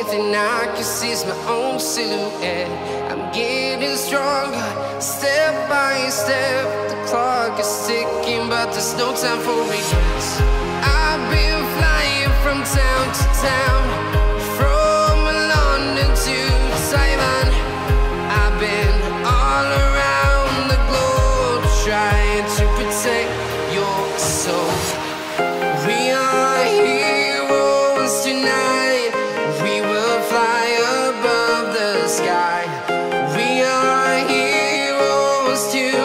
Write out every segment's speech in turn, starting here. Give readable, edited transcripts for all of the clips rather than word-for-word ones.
thing I can see is my own silhouette. I'm getting stronger, step by step. The clock is ticking, but there's no time for regrets. I've been flying from town to town, from London to Taiwan. I've been all around the globe, trying to protect your soul. We are heroes tonight. We will fly above the sky. We are heroes tonight.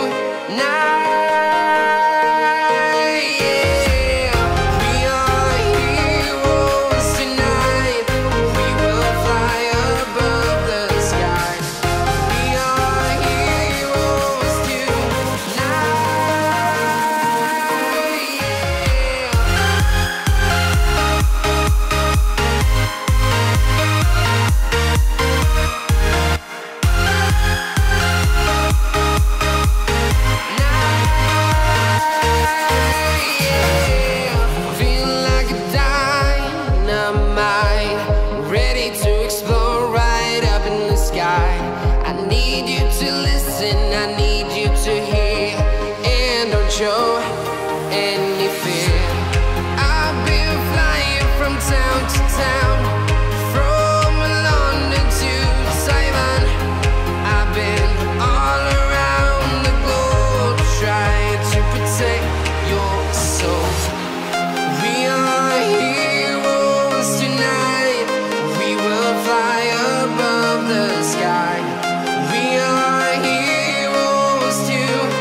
Show any fear. I've been flying from town to town, from London to Taiwan. I've been all around the globe, trying to protect your soul. We are heroes tonight. We will fly above the sky. We are heroes tonight.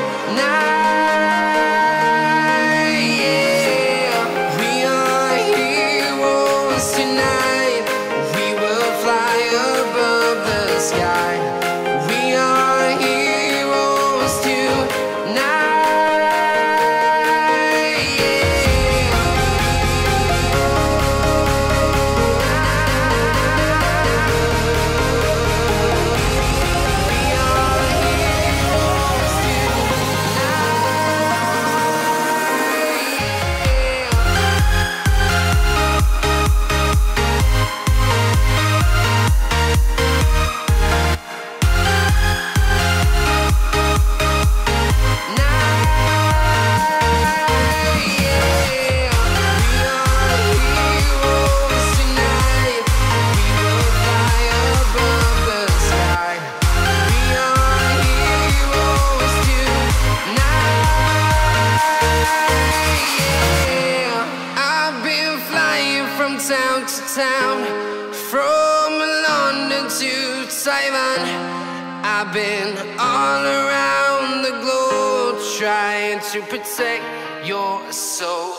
Town to town, from London to Taiwan. I've been all around the globe, trying to protect your soul.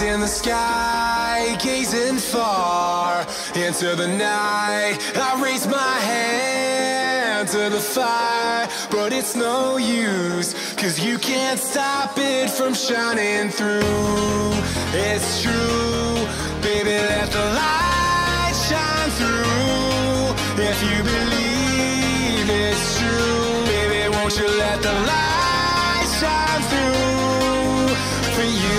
In the sky, gazing far into the night, I raise my hand to the fire, but it's no use, 'cause you can't stop it from shining through. It's true, baby, let the light shine through. If you believe it's true, baby, won't you let the light shine through for you.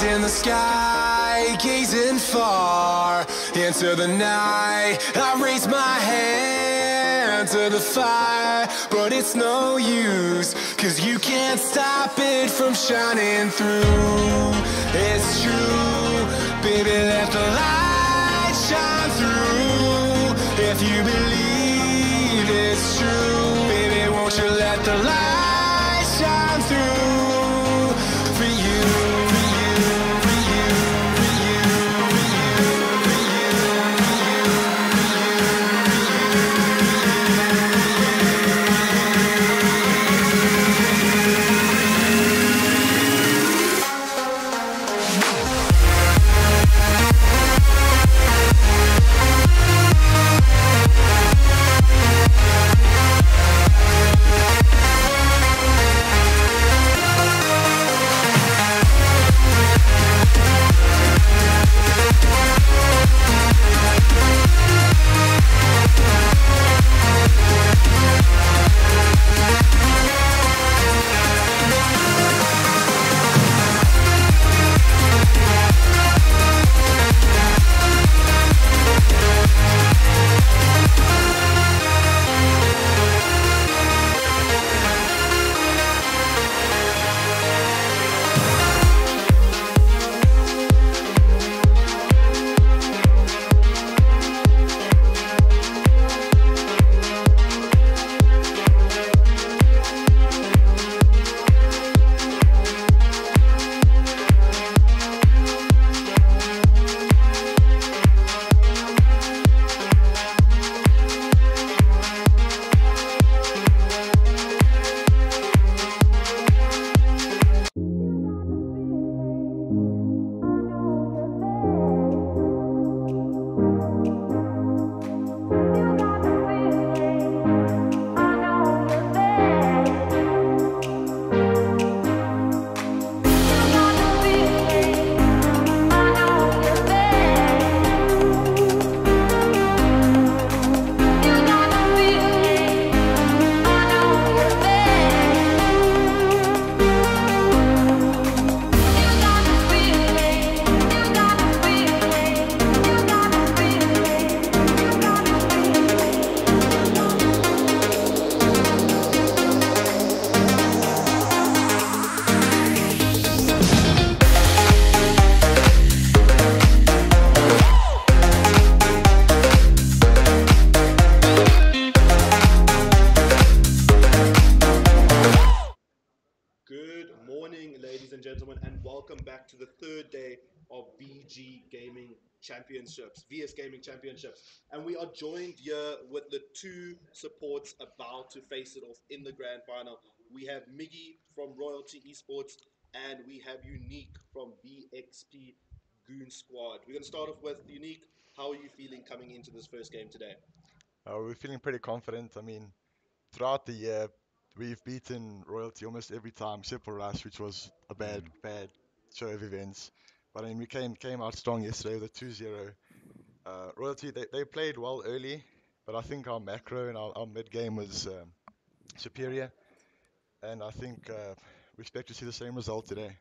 eyes in the sky, gazing far into the night. I raise my hand to the fire, but it's no use, 'cause you can't stop it from shining through. It's true, baby, let the light shine through. If you believe it's true, baby, won't you let the light shine through for you, for you, for you, for you, for you, for you, for you, welcome back to the third day of VG Gaming Championships, VS Gaming Championships. And we are joined here with the two supports about to face it off in the grand final. We have Miggy from Royalty Esports and we have Unique from BXP Goon Squad. We're going to start off with Unique. How are you feeling coming into this first game today? We're feeling pretty confident. I mean, throughout the year, we've beaten Royalty almost every time, except for Rush, which was a bad show of events. But I mean, we came out strong yesterday with a 2-0. Royalty, they played well early, but I think our macro and our mid game was superior. And I think we expect to see the same result today.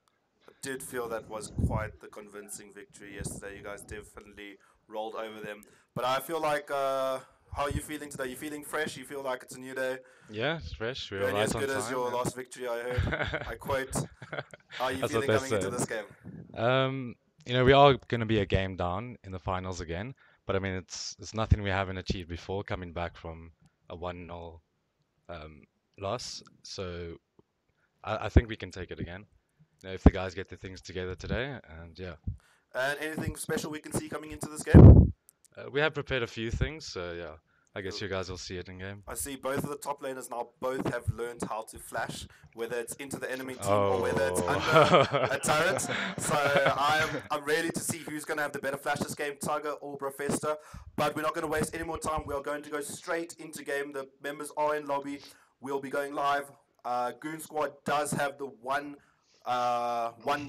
I did feel that was quite the convincing victory yesterday. You guys definitely rolled over them. But I feel like, how are you feeling today? You feeling fresh? You feel like it's a new day? Yeah, it's fresh. We're Only right as on good as time, your yeah. last victory, I heard. I quote. How are you That's feeling what they coming into said. this game? We are going to be a game down in the finals again, but I mean, it's nothing we haven't achieved before, coming back from a 1-0 loss. So I think we can take it again. If the guys get their things together today, and yeah. And anything special we can see coming into this game? We have prepared a few things, so yeah. I guess you guys will see it in game. I see both of the top laners now both have learned how to flash, whether it's into the enemy team or whether it's under a turret. So I'm ready to see who's going to have the better flash this game, Tiger or Brofesta. But we're not going to waste any more time. We are going to go straight into game. The members are in lobby. We'll be going live. Goon Squad does have the one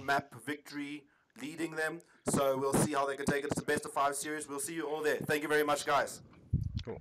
map victory leading them. So we'll see how they can take it. It's the best of 5 series. We'll see you all there. Thank you very much, guys. Cool.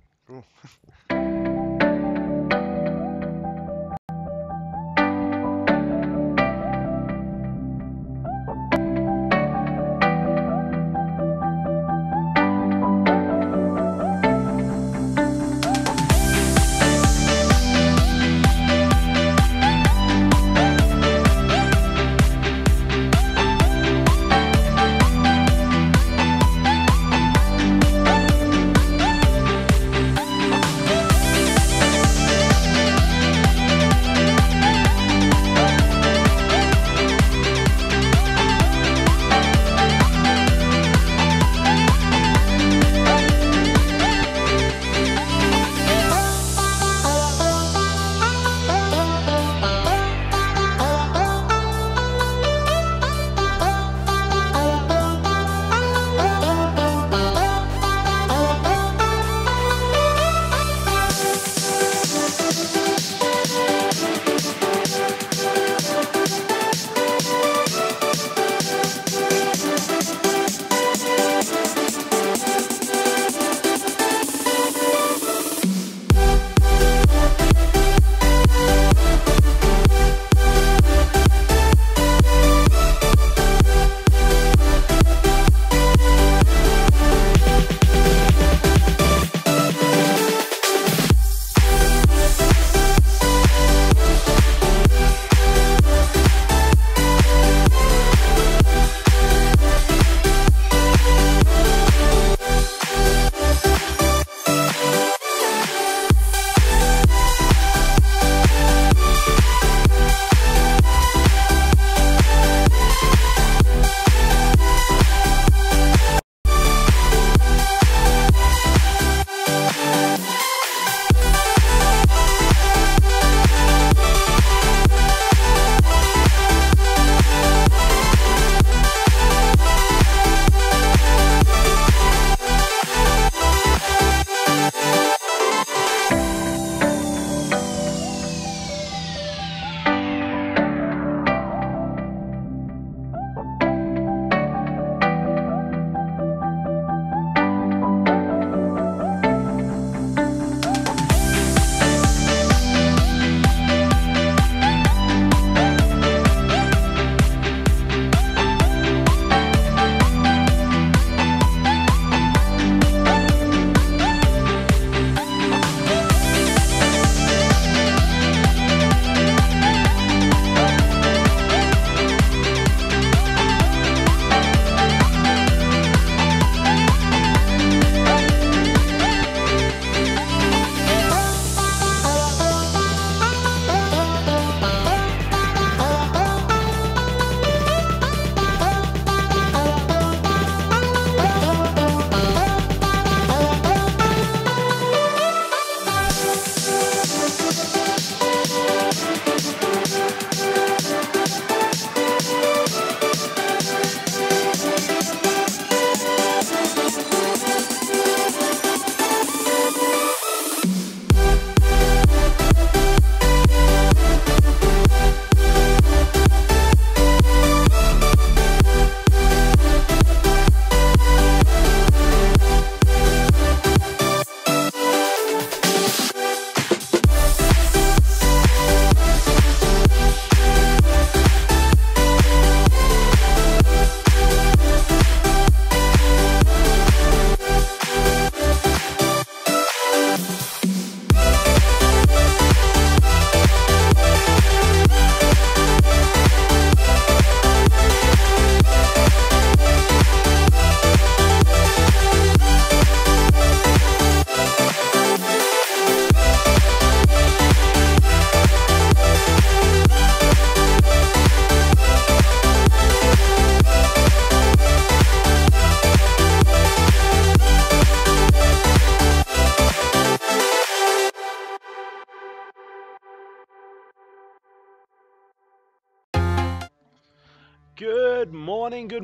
good morning, good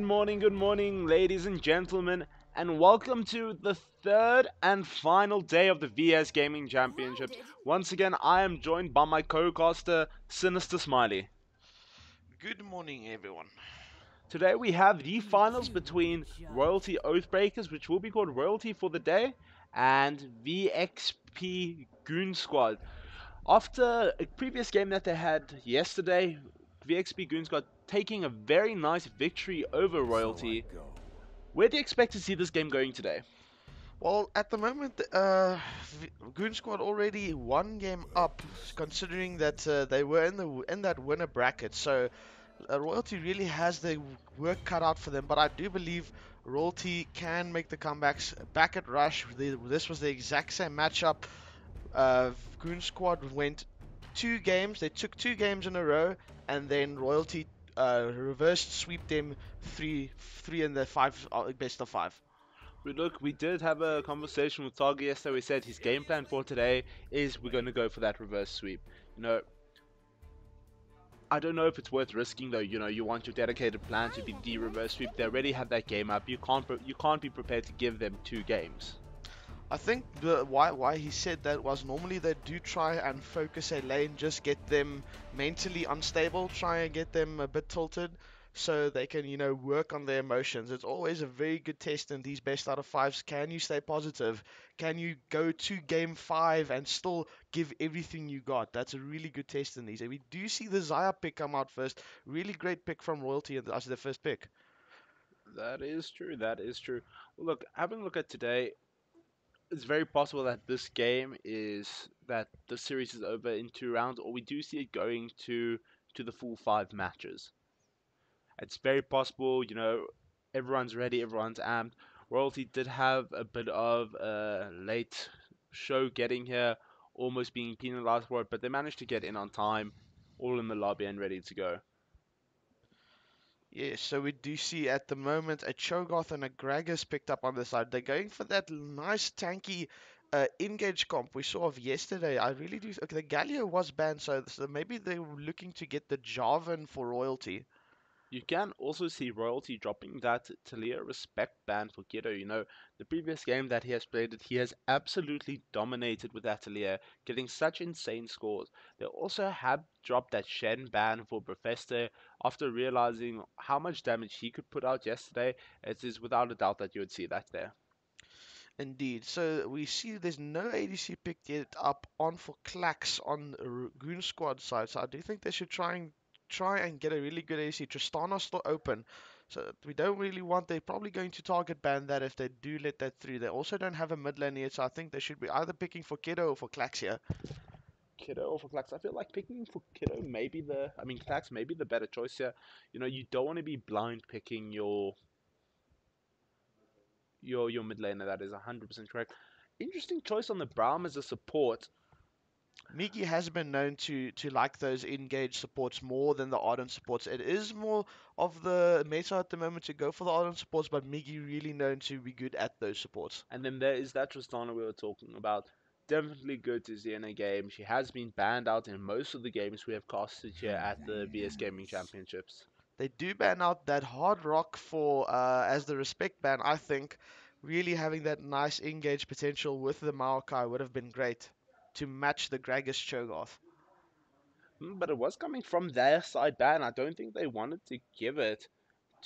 morning, ladies and gentlemen, and welcome to the third and final day of the VS Gaming Championships. Once again, I am joined by my co-caster, Sinister Smiley. Good morning, everyone. Today we have the finals between Royalty Oathbreakers, which will be called Royalty for the Day, and VXP Goon Squad. After a previous game that they had yesterday, VXP Goon Squad taking a very nice victory over Royalty. Where do you expect to see this game going today? Well, at the moment, Goon Squad already one game up, considering that they were in that winner bracket. So Royalty really has the work cut out for them. But I do believe Royalty can make the comebacks. Back at Rush, this was the exact same matchup. Goon Squad went 2 games. They took 2 games in a row, and then Royalty reversed sweep them three in the best of 5. Look, we did have a conversation with Targa yesterday. We said his game plan for today is we're going to go for that reverse sweep. I don't know if it's worth risking though. You want your dedicated plan to be the reverse sweep. They already have that game up. You can't be prepared to give them 2 games. I think why he said that was normally they do try and focus a lane, just get them mentally unstable, try and get them a bit tilted, so they can work on their emotions. It's always a very good test in these best out of 5s. Can you stay positive? Can you go to game 5 and still give everything you got? That's a really good test in these. And we do see the Zaya pick come out first. Really great pick from Royalty as the first pick. That is true. That is true. Well, look, having a look at today, it's very possible that this series is over in 2 rounds, or we do see it going to the full 5 matches. It's very possible, everyone's ready, everyone's amped. Royalty did have a bit of a late show getting here, almost being penalized for it, but they managed to get in on time, all in the lobby and ready to go. Yeah, so we do see at the moment a Cho'Gath and a Gragas picked up on the side. They're going for that nice tanky engage comp we saw of yesterday. I really do. Okay, the Galio was banned, so maybe they were looking to get the Jarvan for Royalty. You can also see Royalty dropping that Talia respect ban for Ghetto. The previous game that he has played, he has absolutely dominated with that Talia, getting such insane scores. They also have dropped that Shen ban for Professor after realizing how much damage he could put out yesterday. It is without a doubt that you would see that there. Indeed. So we see there's no ADC picked yet up on for Clax on Goon Squad side. So I do think they should try and get a really good ADC. Tristana's still open. So we don't really want, they're probably going to target ban that if they do let that through. They also don't have a mid lane yet, so I think they should be either picking for Kiddo or for Clax here. Kiddo or for Clax. I feel like picking for Kiddo Clax may be the better choice here. You don't want to be blind picking your mid laner. That is 100% correct. Interesting choice on the Braum as a support. Miki has been known to like those engaged supports more than the Ardent supports. It is more of the meta at the moment to go for the Ardent supports, but Miki really known to be good at those supports. And then there is that Tristana we were talking about. Definitely good to see in a game. She has been banned out in most of the games we have casted here at the VS Gaming Championships. They do ban out that hard rock for as the respect ban. I think really having that nice engage potential with the Maokai would have been great to match the Gragas Cho'Gath. But it was coming from their side ban. I don't think they wanted to give it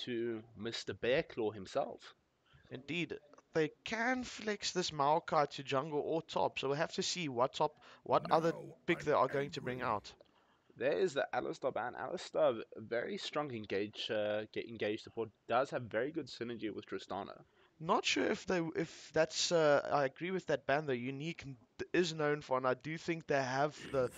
to Mr. Bearclaw himself. Indeed, they can flex this Maokai to jungle or top, so we'll have to see what other pick they are going to bring out. There is the Alistar ban. Alistar, very strong engage support, does have very good synergy with Tristana. Not sure if that's I agree with that ban. The unique is known for, and I do think they have the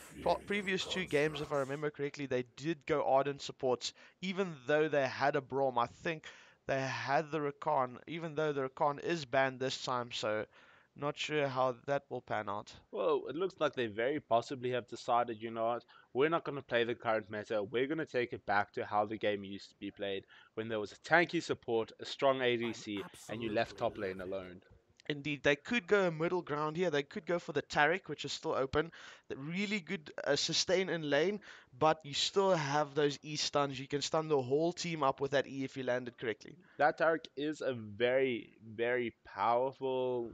previous 2 games, if I remember correctly, they did go Ardent supports, even though they had a Braum. I think they had the Rakan, even though the Rakan is banned this time, so not sure how that will pan out. Well, it looks like they very possibly have decided, you know what, we're not going to play the current meta. We're going to take it back to how the game used to be played, when there was a tanky support, a strong ADC, and you left top lane alone. Indeed, they could go a middle ground here. They could go for the Taric, which is still open. The really good sustain in lane, but you still have those E stuns. You can stun the whole team up with that E if you land it correctly. That Tarek is a very, very powerful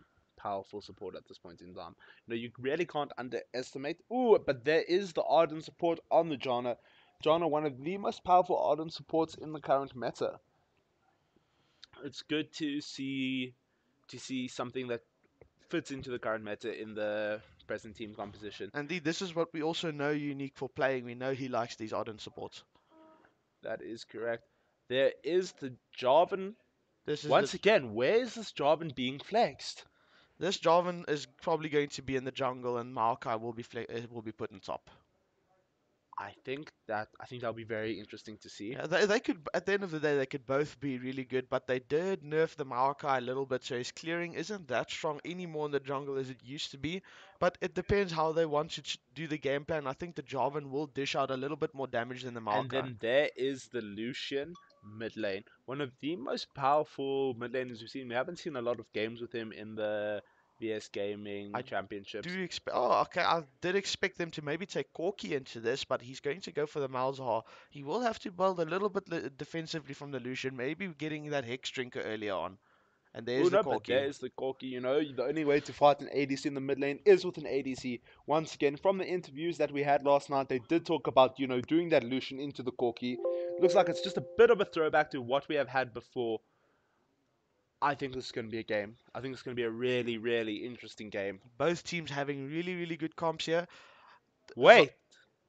support at this point in time. You really can't underestimate. Ooh, but there is the Arden support on the Janna. Janna, one of the most powerful Arden supports in the current meta. It's good to see something that fits into the current meta in the present team composition. Indeed, this is what we also know Unique for playing. We know he likes these Odin supports. That is correct. There is the Jarvan. This is Once again, where is this Jarvan being flexed? this Jarvan is probably going to be in the jungle, and Maokai will be put in top. I think that'll be very interesting to see. Yeah, they could at the end of the day they could both be really good, but they did nerf the Maokai a little bit, so his clearing isn't that strong anymore in the jungle as it used to be. But it depends how they want to do the game plan. I think the Jarvan will dish out a little bit more damage than the Maokai. And then there is the Lucian mid lane, one of the most powerful mid laners we've seen. We haven't seen a lot of games with him in the VS Gaming I Championships. Do you expect? Oh, okay. I did expect them to maybe take Corki into this, but he's going to go for the Malzahar. He will have to build a little bit defensively from the Lucian, maybe getting that Hex Drinker earlier on. And Oh there's the no, but Corki. there's the Corki. The only way to fight an ADC in the mid lane is with an ADC. Once again, from the interviews that we had last night, they did talk about doing that Lucian into the Corki. Looks like it's just a bit of a throwback to what we have had before. I think this is going to be a game. I think it's going to be a really, really interesting game. Both teams having really, really good comps here. Wait!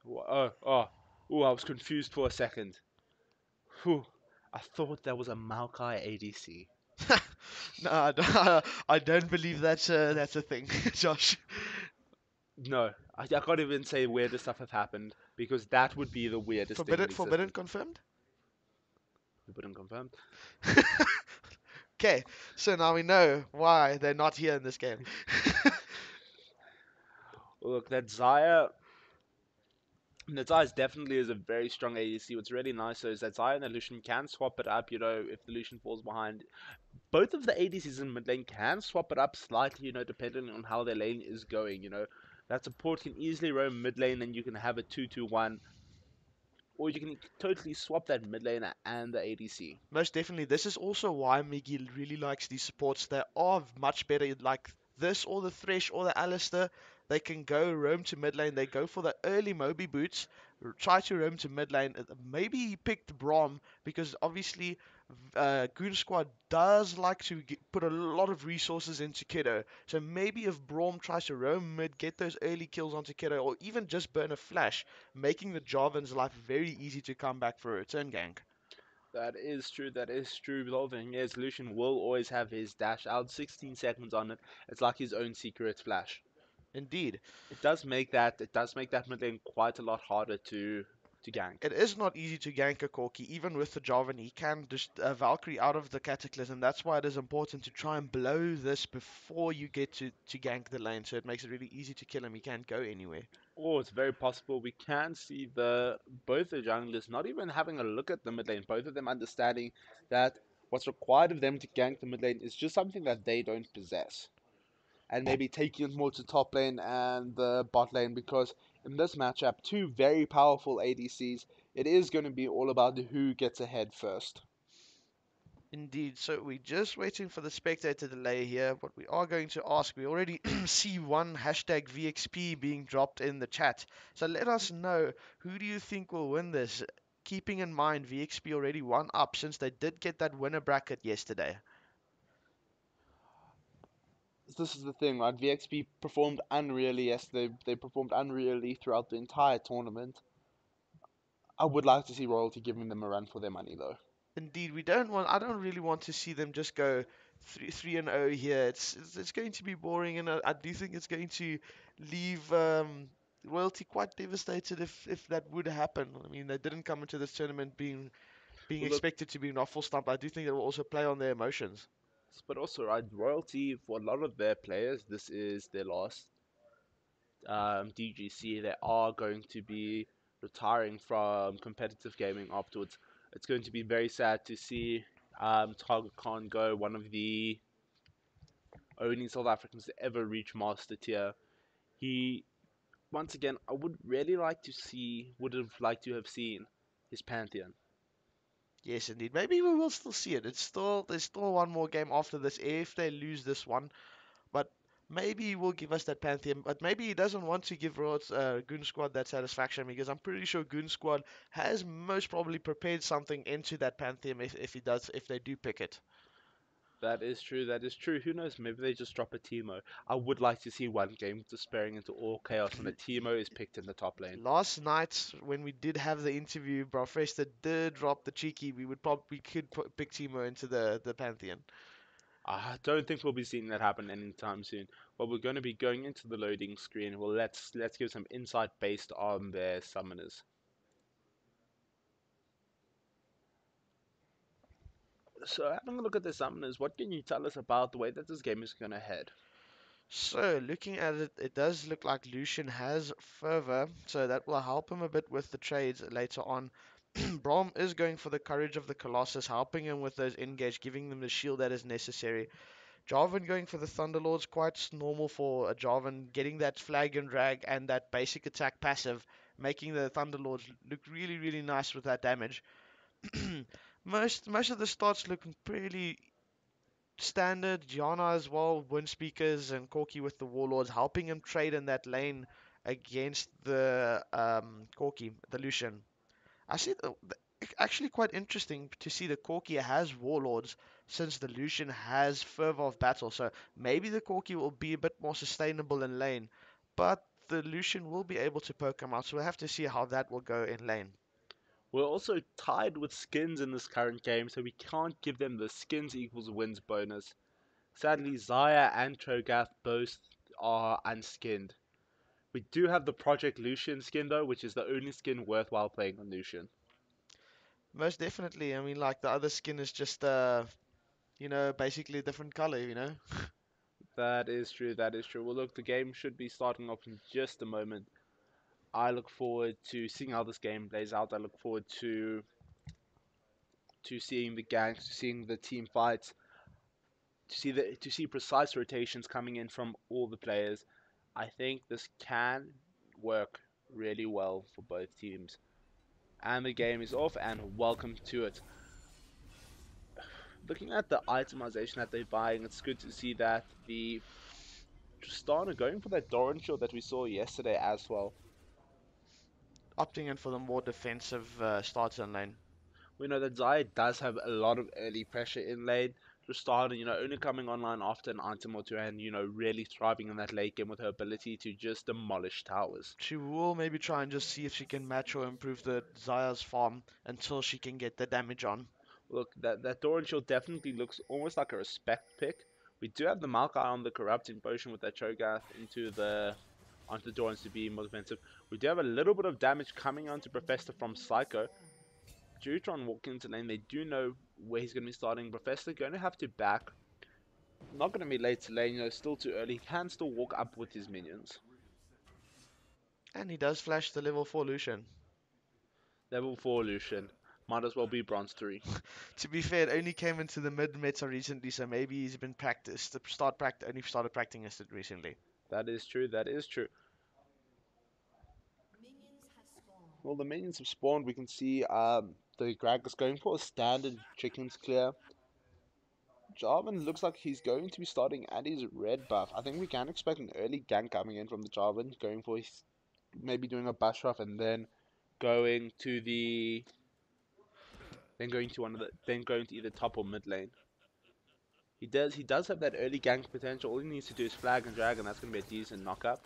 Oh, I was confused for a second. Whew. I thought that was a Maokai ADC. No, I don't believe that's a thing, Josh. No, I can't even say where this stuff have happened because that would be the weirdest thing. Forbidden confirmed. Forbidden confirmed. Okay, so now we know why they're not here in this game. Look, that Zaya. The Zaya definitely is a very strong ADC. What's really nice though is that Zaya and the Lucian can swap it up, if the Lucian falls behind. Both of the ADCs in mid lane can swap it up slightly, depending on how their lane is going, That support can easily roam mid lane and you can have a 2-2-1. Or you can totally swap that mid laner and the ADC. Most definitely. This is also why Miggy really likes these supports. They are much better, like this or the Thresh or the Alistair. They can go roam to mid lane. They go for the early Moby boots, try to roam to mid lane. Maybe he picked Braum because obviously Goon Squad does like to put a lot of resources into Kiddo. So maybe if Braum tries to roam mid, get those early kills onto Kiddo, or even just burn a flash, making the Jarvan's life very easy to come back for a return gank. That is true. That is true. The whole thing is, Lucian will always have his dash out, 16 seconds on it. It's like his own secret flash. Indeed. It does make that mid lane quite a lot harder to gank. It is not easy to gank a Corki, even with the Jarvan. He can just Valkyrie out of the Cataclysm. That's why it is important to try and blow this before you get to gank the lane, so it makes it really easy to kill him. He can't go anywhere. Oh, it's very possible. We can see both the junglers not even having a look at the mid lane. Both of them understanding that what's required of them to gank the mid lane is just something that they don't possess. And maybe taking it more to top lane and the bot lane, because in this matchup, two very powerful ADCs, it is going to be all about who gets ahead first. Indeed, so we're just waiting for the spectator delay here. What we are going to ask, we already see one hashtag VXP being dropped in the chat. So let us know, who do you think will win this? Keeping in mind VXP already won up since they did get that winner bracket yesterday. This is the thing, right? VXP performed unreally yesterday. They performed unreally throughout the entire tournament. I would like to see Royalty giving them a run for their money, though. Indeed, I don't really want to see them just go 3-0 here. It's going to be boring, and I do think it's going to leave Royalty quite devastated if that would happen. I mean, they didn't come into this tournament being expected to be an awful stump. I do think they will also play on their emotions. But also, right, Royalty, for a lot of their players, this is their last DGC. They are going to be retiring from competitive gaming afterwards. It's going to be very sad to see Target Khan go, one of the only South Africans to ever reach Master Tier. He, once again, I would really like to see, would have liked to have seen his Pantheon. Yes, indeed. Maybe we will still see it. There's still one more game after this if they lose this one. But maybe he will give us that Pantheon. But maybe he doesn't want to give Goon Squad that satisfaction because I'm pretty sure Goon Squad has most probably prepared something into that Pantheon if they do pick it. That is true, that is true. Who knows, maybe they just drop a Teemo. I would like to see one game despairing into all chaos when a Teemo is picked in the top lane. Last night when we did have the interview, Brofester did drop the cheeky. We could pick Teemo into the Pantheon. I don't think we'll be seeing that happen anytime soon. But we're going to be going into the loading screen. Well, let's give some insight based on their summoners. So, having a look at the summoners, what can you tell us about the way that this game is going to head? So, looking at it, it does look like Lucian has fervor, so that will help him a bit with the trades later on. Braum is going for the Courage of the Colossus, helping him with those engage, giving them the shield that is necessary. Jarvan going for the Thunderlords, quite normal for a Jarvan, getting that flag and drag and that basic attack passive, making the Thunderlords look really, really nice with that damage. most of the stats looking pretty standard. Gianna as well, Wind Speakers and Corki with the Warlords, helping him trade in that lane against the Corki, the Lucian. I see actually quite interesting to see the Corki has Warlords since the Lucian has Fervor of Battle. So maybe the Corki will be a bit more sustainable in lane, but the Lucian will be able to poke him out. So we'll have to see how that will go in lane. We're also tied with skins in this current game, so we can't give them the skins equals wins bonus. Sadly, Xayah and Trogath both are unskinned. We do have the Project Lucian skin though, which is the only skin worthwhile playing on Lucian. Most definitely. I mean, like the other skin is just, basically a different color. That is true, that is true. Well, look, the game should be starting off in just a moment. I look forward to seeing how this game plays out. I look forward to seeing the ganks, to seeing the team fights, to see precise rotations coming in from all the players. I think this can work really well for both teams. And the game is off, and welcome to it. Looking at the itemization that they're buying, it's good to see that the Tristana going for that Doran shield that we saw yesterday as well. Opting in for the more defensive starts in lane. We know that Xayah does have a lot of early pressure in lane. Tristana, only coming online after an item or two and, really thriving in that late game with her ability to just demolish towers. She will maybe try and just see if she can match or improve the Xayah's farm until she can get the damage on. Look, that Doran shield definitely looks almost like a respect pick. We do have the Maokai on the Corrupting Potion with that Cho'Gath onto the Dorans to be more defensive. We do have a little bit of damage coming onto Professor from Psycho. Jutron walking into lane, they do know where he's going to be starting. Professor going to have to back. Not going to be late to lane, still too early. He can still walk up with his minions. And he does flash the level 4 Lucian. Level 4 Lucian. Might as well be bronze 3. To be fair, it only came into the mid-meta recently, so maybe he's been practiced. Only started practicing it recently. That is true, that is true. Well, the minions have spawned. We can see the Gragas going for a standard chickens clear. Jarvan looks like he's going to be starting at his red buff. I think we can expect an early gank coming in from the Jarvan, going for his, maybe doing a bush ruff and then going to either top or mid lane. He does have that early gank potential. All he needs to do is flag and drag, and that's going to be a decent knockup.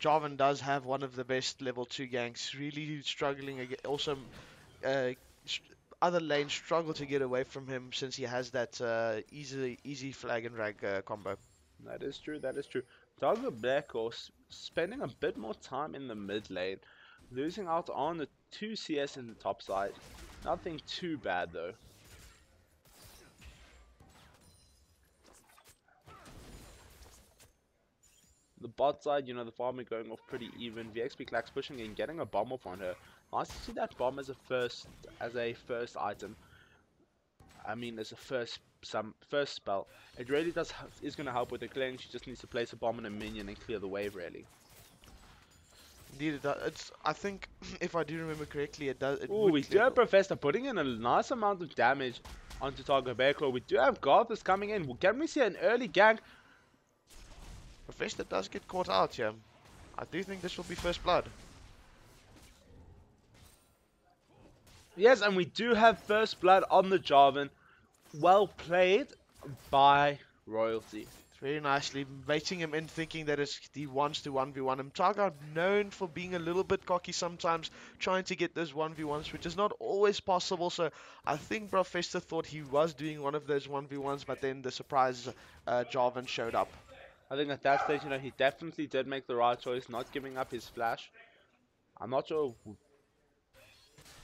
Jarvan does have one of the best level 2 ganks, really struggling. Also, other lanes struggle to get away from him since he has that easy flag and drag combo. That is true, that is true. Dogger Black Horse spending a bit more time in the mid lane, losing out on the 2 CS in the top side. Nothing too bad though. The bot side, the farming going off pretty even. VXP Clax pushing in, getting a bomb off on her. Nice to see that bomb as a first item. I mean, as a first spell, it really is going to help with the clearing. She just needs to place a bomb and a minion and clear the wave, really. Indeed, it does. I think, if I do remember correctly, it does. It Ooh, would we do have Professor putting in a nice amount of damage onto Target Bearclaw. We do have Garthus coming in. Can we see an early gank? Professor does get caught out here. I do think this will be first blood. Yes, and we do have first blood on the Jarvan. Well played by Royalty. Very nicely, baiting him in, thinking that he wants to 1v1 him. Targa known for being a little bit cocky sometimes, trying to get those 1v1s, which is not always possible. So I think Professor thought he was doing one of those 1v1s, but then the surprise Jarvan showed up. I think at that stage, he definitely did make the right choice, not giving up his flash. I'm not sure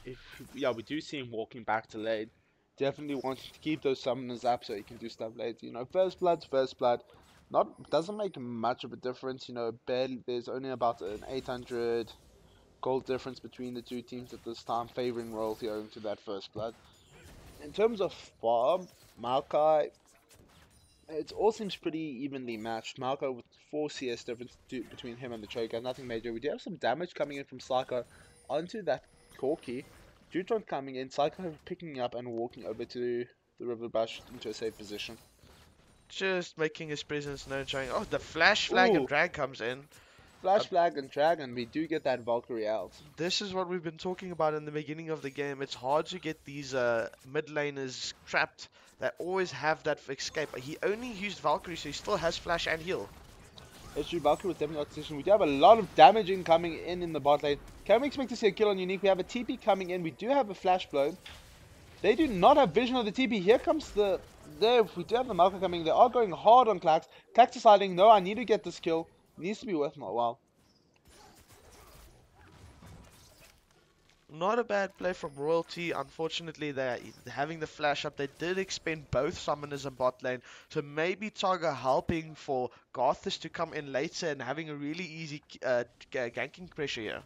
if, yeah, we do see him walking back to lane. Definitely wanting to keep those summoners up so he can do stuff later. First blood's first blood. Doesn't make much of a difference. Barely, there's only about an 800 gold difference between the two teams at this time, favoring Royalty owing to that first blood. In terms of farm, Maokai, it all seems pretty evenly matched. Maokai with 4 CS difference between him and the Choker, nothing major. We do have some damage coming in from Psycho onto that Corki. Jutron coming in, Psycho picking up and walking over to the River Bush into a safe position. Just making his presence known, showing, oh, the flash flag and drag comes in. Flash flag and drag, and we do get that Valkyrie out. This is what we've been talking about in the beginning of the game. It's hard to get these mid laners trapped that always have that escape. He only used Valkyrie, so he still has flash and heal. It's true, Valkyrie was definitely out of position. We do have a lot of damaging coming in the bot lane. Can we expect to see a kill on Unique? We have a TP coming in. We do have a flash blow. They do not have vision of the TP. Here comes we do have the Malka coming in. They are going hard on Klax. Klax deciding, no, I need to get this kill. Needs to be worth my while. Not a bad play from Royalty. Unfortunately, they're having the flash up. They did expend both summoners in bot lane. So maybe Targa helping for Garthus to come in later and having a really easy ganking pressure here.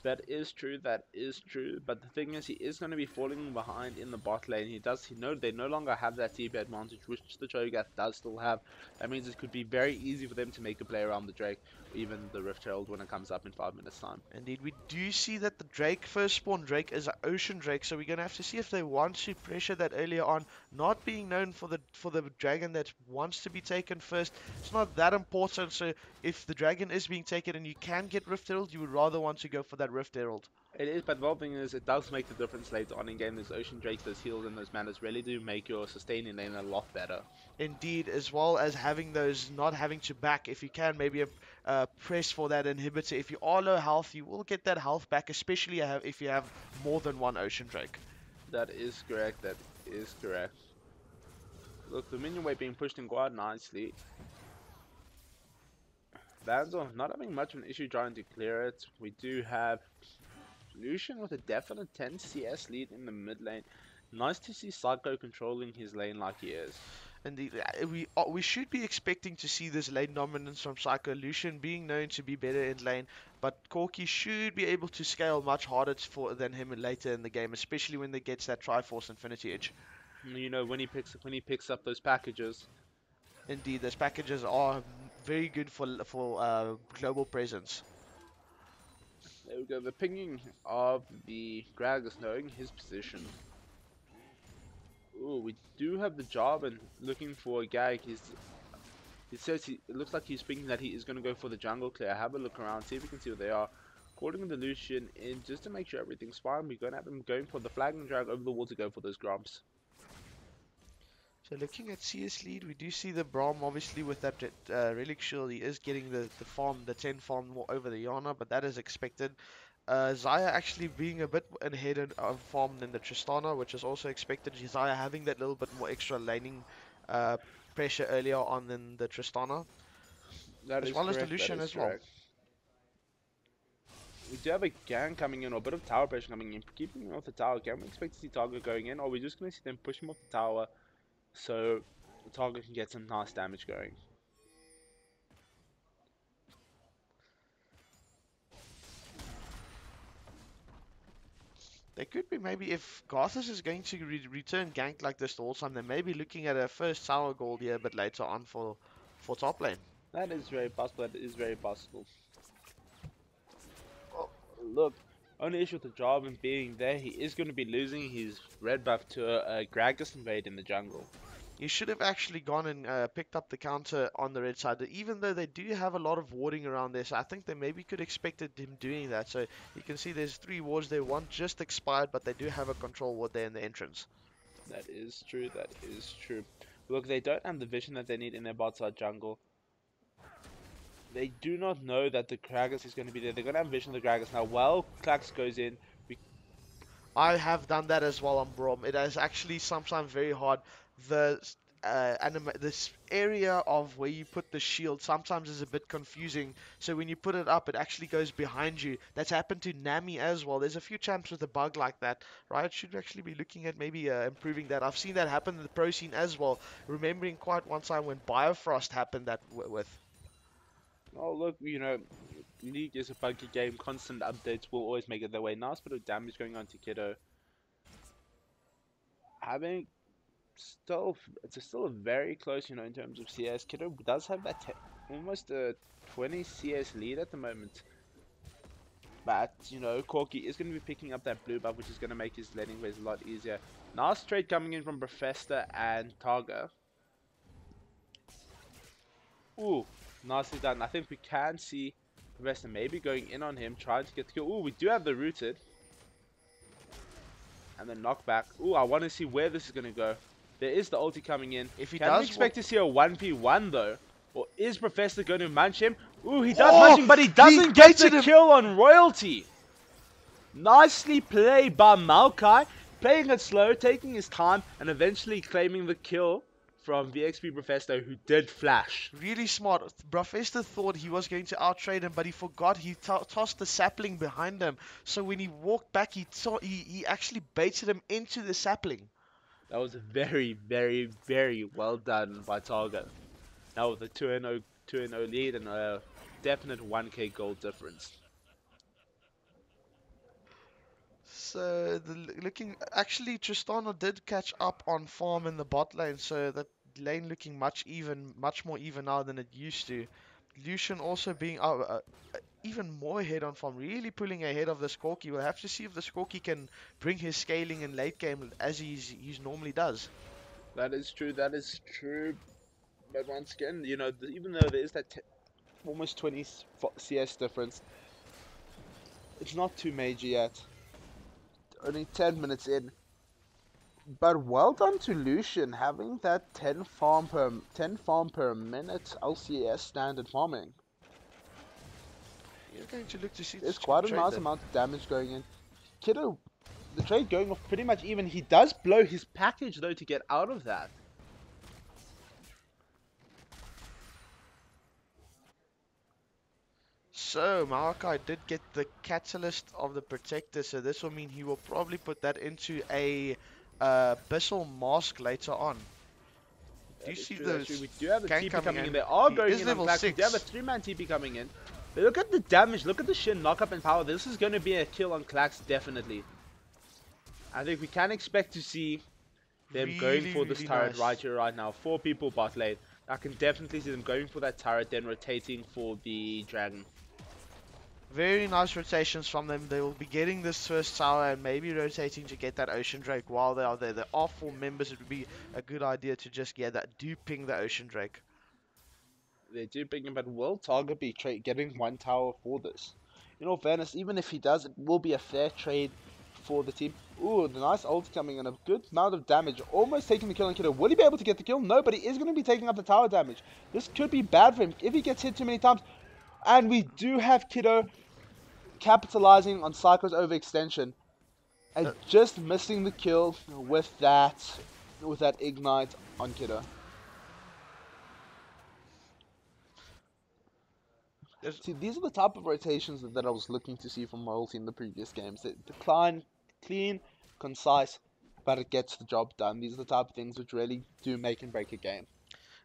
That is true, but the thing is, he is going to be falling behind in the bot lane. They no longer have that TP advantage, which the Cho'Gath does still have. That means it could be very easy for them to make a play around the Drake, or even the Rift Herald when it comes up in 5 minutes time. Indeed, we do see that the Drake, first spawn Drake, is an Ocean Drake, so we're going to have to see if they want to pressure that earlier on. Not being known for the dragon that wants to be taken first, it's not that important, so if the dragon is being taken and you can get Rift Herald, you would rather want to go for that Rift Herald. It is, but the whole thing is, it does make the difference later on in game. Those Ocean Drakes, those heals, and those manas really do make your sustaining lane a lot better. Indeed, as well as having those, not having to back. If you can, maybe press for that inhibitor. If you are low health, you will get that health back, especially if you have more than one Ocean Drake. That is correct, Look, the minion wave being pushed in quite nicely. Vanzo not having much of an issue trying to clear it. We do have Lucian with a definite 10 CS lead in the mid lane. Nice to see Psycho controlling his lane like he is. Indeed, we should be expecting to see this lane dominance from Psycho. Lucian being known to be better in lane, but Corki should be able to scale much harder than him later in the game, especially when they gets that Triforce Infinity Edge. When he picks up those packages. Indeed, those packages are very good for global presence. There we go. The pinging of the Gragas knowing his position. Ooh, we do have the Jarvan looking for a gag. It looks like he's thinking that he is going to go for the jungle clear. Have a look around, see if we can see what they are. Calling the Lucian in just to make sure everything's fine. We're going to have him going for the flag and drag over the wall to go for those grumps. So looking at CS lead, we do see the Braum obviously with that relic shield. He is getting the 10 farm more over the Yana, but that is expected. Xayah actually being a bit ahead of farm than the Tristana, which is also expected. Xayah having that little bit more extra laning pressure earlier on than the Tristana. As well as the Lucian as well. We do have a gang coming in, or a bit of tower pressure coming in. Keeping him off the tower, can we expect to see Target going in, or are we just going to see them push him off the tower so the Target can get some nice damage going? They could be maybe if Garthus is going to return gank like this the whole time, they may be looking at a first tower gold here, but later on for top lane. That is very possible. That is very possible. Oh, look, only issue with the Jarvan being there, he is going to be losing his red buff to a Gragas invade in the jungle. He should have actually gone and picked up the counter on the red side, even though they do have a lot of warding around there. So I think they maybe could expected him doing that. So you can see there's 3 wards there. One just expired, but they do have a control ward there in the entrance. That is true. That is true. Look, they don't have the vision that they need in their bot side jungle. They do not know that the Gragas is going to be there. They're going to have vision of the Gragas. Now, while Klax goes in, I have done that as well on Brom. It is actually sometimes very hard. This area of where you put the shield sometimes is a bit confusing. So when you put it up, it actually goes behind you. That's happened to Nami as well. There's a few champs with a bug like that. Riot should actually be looking at maybe improving that. I've seen that happen in the pro scene as well. Remembering quite one time when Biofrost happened that with. Oh, look, you know, League is a buggy game. Constant updates will always make it their way. Nice bit of damage going on to Kiddo. It's still a very close, you know, in terms of CS. Kiddo does have that almost a 20 CS lead at the moment. But, you know, Corky is going to be picking up that blue buff, which is going to make his laning phase a lot easier. Nice trade coming in from Professor and Targa. Ooh, nicely done. I think we can see Professor maybe going in on him, trying to get the kill. Ooh, we do have the rooted. And then knockback. Ooh, I want to see where this is going to go. There is the ulti coming in. If he Can does, we expect to see a 1v1 though? Or is Professor going to munch him? Ooh, he does munch him, but he doesn't get the kill on Royalty. Nicely played by Maokai. Playing it slow, taking his time, and eventually claiming the kill from VXP Professor, who did flash. Really smart. Professor thought he was going to outtrade him, but he forgot. He tossed the sapling behind him. So when he walked back, he actually baited him into the sapling. That was very, very, very well done by Targa. Now with a 2-0 lead and a definite 1k gold difference. So actually Tristana did catch up on farm in the bot lane, so that lane looking much more even now than it used to. Lucian also being even more ahead on farm, really pulling ahead of the Skorky. We'll have to see if the Skorky can bring his scaling in late game as he normally does. That is true. That is true. But once again, you know, even though there is that almost 20 CS difference, it's not too major yet. Only 10 minutes in. But well done to Lucian having that 10 farm per minute LCS standard farming. You're going to look to see. There's quite a nice amount of damage going in. Kiddo, the trade going off pretty much even. He does blow his package though to get out of that. So Maokai did get the catalyst of the protector, so this will mean he will probably put that into a Abyssal Mask later on. Do you see those? We do have the TP coming in. They are going in on Klax. We do have a 3-man TP coming in. But look at the damage. Look at the Shin knock-up and power. This is going to be a kill on Klax, definitely. I think we can expect to see them going for this turret right here, right now. 4 people bot lane. I can definitely see them going for that turret, then rotating for the dragon. Very nice rotations from them. They will be getting this first tower and maybe rotating to get that Ocean Drake while they are there. There are 4 members. It would be a good idea to just get that duping the Ocean Drake. They're duping him, but will Targa be getting 1 tower for this? In all fairness, even if he does, it will be a fair trade for the team. Ooh, the nice ult coming in, a good amount of damage, almost taking the kill on Kiddo. Will he be able to get the kill? No, but he is going to be taking up the tower damage. This could be bad for him if he gets hit too many times. And we do have Kiddo capitalizing on Cyclo's overextension and just missing the kill with that ignite on Kiddo. See, these are the type of rotations that I was looking to see from Royalty in the previous games. They decline, clean, concise, but it gets the job done. These are the type of things which really do make and break a game.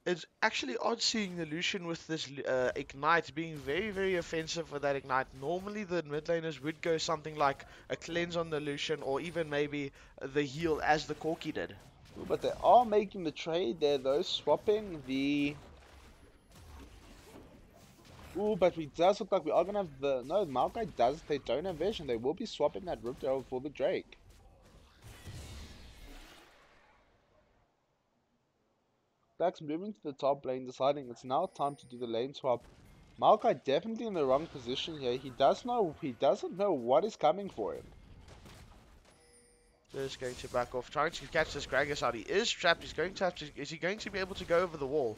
It's actually odd seeing the Lucian with this Ignite being very, very offensive with that Ignite. Normally the mid laners would go something like a cleanse on the Lucian or even maybe the heal as the Corki did. But they are making the trade there though, swapping the... Ooh, but it does look like we are going to have the... No, Maokai does. They don't have vision. They will be swapping that Rift Arrow for the Drake. Dax moving to the top lane, deciding it's now time to do the lane swap. Maokai definitely in the wrong position here. He doesn't know what is coming for him. Just going to back off, trying to catch this Gragas out. He is trapped. He's going to have to. Is he going to be able to go over the wall?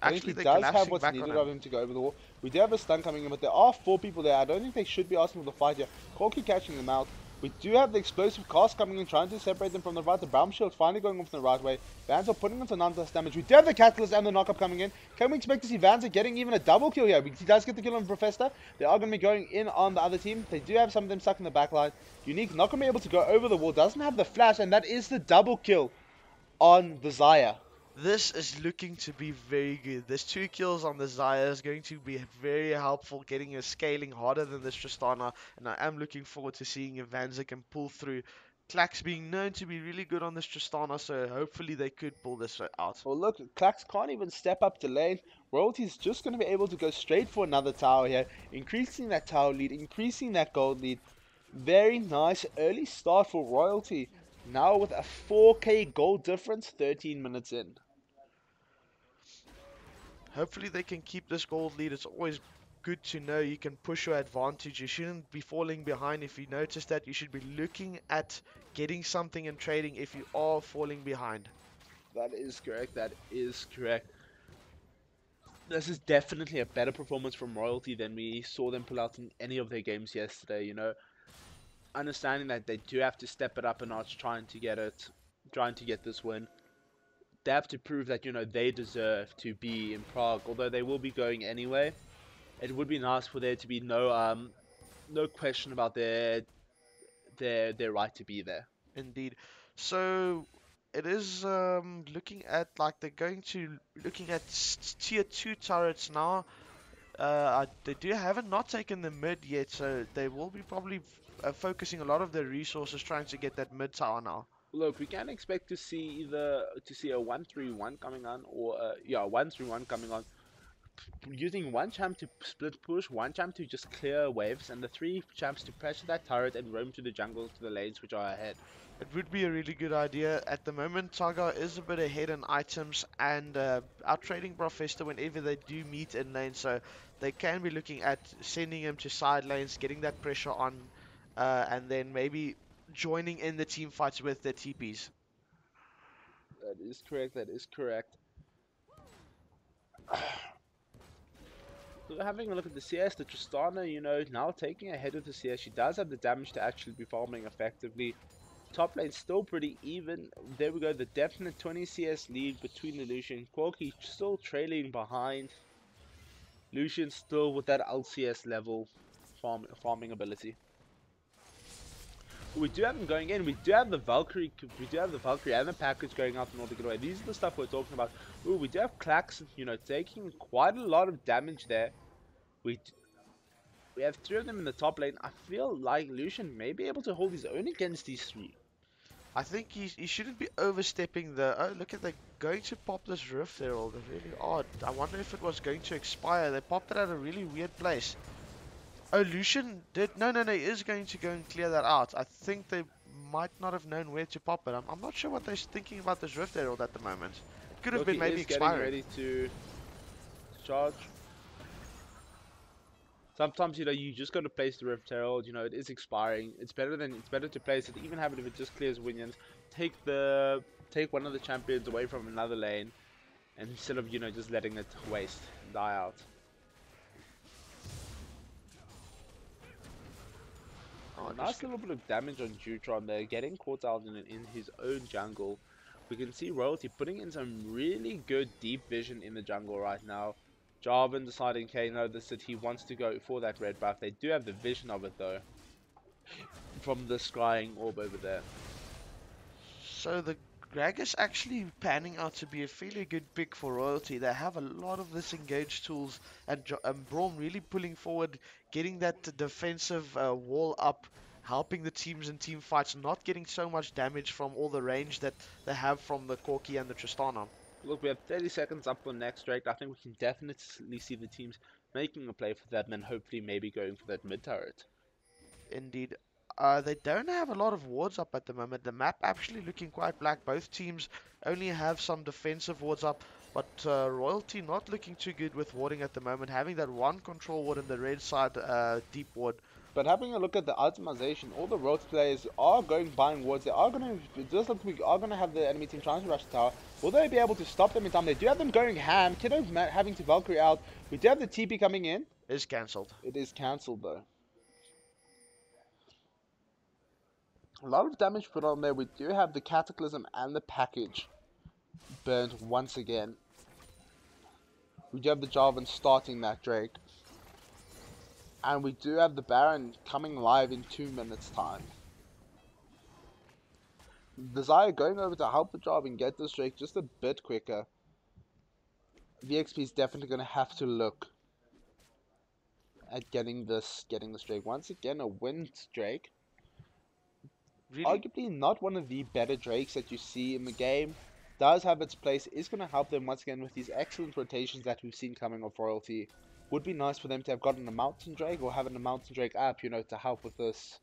I think he does have what's needed of him to go over the wall. We do have a stun coming in, but there are 4 people there. I don't think they should be asking for the fight here. Corki catching them out. We do have the explosive cast coming in, trying to separate them from the right. The Brown Shield finally going off in the right way. Vanza putting into non-dust damage. We do have the Catalyst and the knockup coming in. Can we expect to see Vanza getting even a double kill here? He does get the kill on Professor. They are going to be going in on the other team. They do have some of them stuck in the back line. Unique not going to be able to go over the wall. Doesn't have the flash, and that is the double kill on the Xayah. This is looking to be very good. There's 2 kills on the Xayah is going to be very helpful, getting a scaling harder than this Tristana, and I am looking forward to seeing if Vanza can pull through. Klax being known to be really good on this Tristana, so hopefully they could pull this out. Well, look, Klax can't even step up to lane. Royalty's just going to be able to go straight for another tower here, increasing that tower lead, increasing that gold lead. Very nice early start for Royalty. Now with a 4k gold difference, 13 minutes in. Hopefully they can keep this gold lead. It's always good to know you can push your advantage. You shouldn't be falling behind. If you notice that, you should be looking at getting something and trading if you are falling behind. That is correct. That is correct. This is definitely a better performance from Royalty than we saw them pull out in any of their games yesterday, you know. Understanding that they do have to step it up a notch, trying to get this win. They have to prove that, you know, they deserve to be in Prague, although they will be going anyway. It would be nice for there to be no question about their right to be there. Indeed. So it is looking at like they're looking at tier 2 turrets now. They haven't not taken the mid yet, so they will be probably focusing a lot of their resources trying to get that mid tower now. Look, we can expect to see a 1-3-1 coming on, or 1-3-1 coming on, using one champ to split push, one champ to just clear waves, and the 3 champs to pressure that turret and roam to the jungle to the lanes which are ahead. It would be a really good idea. At the moment, Targa is a bit ahead in items and out trading Professor whenever they do meet in lane, so they can be looking at sending him to side lanes, getting that pressure on, and then maybe joining in the team fights with their TPs. That is correct. That is correct. So having a look at the CS, the Tristana, you know, now taking ahead of the CS. She does have the damage to actually be farming effectively. Top lane still pretty even. There we go, the definite 20 CS lead between the Lucian and Corki, still trailing behind. Lucian still with that LCS level farming ability. We do have them going in. We do have the Valkyrie. We do have the Valkyrie and the package going out in order to get away. These are the stuff we're talking about. Ooh, we do have Klax, you know, taking quite a lot of damage there. We have 3 of them in the top lane. I feel like Lucian may be able to hold his own against these 3. I think he shouldn't be overstepping the... Oh, look at, they're going to pop this Rift Herald. They're really odd. I wonder if it was going to expire. They popped it at a really weird place. Oh, Lucian did... No, he is going to go and clear that out. I think they might not have known where to pop it. I'm not sure what they're thinking about this Rift Herald at the moment. It could have been maybe expiring. Ready to charge. Sometimes, you know, you just got to place the Rift Herald. You know, it is expiring. It's better to place it, even have it if it just clears minions. Take one of the champions away from another lane, and instead of, you know, just letting it waste and die out. Oh, nice little bit of damage on Jutron there, getting caught out in his own jungle. We can see Royalty putting in some really good deep vision in the jungle right now. Jarvan deciding, okay, no, that he wants to go for that red buff. They do have the vision of it though, from the scrying orb over there. So the Gragas actually panning out to be a fairly good pick for Royalty. They have a lot of this engage tools, and Braum really pulling forward, getting that defensive wall up, helping the teams in team fights, not getting so much damage from all the range that they have from the Corki and the Tristana. Look, we have 30 seconds up for next Drake. I think we can definitely see the teams making a play for that and then hopefully maybe going for that mid turret. Indeed. They don't have a lot of wards up at the moment. The map actually looking quite black. Both teams only have some defensive wards up, but Royalty not looking too good with warding at the moment. Having that one control ward in the red side deep ward. But having a look at the itemization, all the road players are going buying wards. They are going to, it does look like we are going to have the enemy team trying to rush the tower. Will they be able to stop them in time? They do have them going ham. Kiddo having to Valkyrie out. We do have the TP coming in. Is cancelled. It is cancelled though. A lot of damage put on there. We do have the Cataclysm and the package burnt once again. We do have the Jarvan starting that Drake. And we do have the Baron coming live in 2 minutes time. The Xayah going over to help the Jarvan get this Drake just a bit quicker. VXP is definitely going to have to look at getting this Drake. Once again, a wind Drake. Really? Arguably not one of the better Drakes that you see in the game. Does have its place. Is going to help them once again with these excellent rotations that we've seen coming off Royalty. Would be nice for them to have gotten a Mountain Drake or having a Mountain Drake up, you know, to help with this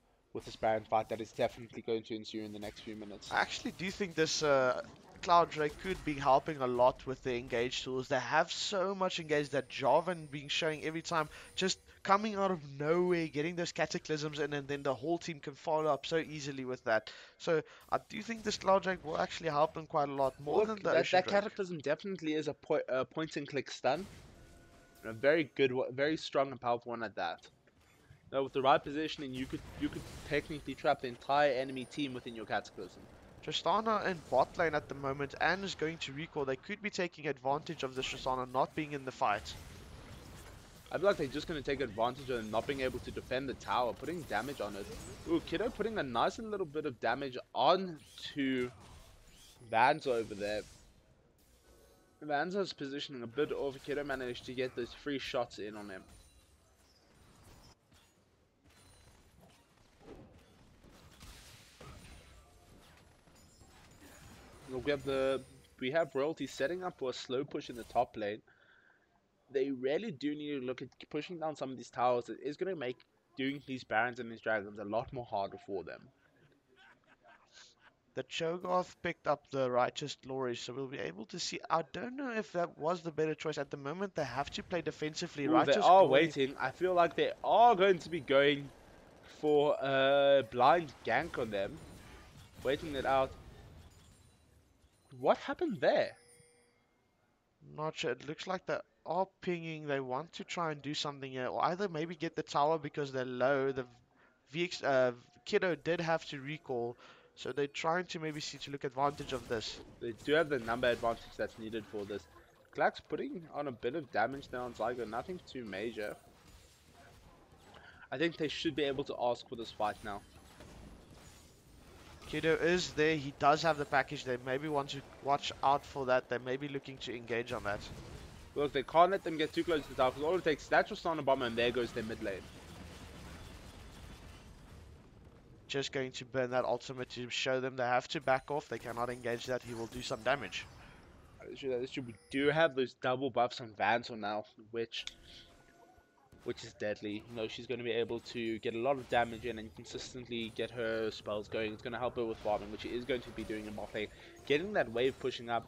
Baron fight that is definitely going to ensue in the next few minutes. I actually do think this Cloud Drake could be helping a lot with the engage tools. They have so much engage that Jarvan being showing every time, just coming out of nowhere, getting those cataclysms in, and then the whole team can follow up so easily with that. So I do think this Cloud Drake will actually help them quite a lot more than the that cataclysm definitely is a point and click stun. A very good, very strong and powerful one at that. Now, with the right positioning, you could technically trap the entire enemy team within your cataclysm. Tristana in bot lane at the moment and is going to recall. They could be taking advantage of this Tristana not being in the fight. I feel like they're just going to take advantage of them not being able to defend the tower, putting damage on it. Ooh, Kiddo putting a nice little bit of damage onto Vanza over there. Vanza's positioning a bit off. Kiddo managed to get those free shots in on him. We have Royalty setting up for a slow push in the top lane. They really do need to look at pushing down some of these towers. It is going to make doing these Barons and these Dragons a lot more harder for them. The Cho'Gath picked up the Righteous Glory, so we'll be able to see. I don't know if that was the better choice. At the moment, they have to play defensively. Ooh, Righteous they are Glory. waiting. I feel like they are going to be going for a blind gank on them. Waiting it out. What happened there? Not sure. It looks like they are pinging. They want to try and do something here, or either maybe get the tower because they're low. The Kiddo did have to recall, so they're trying to maybe see to look advantage of this. They do have the number advantage that's needed for this. Klax's putting on a bit of damage now on Zygo, nothing too major. I think they should be able to ask for this fight now. Kiddo is there. He does have the package. They maybe want to watch out for that. They may be looking to engage on that. Look, they can't let them get too close to the tower because all it takes is that Tristana bomber and there goes their mid lane. Just going to burn that ultimate to show them they have to back off. They cannot engage that. He will do some damage. We do have those double buffs on Vansel now, which is deadly. You know, she's going to be able to get a lot of damage in and consistently get her spells going. It's going to help her with farming, which she is going to be doing in bot lane. Getting that wave pushing up.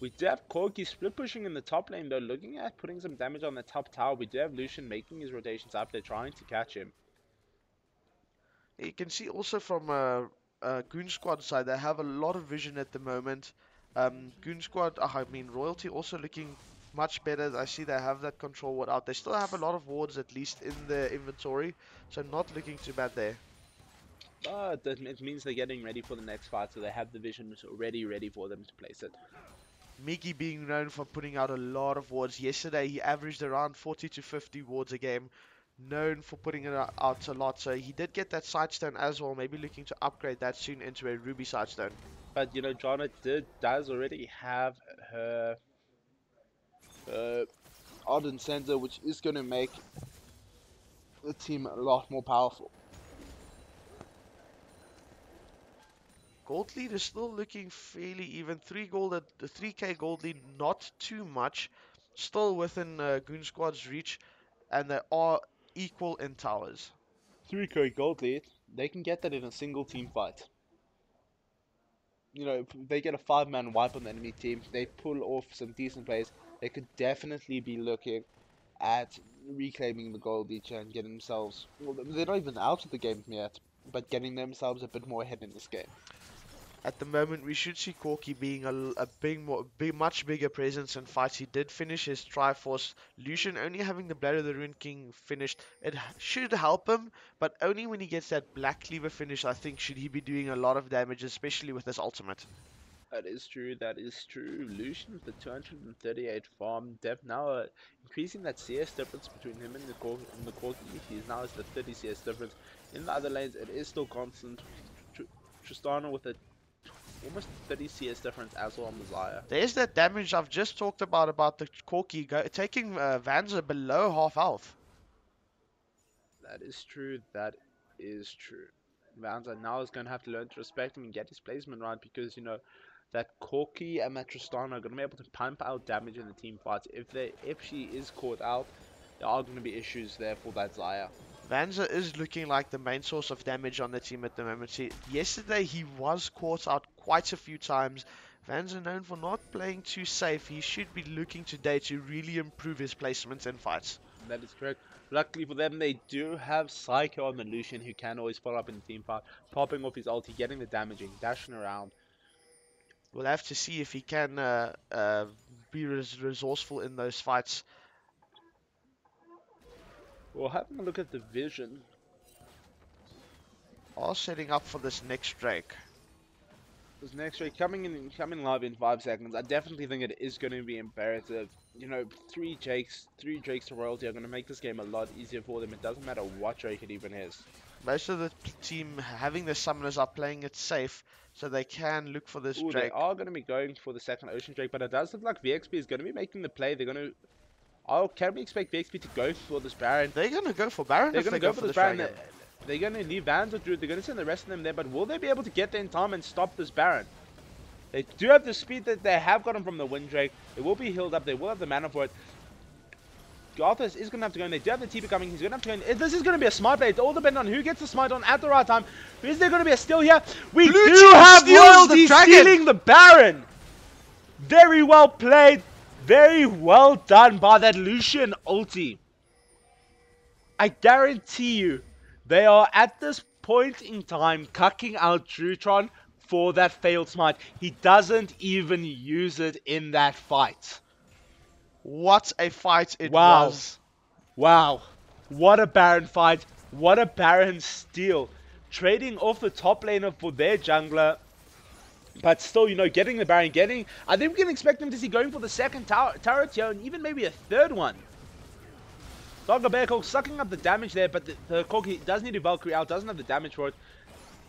We do have Corki split pushing in the top lane though, looking at putting some damage on the top tower. We do have Lucian making his rotations up. They're trying to catch him. You can see also from Goon Squad side, they have a lot of vision at the moment. Goon Squad, Royalty also looking much better. I see they have that control ward out. They still have a lot of wards at least in the inventory, so not looking too bad there. But it means they're getting ready for the next fight, so they have the vision already ready for them to place it. Miggy being known for putting out a lot of wards. Yesterday he averaged around 40 to 50 wards a game. Known for putting it out a lot, so he did get that Sightstone as well. Maybe looking to upgrade that soon into a Ruby Sightstone. But you know, Jana does already have her Ardent Center, which is going to make the team a lot more powerful. Gold lead is still looking fairly even. 3k gold lead, not too much. Still within Goon Squad's reach, and they are equal in towers. 3k gold lead, they can get that in a single team fight. You know, if they get a 5-man wipe on the enemy team, they pull off some decent plays, they could definitely be looking at reclaiming the gold each and getting themselves, well, they're not even out of the game yet, but getting themselves a bit more ahead in this game. At the moment, we should see Corky being a much bigger presence in fights. He did finish his Triforce. Lucian only having the Blade of the Rune King finished, it should help him, but only when he gets that Black Cleaver finish, I think, should he be doing a lot of damage, especially with his ultimate. That is true, that is true. Lucian with the 238 farm, Dev now increasing that CS difference between him and the Corki. He's now is the 30 CS difference. In the other lanes, it is still constant. Tristana with a almost 30 CS difference as well on Messiah. There's that damage I've just talked about the Corki taking Vanza below half health. That is true, that is true. Vanza now is going to have to learn to respect him and get his placement right, because, you know, that Corki and that Tristana are going to be able to pump out damage in the team fights. If she is caught out, there are going to be issues there for that Xayah. Vanza is looking like the main source of damage on the team at the moment. Yesterday he was caught out quite a few times. Vanza known for not playing too safe. He should be looking today to really improve his placements in fights. That is correct. Luckily for them, they do have Psycho on the Lucian, who can always follow up in the team fight, popping off his ulti, getting the damaging, dashing around. We'll have to see if he can be resourceful in those fights. Well, having a look at the vision. Are setting up for this next Drake. This next Drake coming live in 5 seconds. I definitely think it is going to be imperative. You know, 3 Drakes to Royalty are going to make this game a lot easier for them. It doesn't matter what Drake it even is. Most of the team having the summoners are playing it safe, so they can look for this Drake. They are going to be going for the second Ocean Drake, but it does look like VXP is going to be making the play. They're going to... Oh, can we expect VXP to go for this Baron? They're going to go for Baron. They're going to go for this Baron. They're going to leave Vanza through. They're going to send the rest of them there, but will they be able to get there in time and stop this Baron? They do have the speed that they have gotten from the Wind Drake. They will be healed up. They will have the mana for it. Garthos is going to have to go in. They do have the TP coming. He's going to have to go in. This is going to be a smite play. It's all depending on who gets the smite on at the right time. Is there going to be a steal here? We do have Royalty stealing the Baron. Very well played. Very well done by that Lucian ulti. I guarantee you, they are at this point in time cucking out Drutron for that failed smite. He doesn't even use it in that fight. What a fight it was. Wow. What a Baron fight. What a Baron steal. Trading off the top laner for their jungler. But still, you know, getting the Baron, I think we can expect them to see going for the second turret here, and even maybe a third one. Dogger Bearcock sucking up the damage there, but the Corki does need to Valkyrie out, doesn't have the damage for it.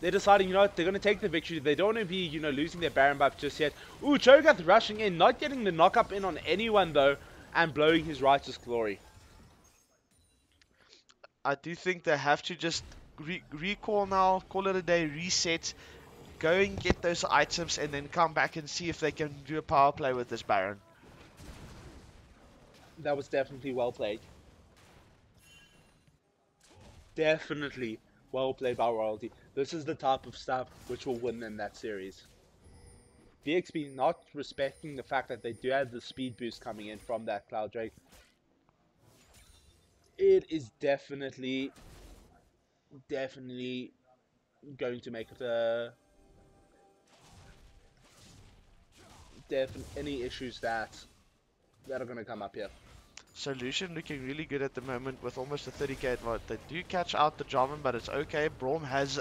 They're deciding, you know what, they're going to take the victory. They don't want to be, you know, losing their Baron buff just yet. Ooh, Cho'Gath rushing in, not getting the knock-up in on anyone, though, and blowing his righteous glory. I do think they have to just recall now, call it a day, reset, go and get those items, and then come back and see if they can do a power play with this Baron. That was definitely well played. Definitely well played by Royalty. This is the type of stuff which will win them that series. VXP not respecting the fact that they do have the speed boost coming in from that Cloud Drake. It is definitely going to make it any issues that are going to come up here. So Lucian looking really good at the moment with almost a 30k advantage. They do catch out the Jarvan, but it's okay. Braum has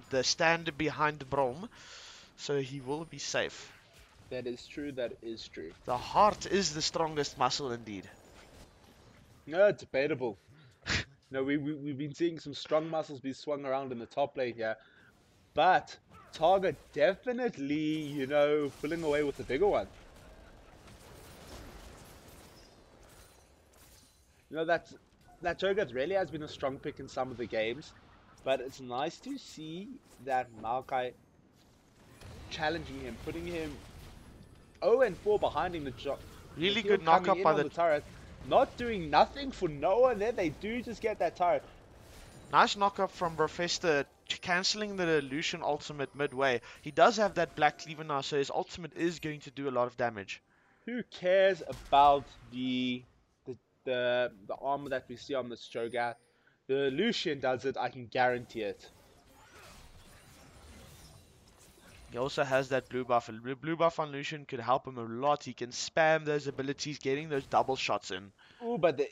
the stand behind Braum, so he will be safe. That is true, that is true. The heart is the strongest muscle indeed. No, it's debatable. No, we've been seeing some strong muscles be swung around in the top lane here. but Target definitely, you know, pulling away with the bigger one. You know, that Cho'Gath really has been a strong pick in some of the games, but it's nice to see that Maokai challenging him, putting him 0-4 behind him. Really the good knock up by the turret, not doing nothing for no one there. They do just get that turret. Nice knock up from Professor, cancelling the Lucian ultimate midway. He does have that black cleaver now, so his ultimate is going to do a lot of damage. Who cares about the armor that we see on the Cho'Gath? The Lucian does it, I can guarantee it. He also has that blue buff. A blue buff on Lucian could help him a lot. He can spam those abilities, getting those double shots in. Oh, but there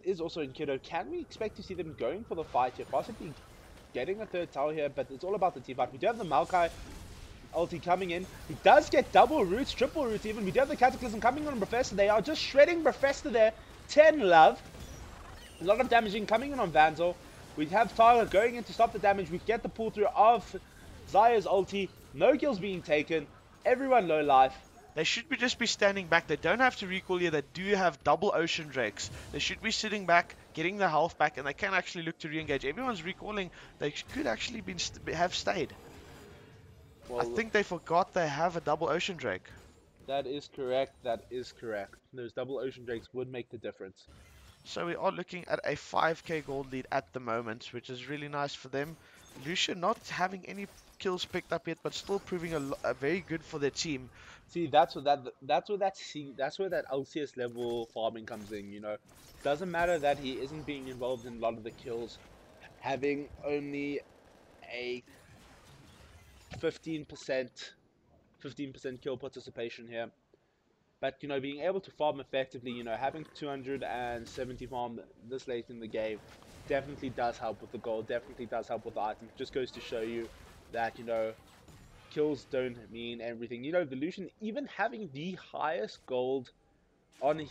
is also in Kiddo. Can we expect to see them going for the fight here? Possibly getting a third tower here, but it's all about the team fight. We do have the Maokai ulti coming in. He does get double roots, triple roots even. We do have the Cataclysm coming on Professor. They are just shredding Professor there. 10 love. A lot of damaging coming in on Vanzel. We have Tyler going in to stop the damage. We get the pull through of Zaya's ulti. No kills being taken. Everyone low life. They should just be standing back. They don't have to recall here. They do have double Ocean Drakes. They should be sitting back, getting their health back, and they can actually look to re-engage. Everyone's recalling. They could actually have stayed. Well, I think they forgot they have a double Ocean Drake. That is correct. That is correct. Those double Ocean Drakes would make the difference. So we are looking at a 5k gold lead at the moment, which is really nice for them. Lucia not having any kills picked up yet, but still proving a very good for their team. See, that's where that LCS level farming comes in. You know, doesn't matter that he isn't being involved in a lot of the kills, having only a 15% kill participation here. But, you know, being able to farm effectively, you know, having 270 farm this late in the game definitely does help with the gold, definitely does help with the items. Just goes to show you that, you know, kills don't mean everything. You know, the Lucian, even having the highest gold on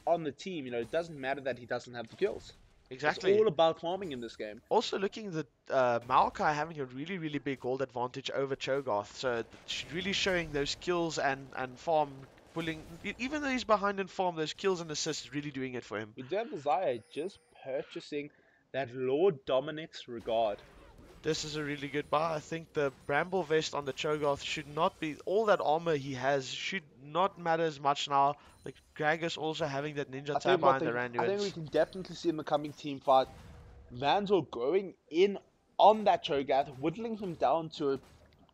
the team, you know, it doesn't matter that he doesn't have the kills. Exactly. It's all about farming in this game. Also looking at Maokai having a really, really big gold advantage over Cho'Gath. So really showing those kills and farm pulling. Even though he's behind in farm, those kills and assists really doing it for him. We do have Zaya just purchasing that Lord Dominic's regard. This is a really good buy. I think the Bramble Vest on the Cho'Gath should not be... All that armor he has should not matter as much now. Like Gragas also having that ninja tab behind the Randuins. I think we can definitely see in the coming team fight Vanzel going in on that Cho'Gath, whittling him down to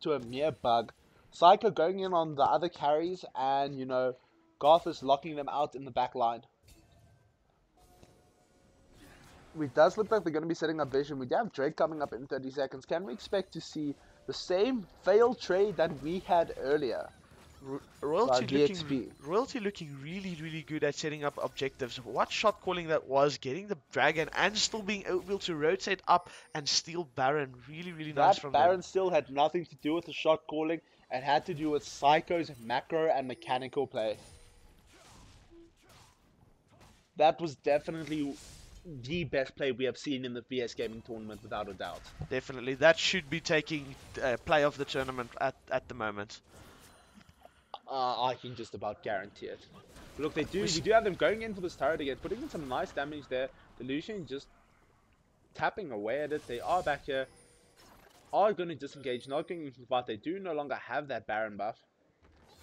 a mere bug. Psycho going in on the other carries, and, you know, Garth is locking them out in the back line. It does look like they're going to be setting up Vision. We do have Drake coming up in 30 seconds. Can we expect to see the same failed trade that we had earlier? Royalty looking really, really good at setting up objectives. What shot calling that was, getting the dragon and still being able to rotate up and steal Baron. Really, really nice from them. Baron still had nothing to do with the shot calling. It had to do with Psycho's macro and mechanical play. That was definitely the best play we have seen in the VS Gaming tournament, without a doubt. Definitely. That should be taking play of the tournament at the moment. I can just about guarantee it. Look, we do have them going in for this turret again, putting in some nice damage there. The Lucian just tapping away at it. They are back here, are going to disengage, not going into the fight. They do no longer have that Baron buff,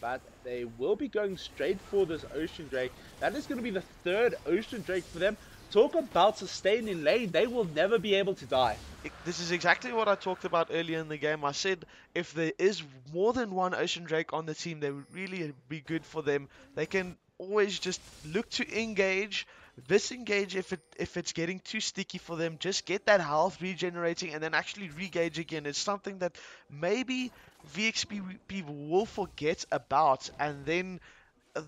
but they will be going straight for this Ocean Drake. That is going to be the third Ocean Drake for them. Talk about sustain in lane. They will never be able to die. This is exactly what I talked about earlier in the game. I said if there is more than one Ocean Drake on the team, they would really be good for them. They can always just look to engage, disengage if it's getting too sticky for them. Just get that health regenerating and then actually re-gauge again. It's something that maybe VXP people will forget about, and then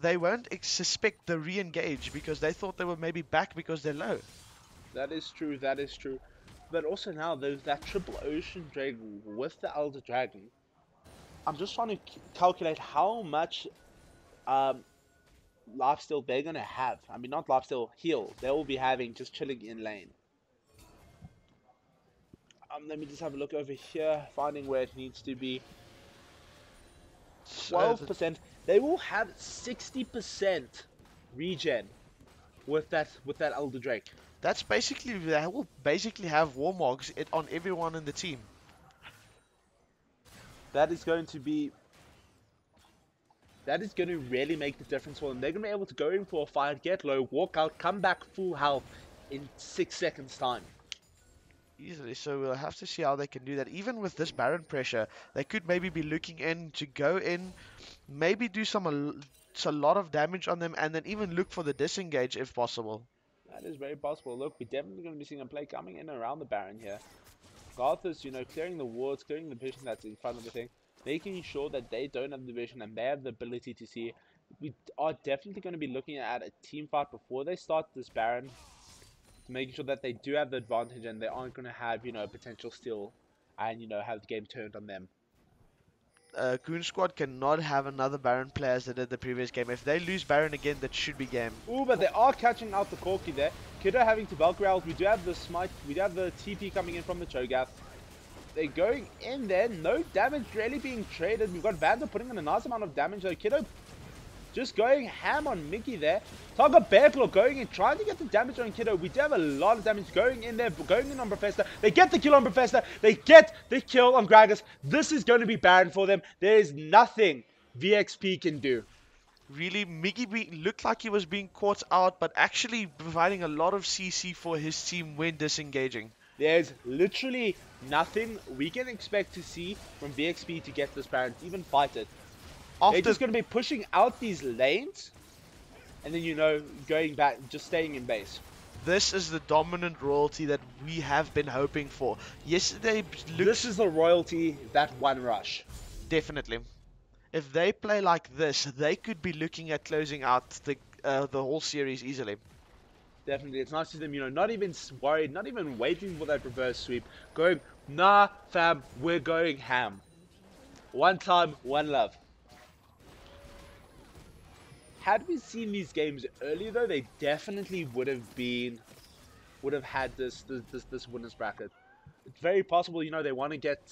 they won't suspect the re-engage because they thought they were maybe back because they're low. That is true, that is true. But also now, there's that triple Ocean Drake with the Elder Dragon. I'm just trying to calculate how much lifesteal they're going to have. I mean, not lifesteal, heal. They will be having just chilling in lane. Let me just have a look over here, finding where it needs to be. So 12%. They will have 60% regen with that Elder Drake. that's basically, they will basically have Warmogs on everyone in the team. That is going to really make the difference for them. They're going to be able to go in for a fight, get low, walk out, come back full health in 6 seconds time. Easily, so we'll have to see how they can do that. Even with this Baron pressure, they could maybe be looking in to go in, maybe do a lot of damage on them, and then even look for the disengage if possible. That is very possible. Look, we're definitely going to be seeing a play coming in around the Baron here. Garth is, clearing the wards, clearing the vision that's in front of the thing, making sure that they don't have the vision and they have the ability to see. We are definitely going to be looking at a team fight before they start this Baron, making sure that they do have the advantage and they aren't going to have, potential steal and, have the game turned on them. Goon Squad cannot have another Baron player as they did the previous game. If they lose Baron again, that should be game. Ooh, but they are catching out the Corki there. Kiddo having to Valkyrie out. We do have the Smite. We do have the TP coming in from the Cho'Gath. They're going in there. No damage really being traded. We've got Vander putting in a nice amount of damage though. Kiddo just going ham on Mickey there. Targa Bearclaw going in, trying to get the damage on Kiddo. We do have a lot of damage going in there, going in on Professor. They get the kill on Professor. They get the kill on Gragas. This is going to be Baron for them. There is nothing VXP can do. Really, Mickey looked like he was being caught out, but actually providing a lot of CC for his team when disengaging. There's literally nothing we can expect to see from VXP to get this Baron, to even fight it. They're just going to be pushing out these lanes, and then, going back, just staying in base. This is the dominant royalty that we have been hoping for. Yesterday, this is the royalty that won Rush. Definitely. If they play like this, they could be looking at closing out the whole series easily. Definitely. It's nice to see them, not even worried, not even waiting for that reverse sweep. Going, nah, fam, we're going ham. One time, one love. Had we seen these games earlier, though, they definitely would have had this winners bracket. It's very possible, they want to get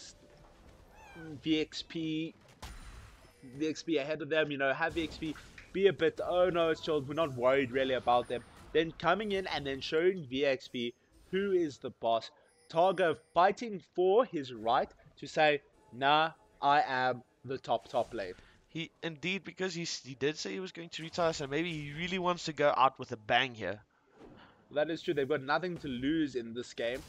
VXP ahead of them, have VXP be a bit, oh no, it's chill, we're not worried really about them. Then coming in and then showing VXP who is the boss. Targa fighting for his right to say, nah, I am the top lane. He indeed, because he did say he was going to retire, so maybe he really wants to go out with a bang here. That is true. They've got nothing to lose in this game.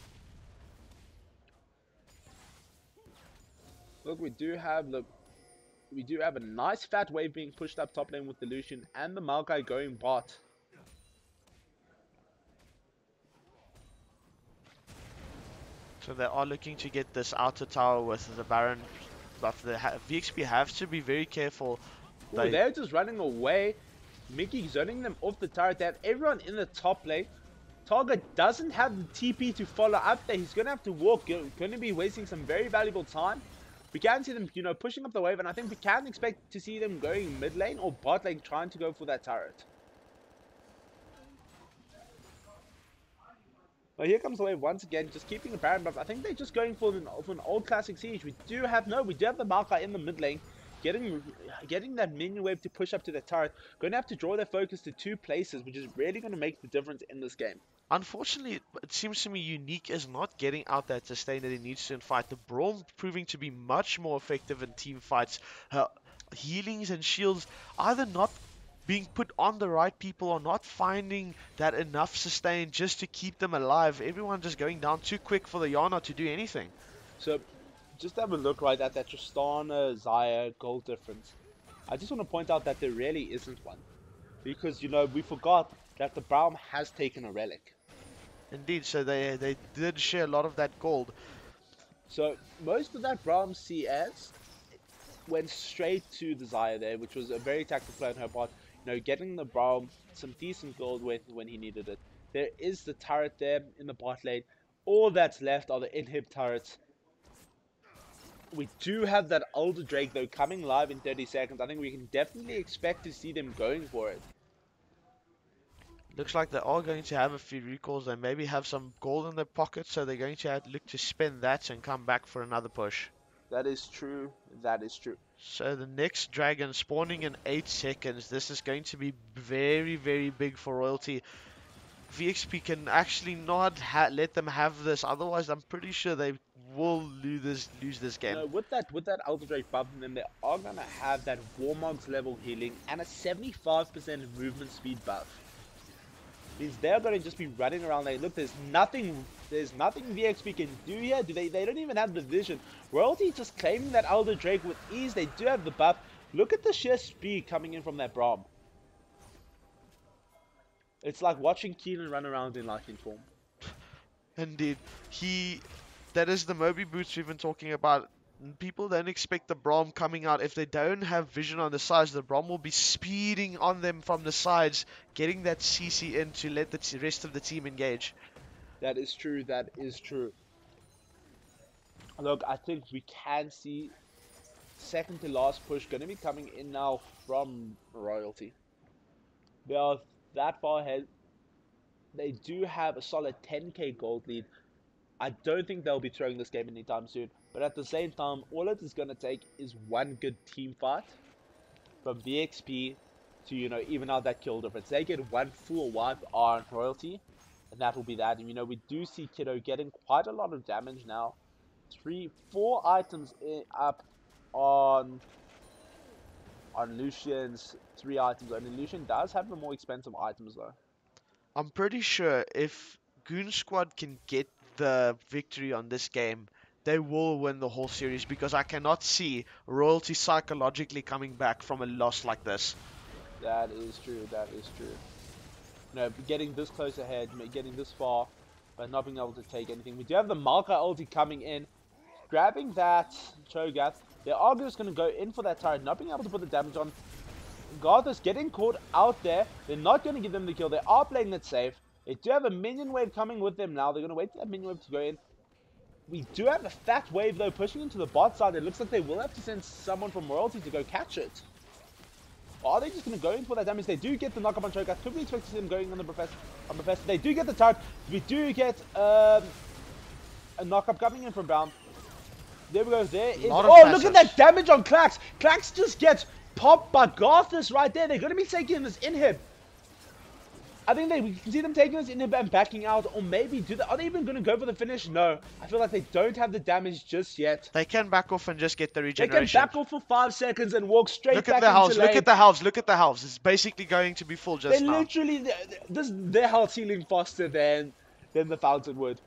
Look, we do have a nice fat wave being pushed up top lane with the Lucian and the Maokai going bot. So they are looking to get this outer tower with the Baron. But the VXP have to be very careful. They're just running away. Mickey zoning them off the turret. They have everyone in the top lane. Targa doesn't have the TP to follow up there. He's going to have to walk. Going to be wasting some very valuable time. We can see them, pushing up the wave. And I think we can expect to see them going mid lane or bot lane trying to go for that turret. Well, here comes the wave once again, just keeping the Baron buff. I think they're just going for an old classic siege. We do have the Maokai in the mid lane, getting that minion wave to push up to the turret. Going to have to draw their focus to two places, which is really going to make the difference in this game. Unfortunately, it seems to me Unique is not getting out that sustain that he needs to in fight. The Braum proving to be much more effective in team fights. Her healings and shields either not being put on the right people or not finding that enough sustain just to keep them alive. Everyone just going down too quick for the Yana to do anything. So, just have a look right at that Tristana, Xayah gold difference. I just want to point out that there really isn't one. Because, we forgot that the Braum has taken a relic. Indeed, so they did share a lot of that gold. So, most of that Braum CS went straight to the Xayah there, which was a very tactical play on her part. Getting the Braum some decent gold when he needed it. There is the turret there in the bot lane. All that's left are the inhib turrets. We do have that Elder Drake though coming live in 30 seconds. I think we can definitely expect to see them going for it. Looks like they are going to have a few recalls. They maybe have some gold in their pocket, so they're going to have to look to spend that and come back for another push. That is true. That is true. So the next dragon spawning in 8 seconds. This is going to be very, very big for Royalty. VXP can actually not let them have this. Otherwise, I'm pretty sure they will lose this game. No, with that Ultra Drake buffing them, they are gonna have that Warmog's level healing and a 75% movement speed buff. Means they're gonna just be running around like, look, there's nothing VXP can do here. They don't even have the vision. Royalty just claiming that Elder Drake with ease. They do have the buff. Look at the sheer speed coming in from that Braum. It's like watching Keenan run around in Lightning form. Indeed. That is the Moby boots we've been talking about. People don't expect the Braum coming out. If they don't have vision on the sides, the Braum will be speeding on them from the sides, getting that CC in to let the rest of the team engage. That is true. That is true. Look, I think we can see second to last push going to be coming in now from Royalty. They are that far ahead. They do have a solid 10k gold lead. I don't think they'll be throwing this game anytime soon. But at the same time, all it is going to take is one good team fight from VXP to, even out that kill difference. They get one full wipe on Royalty, and that will be that. And, we do see Kiddo getting quite a lot of damage now. 4 items up on Lucian's 3 items. I mean, Lucian does have the more expensive items, though. I'm pretty sure if Goon Squad can get the victory on this game, they will win the whole series, because I cannot see Royalty psychologically coming back from a loss like this. That is true. That is true. Getting this close ahead, getting this far, but not being able to take anything. We do have the Malka ulti coming in, grabbing that Cho'Gath. They are just going to go in for that turret, not being able to put the damage on. Garthus getting caught out there. They're not going to give them the kill. They are playing it safe. They do have a minion wave coming with them now. They're going to wait for that minion wave to go in. We do have a fat wave, though, pushing into the bot side. It looks like they will have to send someone from Royalty to go catch it. Or are they just going to go in for that damage? They do get the knock-up on Cho'Gath. Could we expect to see them going on the Professor? They do get the turret. We do get a knock-up coming in from Brown. There we go. There is... Oh, look at that damage on Klax. Klax just gets popped by Garthus right there. They're going to be taking this inhib. I think we can see them taking this inhib and backing out. Or maybe, are they even going to go for the finish? No. I feel like they don't have the damage just yet. They can back off and just get the regeneration. They can back off for 5 seconds and walk straight back into lane. Look at the halves. Look at the halves. It's basically going to be full just now. Literally, their health healing faster than the Fountain would.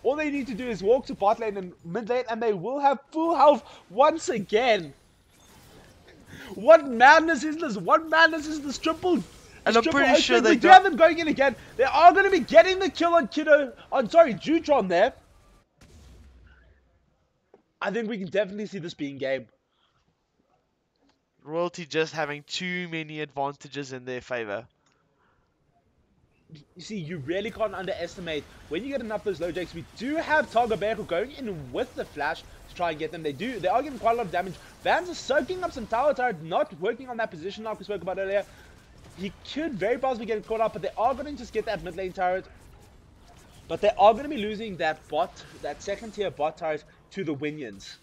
All they need to do is walk to bot lane and mid lane, and they will have full health once again. What madness is this? What madness is this triple? And I'm pretty sure we do have them going in again. They are going to be getting the kill on Jutron there. I think we can definitely see this being game. Royalty just having too many advantages in their favor. You see, you really can't underestimate when you get enough of those low jakes. We do have Targabeco going in with the flash to try and get them. They are getting quite a lot of damage. Vans is soaking up some tower turret, not working on that position like we spoke about earlier. He could very possibly get caught up, but they are going to just get that mid lane turret. But they are going to be losing that second tier bot turret to the Winions.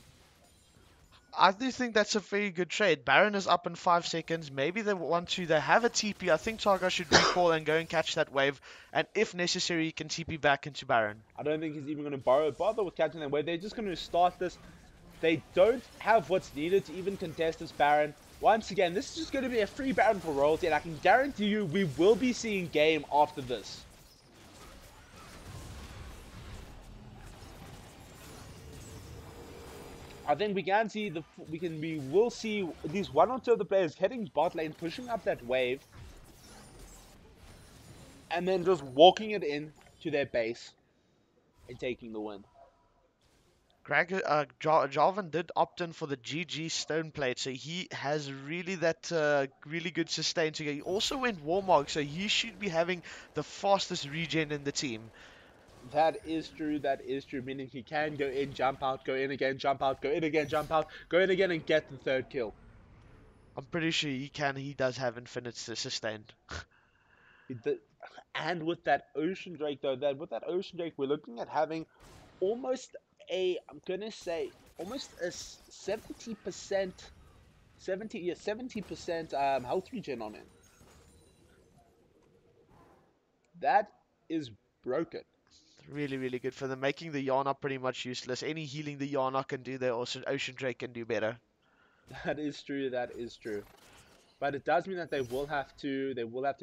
I do think that's a very good trade. Baron is up in 5 seconds. Maybe they have a TP. I think Targa should recall and go and catch that wave. And if necessary, he can TP back into Baron. I don't think he's even going to bother with catching that wave. They're just going to start this. They don't have what's needed to even contest this Baron. Once again, this is just going to be a free Baron for Royalty. And I can guarantee you, we will be seeing game after this. I think we can see we will see at least 1 or 2 of the players heading bot lane, pushing up that wave, and then just walking it in to their base and taking the win. Jarvan did opt in for the GG stone plate, so he has really really good sustain to get. He also went Warmog, so he should be having the fastest regen in the team. That is true, meaning he can go in, jump out, go in again, jump out, go in again, jump out, go in again and get the 3rd kill. I'm pretty sure he does have infinite sustain. And with that Ocean Drake, though, we're looking at having almost I'm gonna say almost a 70%, 70% health regen on him. That is broken. Really, really good for them. Making the Yana pretty much useless. Any healing the Yana can do, their Ocean Drake can do better. That is true. That is true. But it does mean that they will have to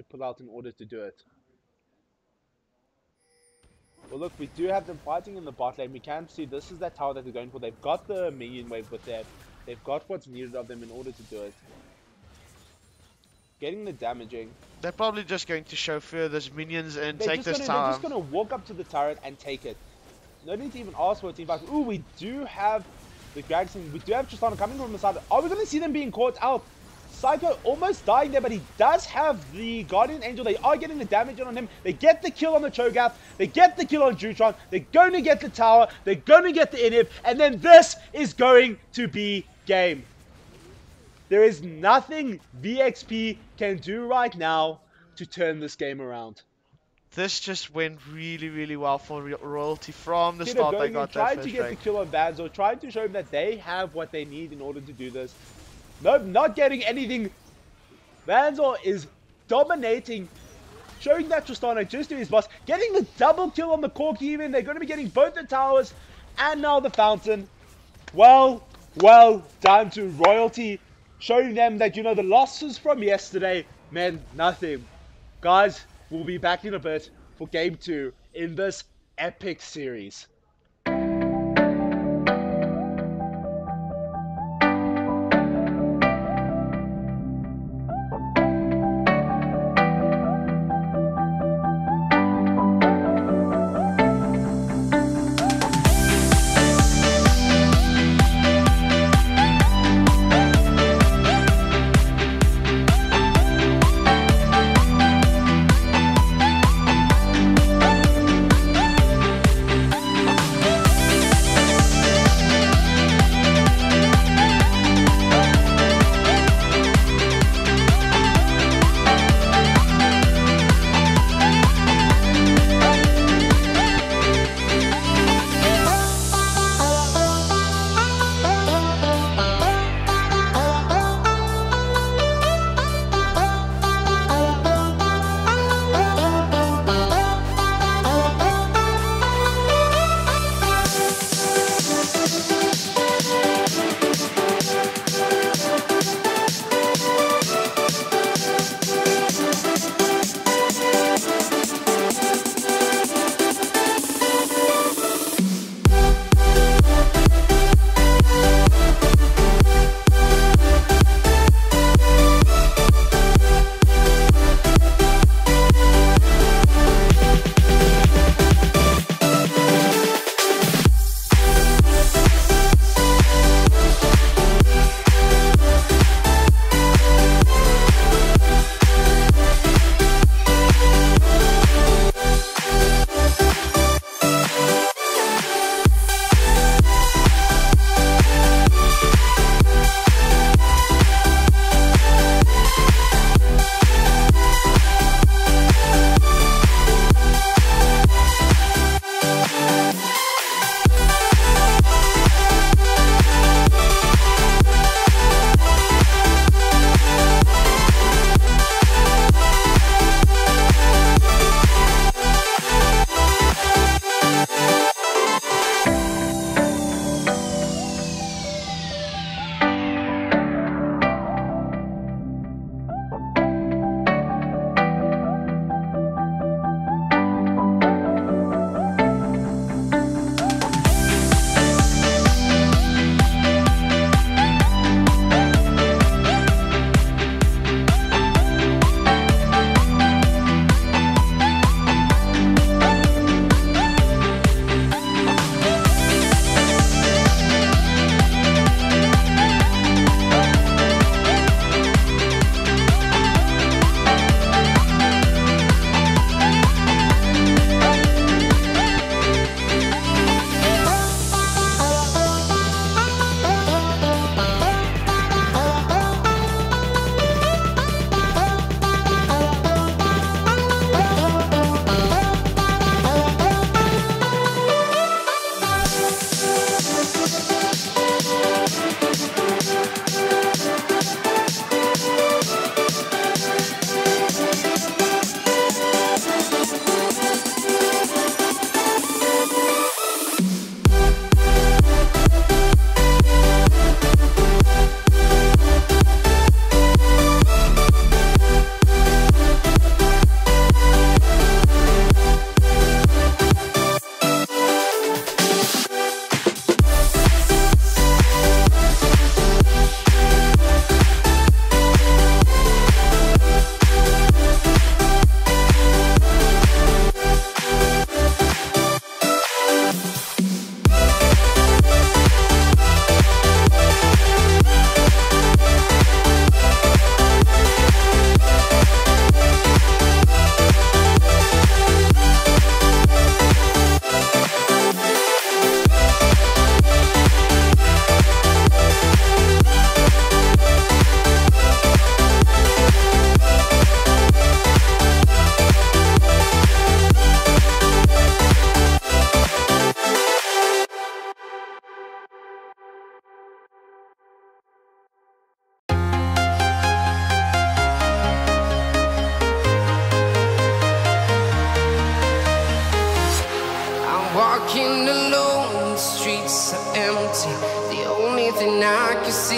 pull out in order to do it. Well, look, we do have them fighting in the bot lane. We can see this is that tower that they're going for. They've got the minion wave with them. They've got what's needed of them in order to do it. Getting the damaging. They're probably just going to chauffeur those minions and take this tower. They're just going to walk up to the turret and take it. No need to even ask for a team fight. Ooh, we do have the Gregson. We do have Tristana coming from the side. Are we going to see them being caught out? Psycho almost dying there, but he does have the Guardian Angel. They are getting the damage on him. They get the kill on the Cho'Gath. They get the kill on Jutron. They're going to get the tower. They're going to get the inhib. And then this is going to be game. There is nothing VXP can do right now to turn this game around. This just went really, really well for Royalty from the start. They got that trying to get the kill on Vanzo, trying to show him that they have what they need in order to do this. Nope, not getting anything. Vanzo is dominating, showing that Tristana just to his boss, getting the double kill on the Corki even. They're going to be getting both the towers and now the fountain. Well done to Royalty, showing them that, you know, the losses from yesterday meant nothing. Guys, we'll be back in a bit for Game 2 in this epic series.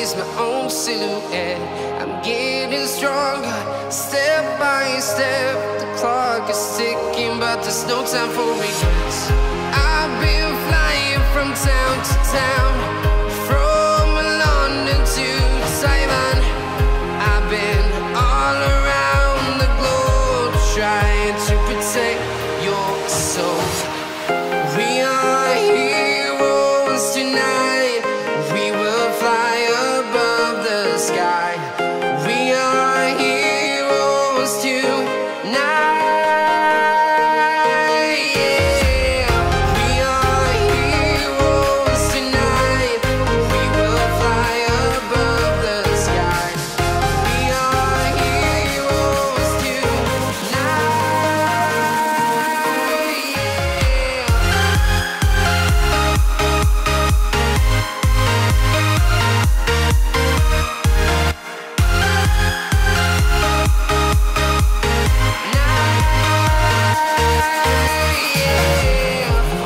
always my own silhouette. I'm getting stronger, step by step. The clock is ticking, but there's no time for regrets. I've been flying from town to town, from London to Taiwan. I've been all around the globe, trying to protect your soul. We are heroes tonight. We will fly above the sky. We are heroes tonight. Yeah. We are heroes tonight. We will fly above the sky. We are heroes tonight.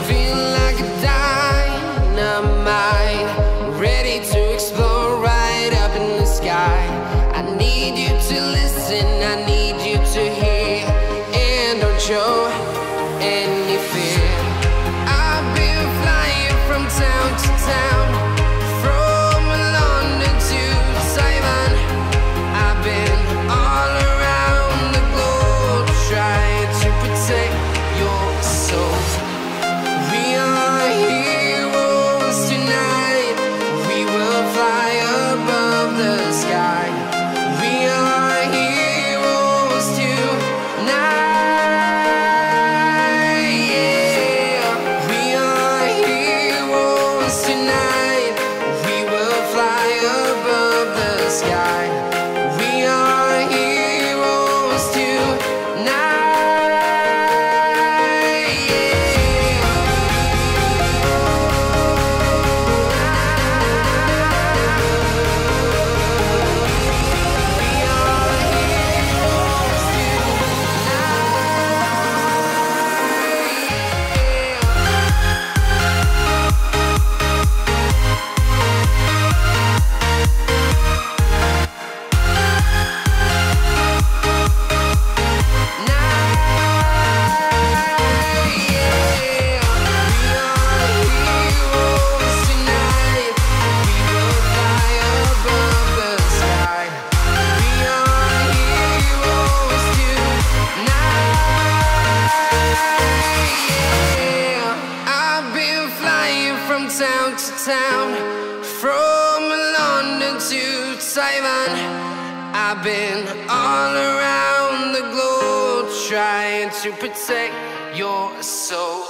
Feel like a dynamite, ready to explode right up in the sky. I need you to listen, I need you to hear, and don't show any fear. I've been flying from town to town, from London to Taiwan. I've been all around the globe, trying to protect your soul. We are heroes tonight. We will fly above the sky. We are heroes tonight. Yeah. We are heroes tonight. We will fly above the sky. We are heroes I've been flying from town to town, from London to Taiwan. I've been all around the globe, trying to protect your soul.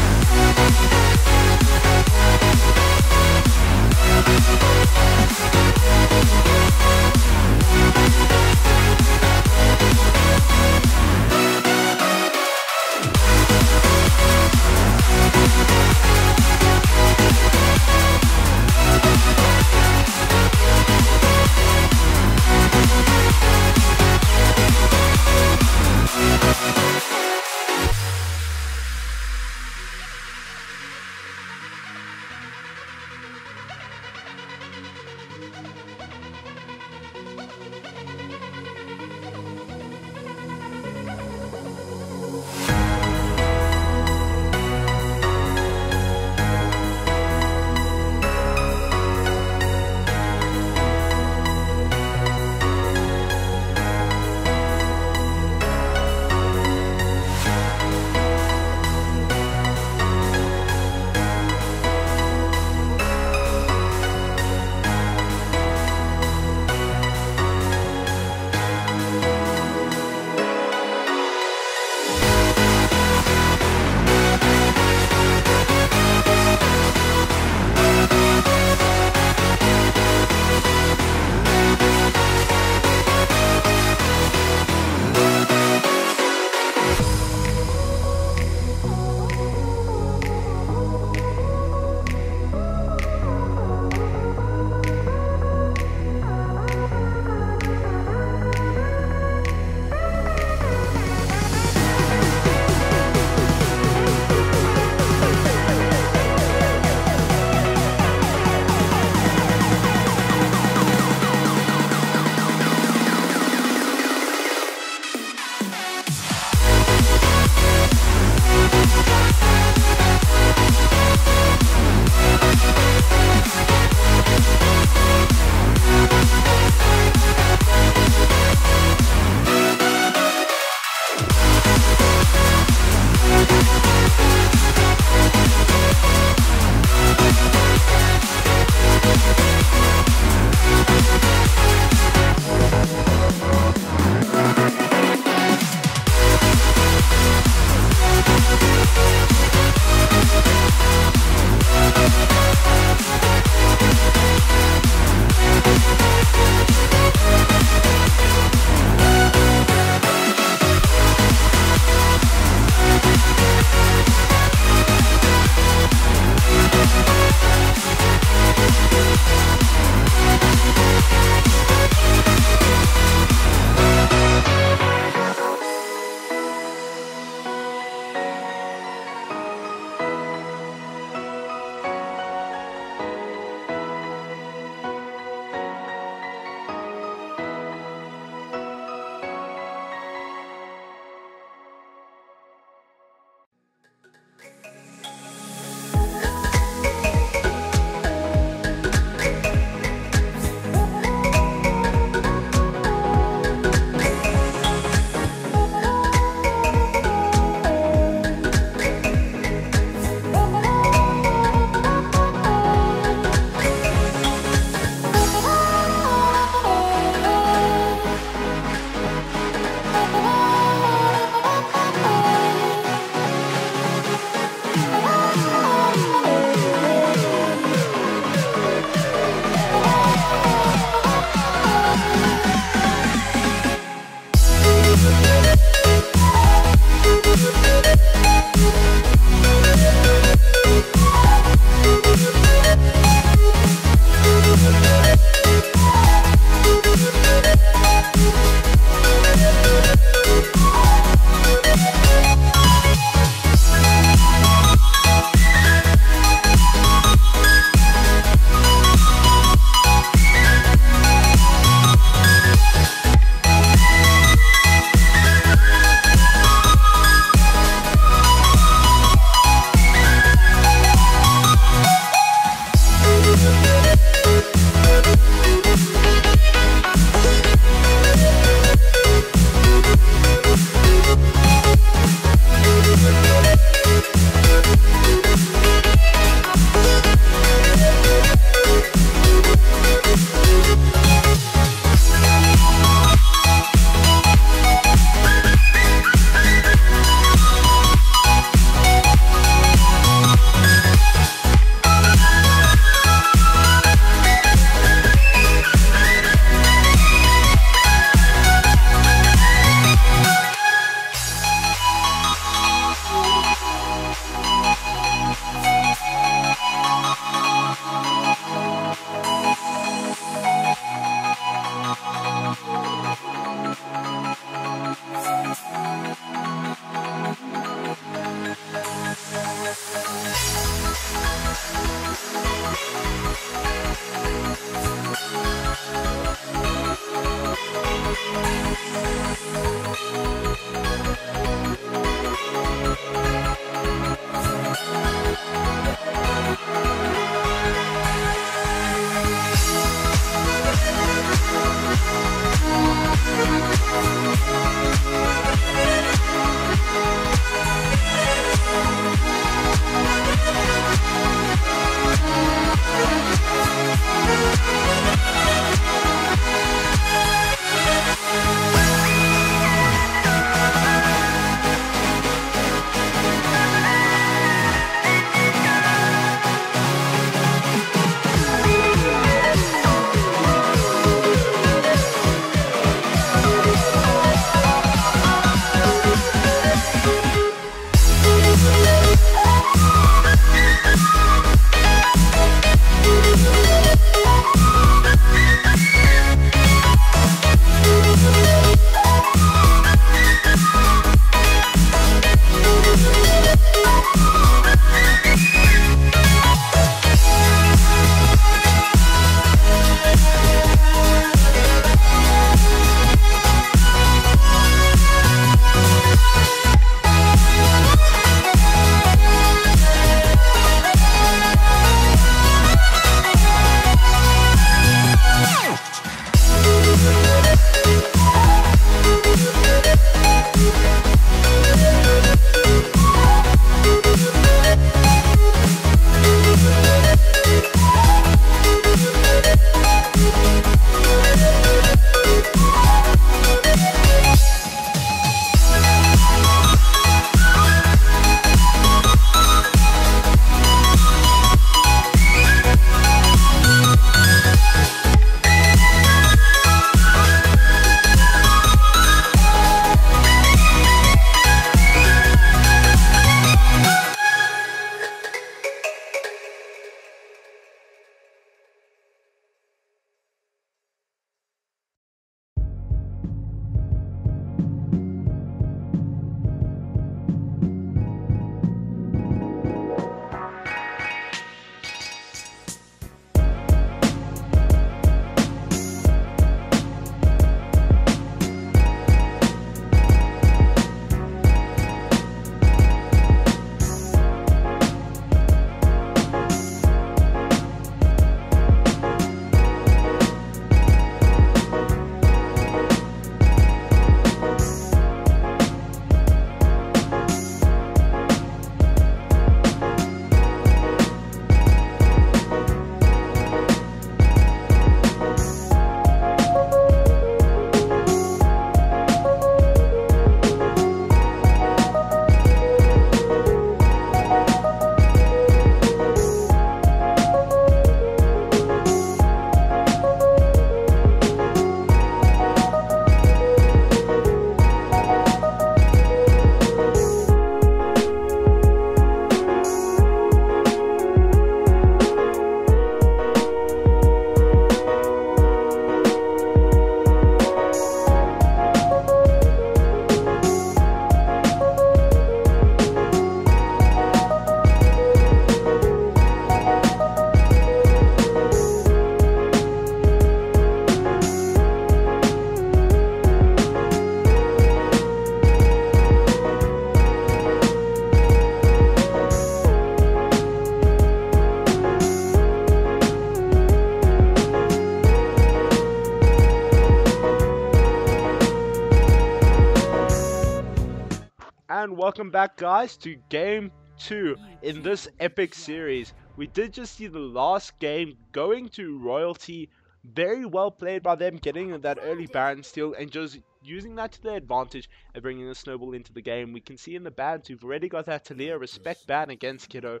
And welcome back, guys, to game 2 in this epic series. We did just see the last game going to Royalty. Very well played by them, getting that early Baron steal and just using that to their advantage and bringing the snowball into the game. We can see in the bans who've already got that Talia respect ban against Kiddo.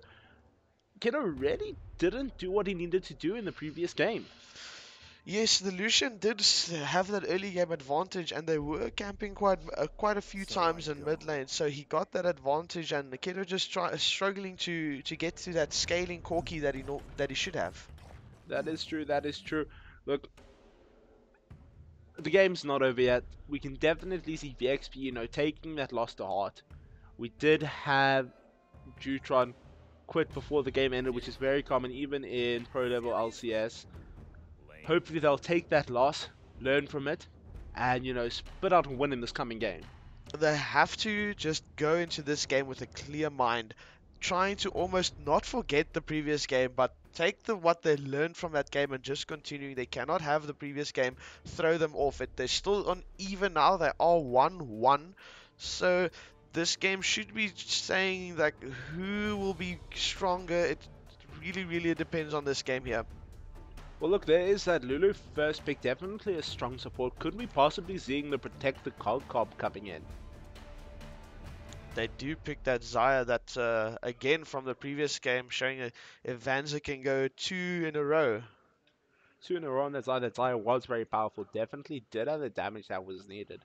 Kiddo really didn't do what he needed to do in the previous game. Yes, the Lucian did have that early game advantage, and they were camping quite a few times in mid lane, so he got that advantage, and Keto just struggling to get to that scaling corki that he should have. That is true. That is true. Look, the game's not over yet. We can definitely see VXP, taking that loss to heart. We did have Jutron quit before the game ended, which is very common even in pro level LCS. Hopefully they'll take that loss, learn from it, and spit out a win in this coming game. They have to just go into this game with a clear mind, trying to almost not forget the previous game, but take what they learned from that game and just continue. They cannot have the previous game throw them off it. They're still on even now. They are 1-1. So this game should be saying like who will be stronger. It really depends on this game here. Well, look, there is that Lulu first pick, definitely a strong support. Could we possibly seeing the Protect the Cog Cob coming in? They do pick that Zaya that, again, from the previous game, showing if Vanza can go 2 in a row. 2 in a row on that Zaya. That Zaya was very powerful. Definitely did have the damage that was needed.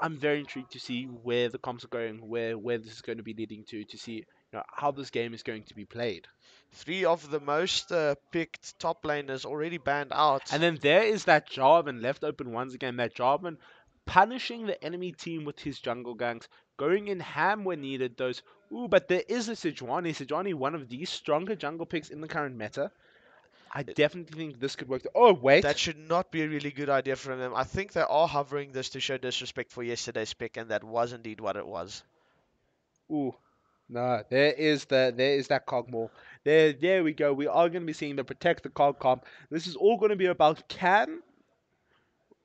I'm very intrigued to see where the comps are going, where this is going to be leading to see how this game is going to be played. 3 of the most picked top laners already banned out. And then there is that Jarvan left open once again. That Jarvan punishing the enemy team with his jungle ganks, going in ham when needed. Those but there is a Sejuani. Sejuani, one of the stronger jungle picks in the current meta. I definitely think this could work. Oh, wait. That should not be a really good idea from them. I think they are hovering this to show disrespect for yesterday's pick, and that was indeed what it was. Ooh. No, there is that Cogmore. There we go. We are going to be seeing the Protect the Cog comp. This is all going to be about can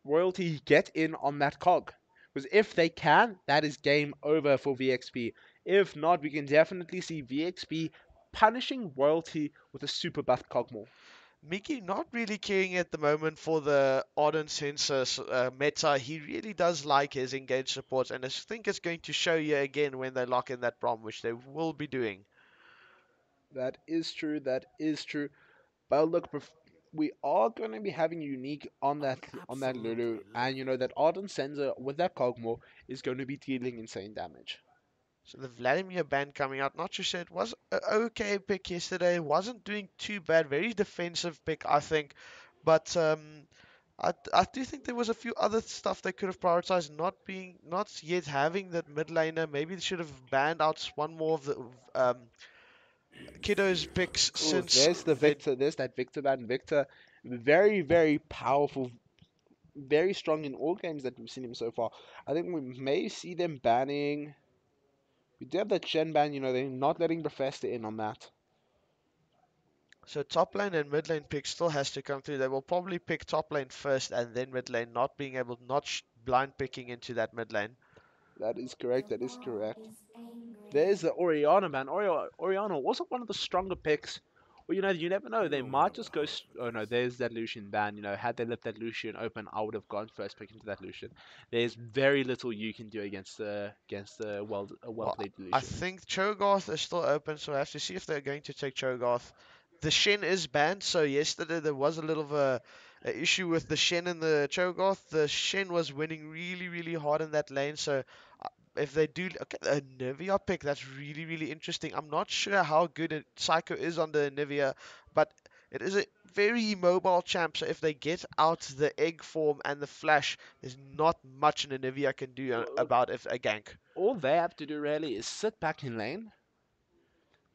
Royalty get in on that cog? Because if they can, that is game over for VXP. If not, we can definitely see VXP punishing Royalty with a super buff Cogmore. Miki not really caring at the moment for the Ardent Sensor meta. He really does like his engaged supports, and I think it's going to show you again when they lock in that Brom, which they will be doing. That is true. That is true. But look, we are going to be having unique on that Lulu, and that Ardent Sensor with that Cogmore is going to be dealing insane damage. So the Vladimir ban coming out, not too sure. It was an okay pick yesterday. Wasn't doing too bad. Very defensive pick, I think. But I do think there was a few other stuff they could have prioritized. Not yet having that mid laner. Maybe they should have banned out one more of the Kiddo's picks. Ooh, Since there's the Victor. There's that Victor ban. Victor, very powerful, very strong in all games that we've seen him so far. I think we may see them banning. We do have that Shen ban, they're not letting Bethesda in on that. So top lane and mid lane pick still has to come through. They will probably pick top lane first and then mid lane, not being able, blind picking into that mid lane. That is correct. That is correct. There's the Orianna ban. Orianna also one of the stronger picks. Well, you never know. They might just go. Oh no, there's that Lucian ban. Had they left that Lucian open, I would have gone first pick into that Lucian. There's very little you can do against the well played Lucian. I think Cho'Gath is still open, so I have to see if they're going to take Cho'Gath. The Shen is banned, so yesterday there was a little of a issue with the Shen and the Cho'Gath. The Shen was winning really hard in that lane, so if they do, okay, a Nivea pick, that's really interesting. I'm not sure how good Psycho is on the Nivea, but it is a very mobile champ, so if they get out the egg form and the flash, there's not much an Nivea can do about if a gank. All they have to do really is sit back in lane,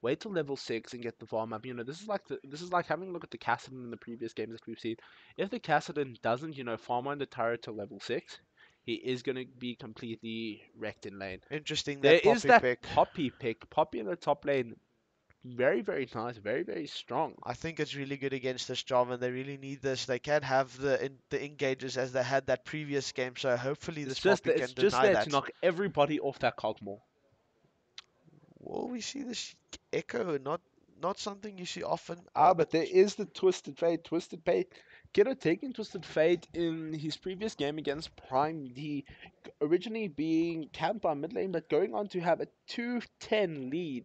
wait till level 6 and get the farm up. This is like having a look at the Kassadin in the previous games that we've seen. If the Kassadin doesn't, farm on the turret till level 6, he is going to be completely wrecked in lane. Interesting. There is that Poppy pick. Poppy in the top lane. Very nice. Very strong. I think it's really good against this Jarvan. They really need this. They can't have the engages as they had that previous game. So hopefully this Poppy can deny that. It's just there to knock everybody off that Cogmore. Well, we see this Echo, not something you see often. But there is the Twisted Fate. Twisted Fate. Kiddo taking Twisted Fate in his previous game against Prime D, originally being camped by mid lane, but going on to have a 2-10 lead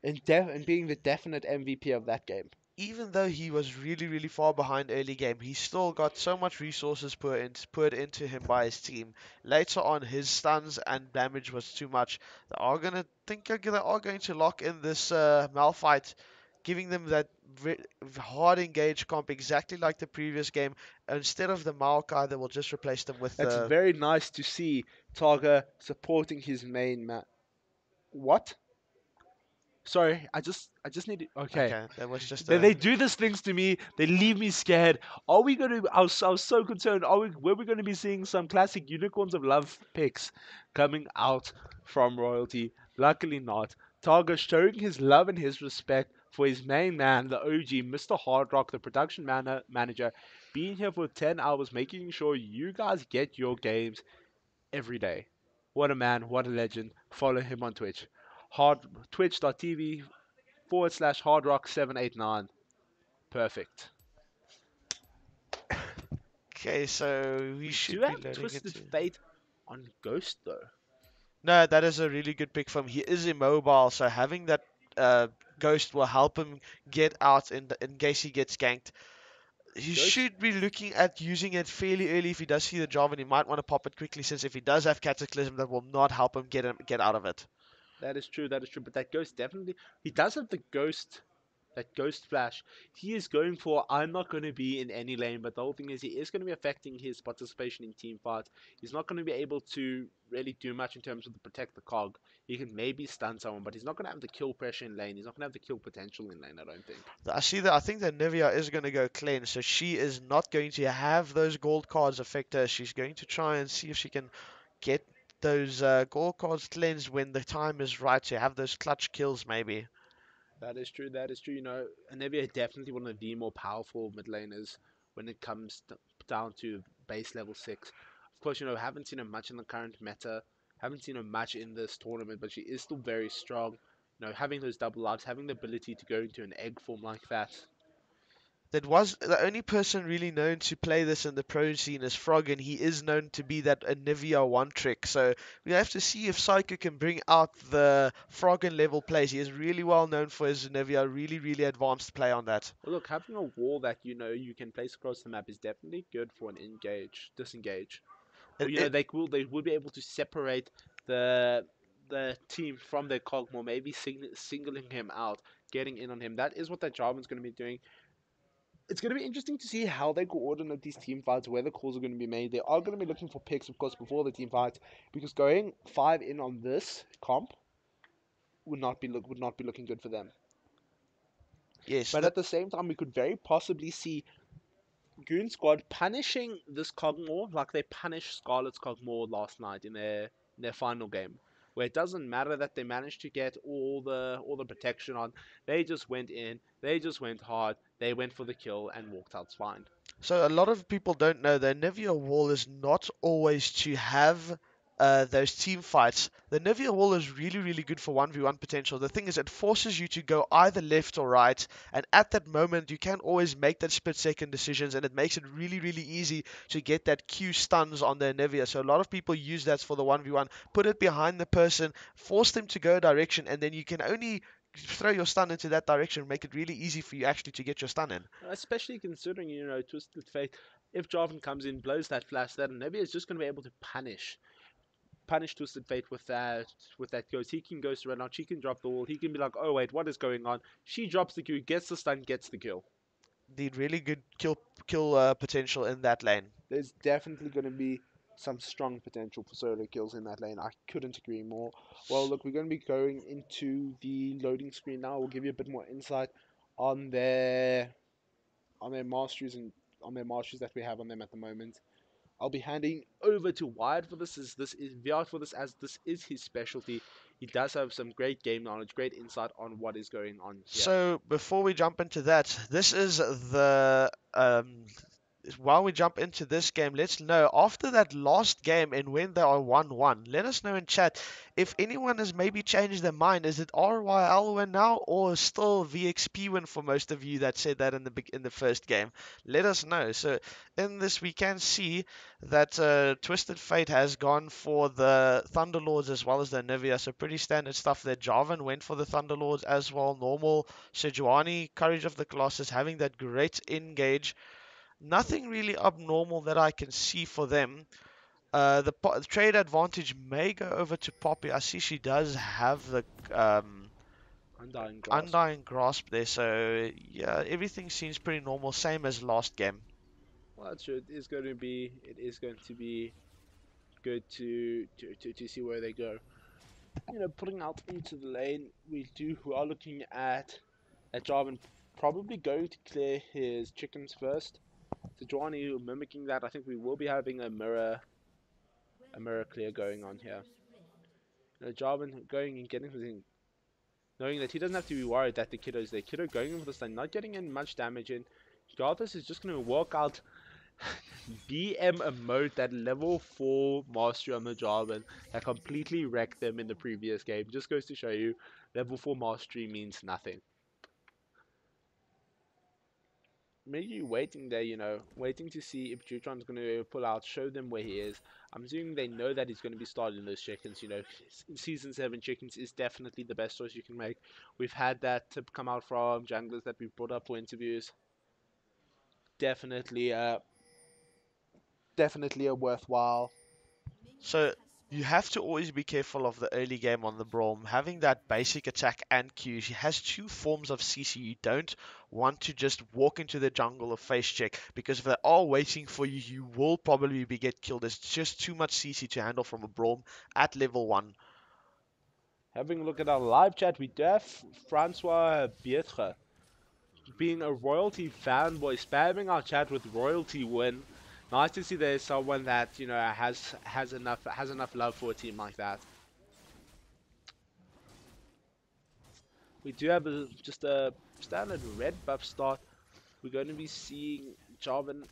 and being the definite MVP of that game. Even though he was really far behind early game, he still got so much resources put into him by his team. Later on, his stuns and damage was too much. They are going to lock in this Malphite, giving them that hard engage comp exactly like the previous game. Instead of the Maokai, they will just replace them with. That's very nice to see Targa supporting his main man. What? Sorry, I just need to. Okay, that was just. They do these things to me. They leave me scared. Are we going to? I was so concerned. Were we going to be seeing some classic Unicorns of Love picks coming out from Royalty? Luckily not. Targa showing his love and his respect for his main man, the OG, Mr. Hard Rock, the production manager, being here for 10 hours, making sure you guys get your games every day. What a man, what a legend. Follow him on Twitch. Twitch.tv/hardrock789. Perfect. Okay, so we We do should be have loading Twisted into. Fate on Ghost though. No, that is a really good pick from him. He is immobile, so having that uh, ghost will help him get out in case he gets ganked. He Ghost, should be looking at using it fairly early if he does see the job, and he might want to pop it quickly since if he does have Cataclysm, that will not help him get out of it. that is true, that is true. But that Ghost definitely, he does have the Ghost, that Ghost Flash. He is going for, I'm not going to be in any lane, but the whole thing is he is going to be affecting his participation in team fights. He's not going to be able to really do much in terms of the protect the cog. He can maybe stun someone, but he's not going to have the kill pressure in lane. He's not going to have the kill potential in lane, I don't think. I see that. I think that Nivea is going to go cleanse, so she is not going to have those gold cards affect her. She's going to try and see if she can get those gold cards cleansed when the time is right to have those clutch kills, maybe. That is true. That is true. You know, Anivia definitely one of the more powerful mid laners when it comes down to base level 6. Of course, you know, haven't seen her much in the current meta. Haven't seen her much in this tournament, but she is still very strong. You know, having those double lives, having the ability to go into an egg form like that. That was the only person really known to play this in the pro scene is Frog, and he is known to be that Anivia one trick. So we have to see if Psycho can bring out the Frog and level plays. He is really well known for his Anivia, really, really advanced play on that. Well, look, having a wall that you know you can place across the map is definitely good for an disengage. Or, It, you know, it, they will be able to separate the team from their cog more, maybe singling him out, getting in on him. That is what that Jarvan's going to be doing. It's going to be interesting to see how they coordinate these team fights, where the calls are going to be made. They are going to be looking for picks, of course, before the team fights, because going 5 in on this comp would not be looking good for them. yes, But at the same time, we could very possibly see Goon Squad punishing this Cogmore like they punished Scarlet's Cogmore last night in their final game, where it doesn't matter that they managed to get all the protection on. They just went in, they just went hard, they went for the kill and walked out fine. so a lot of people don't know the Nivea wall is not always to have those team fights. The Nivea wall is really, really good for 1v1 potential. The thing is, it forces you to go either left or right, and at that moment, you can always make that split-second decisions, and it makes it really, really easy to get that Q stuns on the Nivea. So a lot of people use that for the 1v1. Put it behind the person, force them to go a direction, and then you can only throw your stun into that direction, make it really easy for you actually to get your stun in. Especially considering, you know, Twisted Fate, if Jarvan comes in, blows that flash, that Nibia is just going to be able to punish Twisted Fate with that ghost. He can ghost around, she can drop the wall, he can be like, oh wait, what is going on? She drops the Q, gets the stun, gets the kill. Need really good kill potential in that lane. There's definitely going to be some strong potential for solo kills in that lane. I couldn't agree more. Well, look, we're going to be going into the loading screen now. We'll give you a bit more insight on their masteries and on their masteries that we have on them at the moment. I'll be handing over to Wyatt for this. This is Viat for this, as this is his specialty. He does have some great game knowledge, great insight on what is going on here. So before we jump into that, this is the while we jump into this game, let's know after that last game and when they are 1-1, let us know in chat if anyone has maybe changed their mind. Is it RYL win now or still VXP win for most of you that said that in the first game? Let us know. So in this, we can see that Twisted Fate has gone for the Thunderlords as well as the Nivea. So pretty standard stuff there. Jarvan went for the Thunderlords as well. Normal. Sejuani, Courage of the Colossus, having that great engage. Nothing really abnormal that I can see for them. The trade advantage may go over to Poppy. I see she does have the Undying Grasp there, so yeah, everything seems pretty normal, same as last game. Well, that's true. It is going to be good to see where they go. You know, putting out into the lane, we are looking at Jarvan probably going to clear his chickens first. Sejuani mimicking that. I think we will be having a mirror clear going on here. You know, Jarvan going and getting something. knowing that he doesn't have to be worried that the Kiddo's there. Kiddo going in for the stun, not getting in much damage in. Garthus is just going to walk out BM emote, that level 4 mastery on the Jarvan that completely wrecked them in the previous game. Just goes to show you, level 4 mastery means nothing. Maybe waiting there, waiting to see if Jutron's going to pull out, show them where he is. I'm assuming they know that he's going to be starting those chickens. Season 7 chickens is definitely the best choice you can make. We've had that tip come out from junglers that we've brought up for interviews. Definitely a worthwhile. So you have to always be careful of the early game on the Braum. Having that basic attack and Q, she has 2 forms of CC. You don't want to just walk into the jungle or face check, because if they are waiting for you, you will probably get killed. There's just too much CC to handle from a Braum at level 1. Having a look at our live chat, we do have Francois Bietre being a Royalty fanboy, spamming our chat with Royalty win. Nice to see there's someone that has enough love for a team like that. We do have just a standard red buff start. We're going to be seeing Jarvan.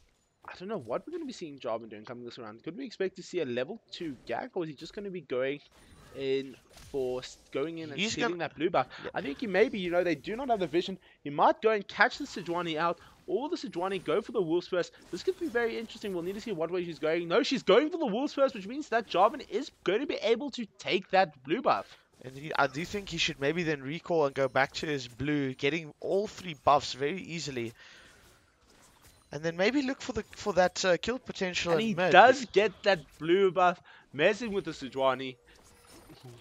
I don't know what we're going to be seeing Jarvan doing coming this round. Could we expect to see a level 2 gag, or is he just going to be going in and stealing that blue buff? Yeah. I think he maybe, they do not have the vision. He might go and catch the Sejuani out, or the Sejuani go for the wolves first. This could be very interesting. We'll need to see what way she's going. No, she's going for the wolves first, which means that Jarvan is going to be able to take that blue buff. And I do think he should maybe then recall and go back to his blue, getting all 3 buffs very easily. And then maybe look for that kill potential. And he does get that blue buff, messing with the Sejuani.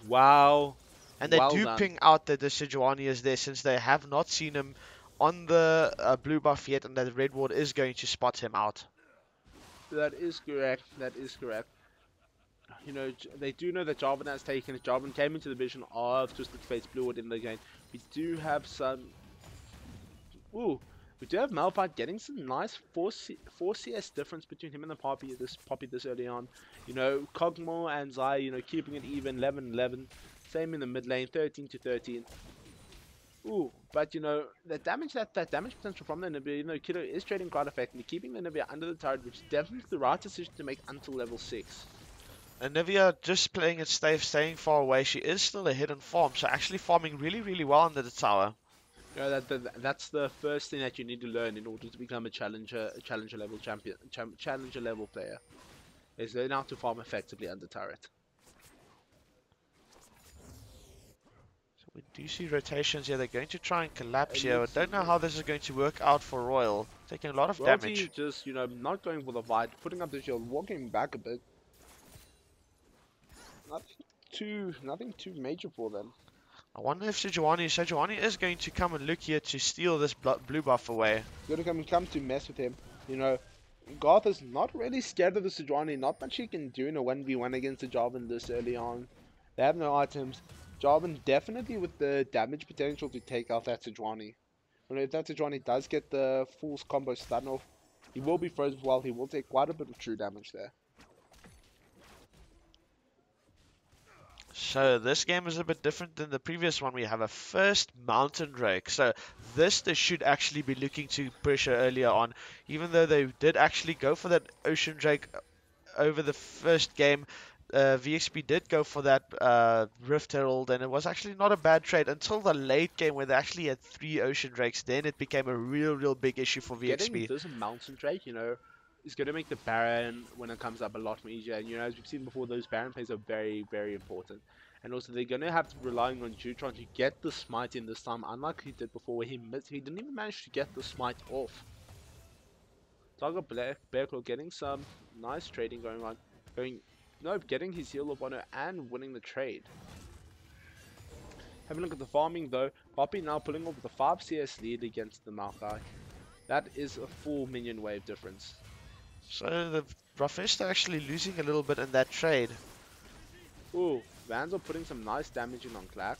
Wow. And they do ping out that the Sejuani is there, since they have not seen him on the blue buff yet, and that the red ward is going to spot him out. That is correct. They do know that Jarvan has taken it. Jarvan came into the vision of Twisted Fate's blue ward in the game. We do have some... Ooh. We do have Malphite getting some nice 4 CS difference between him and the Poppy this early on. Kog'Maw and Zai, keeping it even, 11-11. Same in the mid lane, 13-13. Ooh, but that damage potential from the Nibia, Kiddo is trading quite effectively, keeping the Nibia under the turret, which is definitely the right decision to make until level 6. And Nivea just playing it safe, staying far away. She is still a hidden farm, so actually farming really, really well under the tower. That's the first thing that you need to learn in order to become a challenger level champion, challenger level player, is learn how to farm effectively under turret. So we do see rotations here. They're going to try and collapse here. I don't know how this is going to work out for Royal. Taking a lot of damage. Just not going for the fight, putting up the shield, walking back a bit. Nothing too major for them. I wonder if Sejuani is going to come and look here to steal this blue buff away. He's going to come to mess with him. Garth is not really scared of the Sejuani. Not much he can do in a 1v1 against the Jarvan this early on. They have no items. Jarvan definitely with the damage potential to take out that Sejuani. If that Sejuani does get the full combo stun off, he will be frozen while he will take quite a bit of true damage there. So this game is a bit different than the previous one. We have a first Mountain Drake. So they should actually be looking to pressure earlier on. Even though they did actually go for that Ocean Drake over the first game, VXP did go for that Rift Herald, and it was actually not a bad trade until the late game where they actually had 3 Ocean Drakes. Then it became a real big issue for VXP. Getting this Mountain Drake, is going to make the Baron when it comes up a lot more easier. And as we've seen before, those Baron plays are very important. And also they're going to have to be relying on Jutron to get the smite in this time, unlike he did before where he didn't even manage to get the smite off. Target Bearclaw getting some nice trading going on. Getting his heal up on her and winning the trade. Having a look at the farming though, Poppy now pulling off the 5 CS lead against the Malphite. That is a full minion wave difference. So the Rafesta actually losing a little bit in that trade. Ooh, Vans are putting some nice damage in on Klax.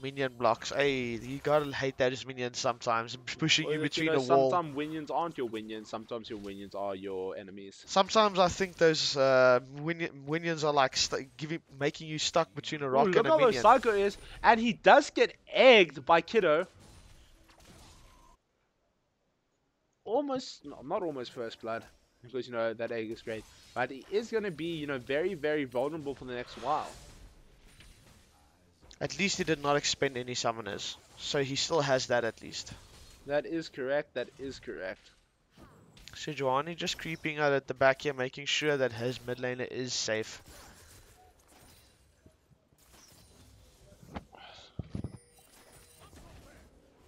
minion blocks. Hey, you gotta hate those minions sometimes, pushing Well, you like, between a wall. sometimes minions aren't your minions. Sometimes your minions are your enemies. Sometimes I think those minions are like making you stuck between a Oh, rock look and a how low minion. Psycho is, and he does get egged by Kiddo. Almost, no, not almost first blood, because that egg is great, but he is going to be very, very vulnerable for the next while. At least he did not expend any summoners, so he still has that at least. That is correct. That is correct. Sejuani just creeping out at the back here, making sure that his mid laner is safe.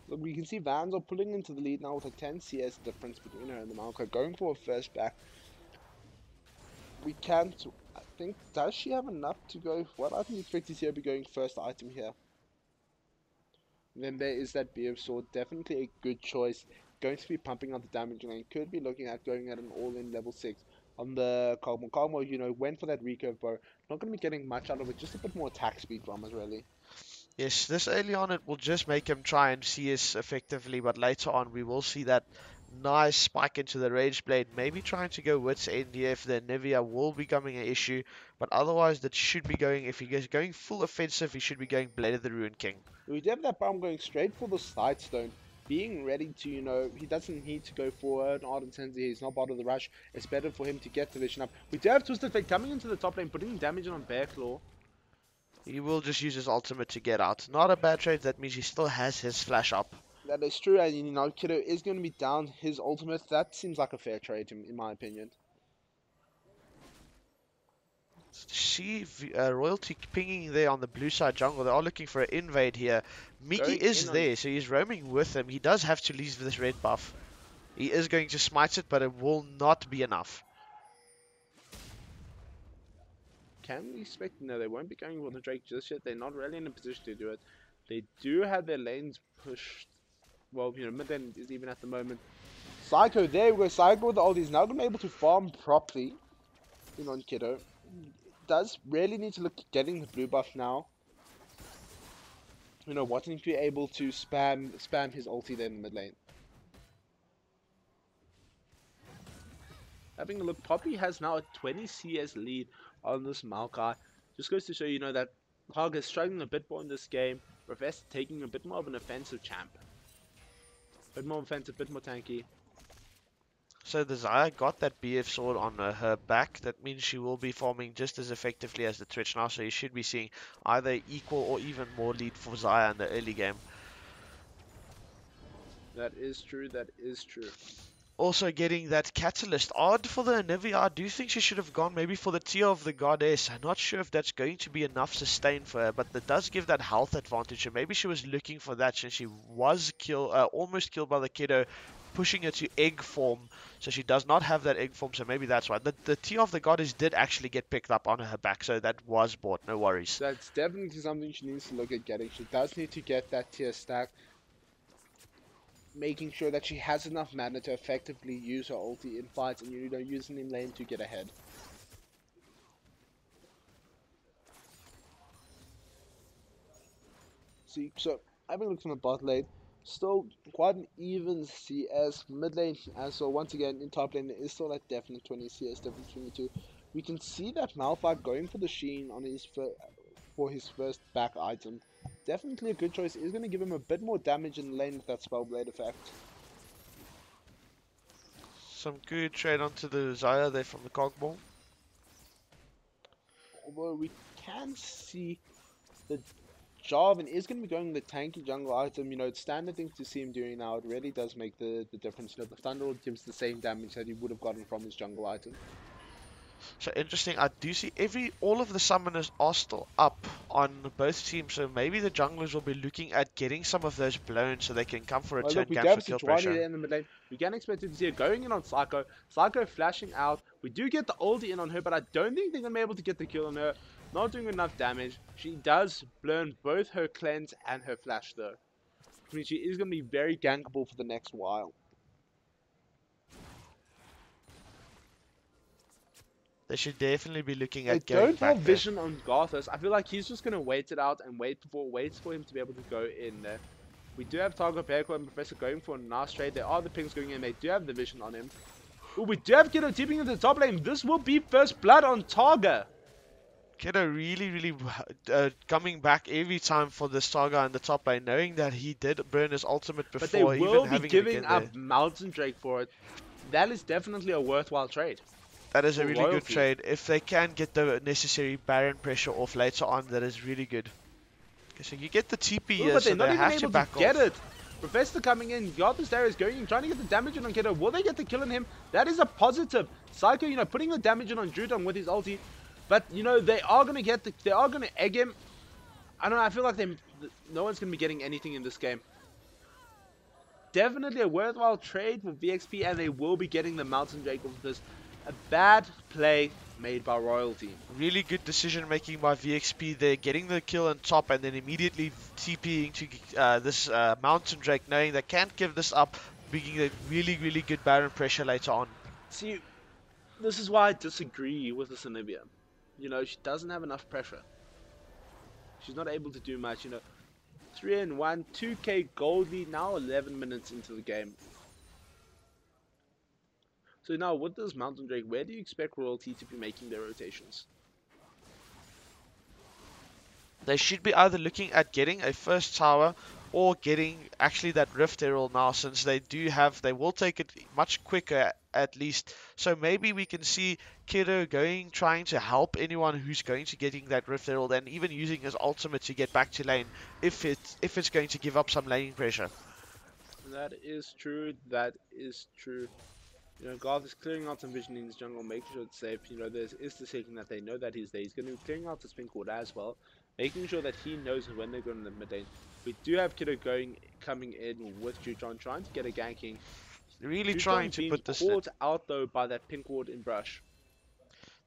Look, we can see Vans are pulling into the lead now with a 10 CS difference between her and the Malka, going for a first back. We can't. I think, does she have enough to go? What I think expect is here be going first item here. Then there is that BF sword, definitely a good choice. Going to be pumping out the damage lane. Could be looking at going at an all-in level 6 on the Cosmo. Cosmo, went for that recurve bow. Not going to be getting much out of it, just a bit more attack speed from us, really. Yes, this early on it will just make him try and CS effectively, but later on we will see that nice spike into the Rage Blade, maybe trying to go Wits End here if the Nivea will be becoming an issue, but otherwise that should be going, if he is going full offensive, he should be going Blade of the Ruin King. We do have that bomb going straight for the side stone, being ready to, he doesn't need to go for an Ardent Sensei, he's not part of the rush, it's better for him to get the vision up. We do have Twisted Fate coming into the top lane, putting damage on Bear Claw. He will just use his ultimate to get out. Not a bad trade, that means he still has his flash up. That is true, and Kiddo is going to be down his ultimate. That seems like a fair trade in my opinion. See Royalty pinging there on the blue side jungle. They are looking for an invade here. Miki is there, so he's roaming with him. He does have to leave this red buff. He is going to smite it, but it will not be enough. Can we expect? No, they won't be going for the Drake just yet. They're not really in a position to do it. They do have their lanes pushed. Well, mid lane is even at the moment. Psycho, there we go. Psycho with the ult. He's now going to be able to farm properly on Kiddo. Does really need to look at getting the blue buff now. Wanting to be able to spam his ulti there in the mid lane. Having a look, Poppy has now a 20 CS lead on this Maokai. Just goes to show that Hog is struggling a bit more in this game. Professor taking a bit more of an offensive champ. A bit more offensive, a bit more tanky. So the Xayah got that BF sword on her back. That means she will be farming just as effectively as the Twitch now. So you should be seeing either equal or even more lead for Xayah in the early game. That is true. That is true. Also getting that catalyst. Odd for the Nivea. I do think she should have gone maybe for the Tear of the Goddess. I'm not sure if that's going to be enough sustain for her, but that does give that health advantage. So maybe she was looking for that since she was almost killed by the Kiddo, pushing her to egg form. So she does not have that egg form, so maybe that's why. The Tear of the Goddess did actually get picked up on her back, so that was bought. No worries. That's definitely something she needs to look at getting. She does need to get that tier stack. Making sure that she has enough mana to effectively use her ulti in fights and using in lane to get ahead. See, so having looked from the bot lane, still quite an even CS. Mid lane as well. Once again, in top lane, there is still that definite 20 CS difference between the two. We can see that Malphite going for the Sheen on for his first back item. Definitely a good choice. Is going to give him a bit more damage in the lane with that Spellblade effect. Some good trade onto the Xayah there from the Cogball. Although we can see the Jarvan is going to be going the tanky jungle item. It's standard things to see him doing now. It really does make the difference. The Thunderbolt gives the same damage that he would have gotten from his jungle item. So interesting, I do see all of the summoners are still up on both teams, so maybe the junglers will be looking at getting some of those blown so they can come for a turn camp for kill pressure. In the mid lane. We can expect to see her going in on Psycho. Psycho flashing out. We do get the ulti in on her, but I don't think they're going to be able to get the kill on her. Not doing enough damage. She does burn both her cleanse and her flash though. I mean, she is going to be very gankable for the next while. They should definitely be looking They at going don't back have there. vision on Garthos. I feel like he's just going to wait it out and wait for him to be able to go in there. We do have Targo, Berko, and Professor going for a nice trade. There are the pings going in. They do have the vision on him. Ooh, we do have Kiddo tipping into the top lane. This will be first blood on Targa. Kiddo really coming back every time for the Saga in the top lane, knowing that he did burn his ultimate before But they will even be having giving it again up there. Mountain Drake for it. That is definitely a worthwhile trade. That is a for really good Royalty. trade. If they can get the necessary Baron pressure off later on, that is really good. Okay, so you get the TP Ooh, here, but so they're not they even have to able to back get off. it. Professor coming in, Garthos there is going in, trying to get the damage in on Kiddo. Will they get the kill on him? That is a positive. Psycho, you know, putting the damage in on Druton with his ulti. But, you know, they are going to get they are going to egg him. I don't know, I feel like no one's going to be getting anything in this game. Definitely a worthwhile trade for VXP, and they will be getting the Mountain Drake with this. A bad play made by Royalty. Really good decision making by VXP there, getting the kill on top and then immediately TPing to this Mountain Drake, knowing they can't give this up, being a really good Baron pressure later on. See, this is why I disagree with this Anivia. You know, she doesn't have enough pressure. She's not able to do much, you know. 3-1, 2k gold lead, now 11 minutes into the game. So now, with this Mountain Drake, where do you expect Royalty to be making their rotations? They should be either looking at getting a first tower or getting actually that Rift Herald now, since they will take it much quicker at least. So maybe we can see Kiddo trying to help anyone who's going to getting that Rift Herald, and even using his ultimate to get back to lane if it's going to give up some laning pressure. That is true. That is true. You know, Garth is clearing out some vision in his jungle, making sure it's safe. You know, there's the second that they know that he's there. He's going to be clearing out his pink ward as well, making sure that he knows when they're going to the mid lane. We do have Kiddo coming in with Jutron, trying to get a ganking. Really Jutron trying to being put this in. caught out though by that pink ward in brush.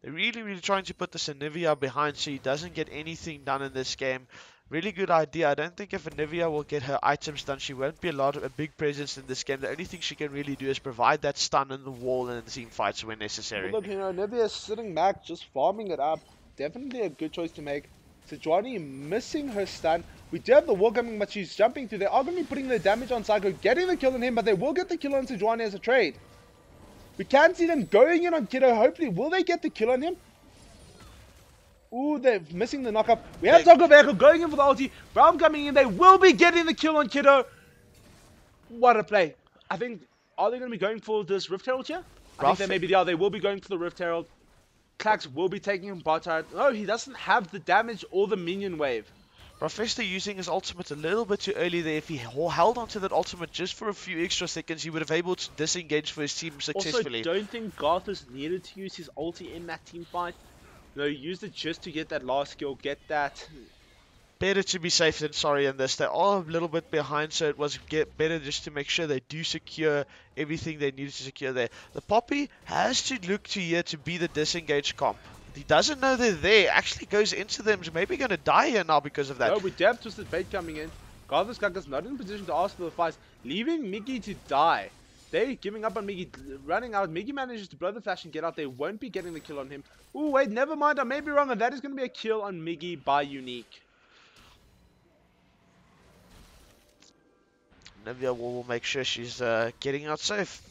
They're really trying to put this Anivia behind so he doesn't get anything done in this game. Really good idea. I don't think if Anivia will get her items done, she won't be a big presence in this game. The only thing she can really do is provide that stun in the wall and in team fights when necessary. Well, look, you know, Nivea sitting back, just farming it up. Definitely a good choice to make. Sejuani missing her stun. We do have the wall coming, but she's jumping through. They are going to be putting the damage on Psycho, getting the kill on him, but they will get the kill on Sejuani as a trade. We can see them going in on Kiddo. Hopefully, will they get the kill on him? Ooh, they're missing the knockup. We have Taco Berko going in for the ulti. Brown coming in. They will be getting the kill on Kiddo. What a play. I think, are they going to be going for this Rift Herald here? I think they maybe they are. They will be going for the Rift Herald. Klax will be taking him bot side. No, he doesn't have the damage or the minion wave. Professor using his ultimate a little bit too early there. If he held onto that ultimate just for a few extra seconds, he would have able to disengage for his team successfully. Also, don't think Garthos needed to use his ulti in that team fight. No, he used it just to get that last skill, get that. Better to be safe than sorry in this. They are a little bit behind, so it was better just to make sure they do secure everything they needed to secure there. The Poppy has to look to here to be the disengaged comp. He doesn't know they're there, actually goes into them, so maybe going to die here now because of that. No, we do have Twisted Fate coming in. Garthos Kaka's not in a position to ask for the fight, leaving Miggy to die. They're giving up on Miggy, running out. Miggy manages to blow the flash and get out. They won't be getting the kill on him. Ooh, wait, never mind. I may be wrong, and that is going to be a kill on Miggy by Unique. Nivea will make sure she's getting out safe.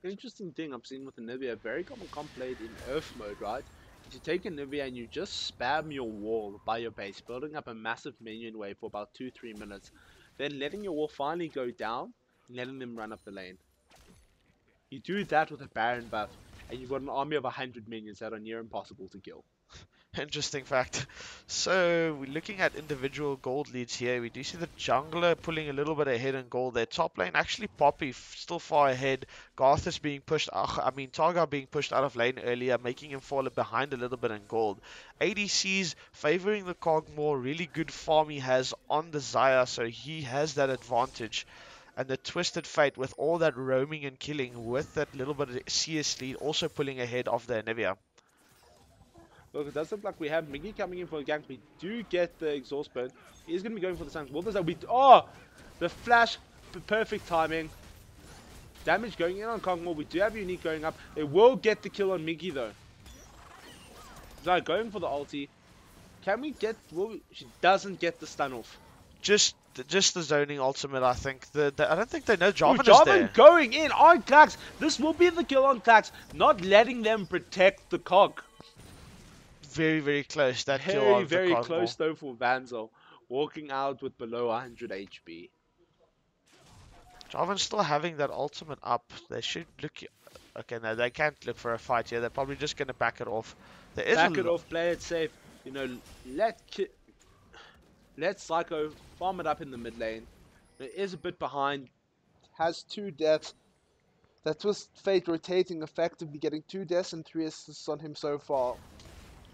Interesting thing I'm seeing with the Nivea, very common comp played in Earth mode, right? You take a Nivea and you just spam your wall by your base, building up a massive minion wave for about 2-3 minutes. Then letting your wall finally go down, and letting them run up the lane. You do that with a Baron buff, and you've got an army of 100 minions that are near impossible to kill. Interesting fact. So we're looking at individual gold leads here. We do see the jungler pulling a little bit ahead in gold. Their top lane actually Poppy still far ahead. Garthos being pushed. Targa being pushed out of lane earlier, making him fall behind a little bit in gold. ADCs favoring the Cogmore. Really good farm he has on the Xayah, so he has that advantage. And the Twisted Fate with all that roaming and killing with that little bit of CS lead also pulling ahead of the Anivia. Look, it does look like we have Miggy coming in for a gank. We do get the exhaust burn. He's going to be going for the Sun's Wall. Oh! The flash. Perfect timing. Damage going in on Kongmore. We do have Unique going up. They will get the kill on Miggy though. So going for the ulti. Can we get... She doesn't get the stun off. Just the zoning ultimate, I think. I don't think they know Jarvan is Jarvan there. going in on Klax. This will be the kill on Klax. Not letting them protect the cog. Very, very close. That kill on Very the close though for Vanzel. Walking out with below 100 HP. Jarvan's still having that ultimate up. They should look... Okay, no, they can't look for a fight here. They're probably just going to back it off. There is Back it off, play it safe. You know, let Psycho farm it up in the mid lane. It is a bit behind. Has 2 deaths. That was Fate rotating, effectively getting 2 deaths and 3 assists on him so far.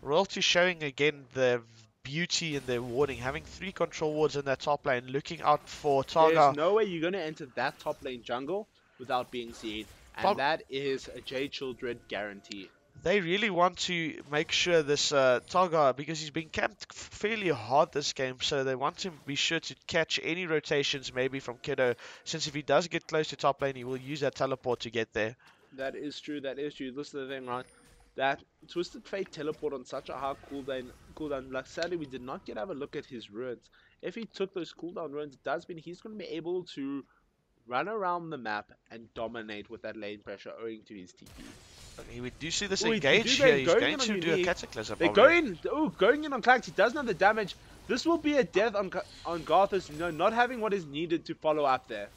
Royalty showing again the beauty in their warding. Having 3 control wards in their top lane. Looking out for Targa. There's no way you're going to enter that top lane jungle without being seen. And that is a J Children guarantee. They really want to make sure this Targa, because he's been camped fairly hard this game, so they want to be sure to catch any rotations maybe from Kiddo, since if he does get close to top lane, he will use that teleport to get there. That is true, that is true. This is the thing, right? That Twisted Fate teleport on such a high cooldown. Like, sadly, we did not get to have a look at his runes. If he took those cooldown runes, it does mean he's going to be able to run around the map and dominate with that lane pressure owing to his TP. Okay, we do see this engage here. He's going to do a Cataclysm. They're going in on Klax. He doesn't have the damage. This will be a death on Garthus, you know, not having what is needed to follow up there.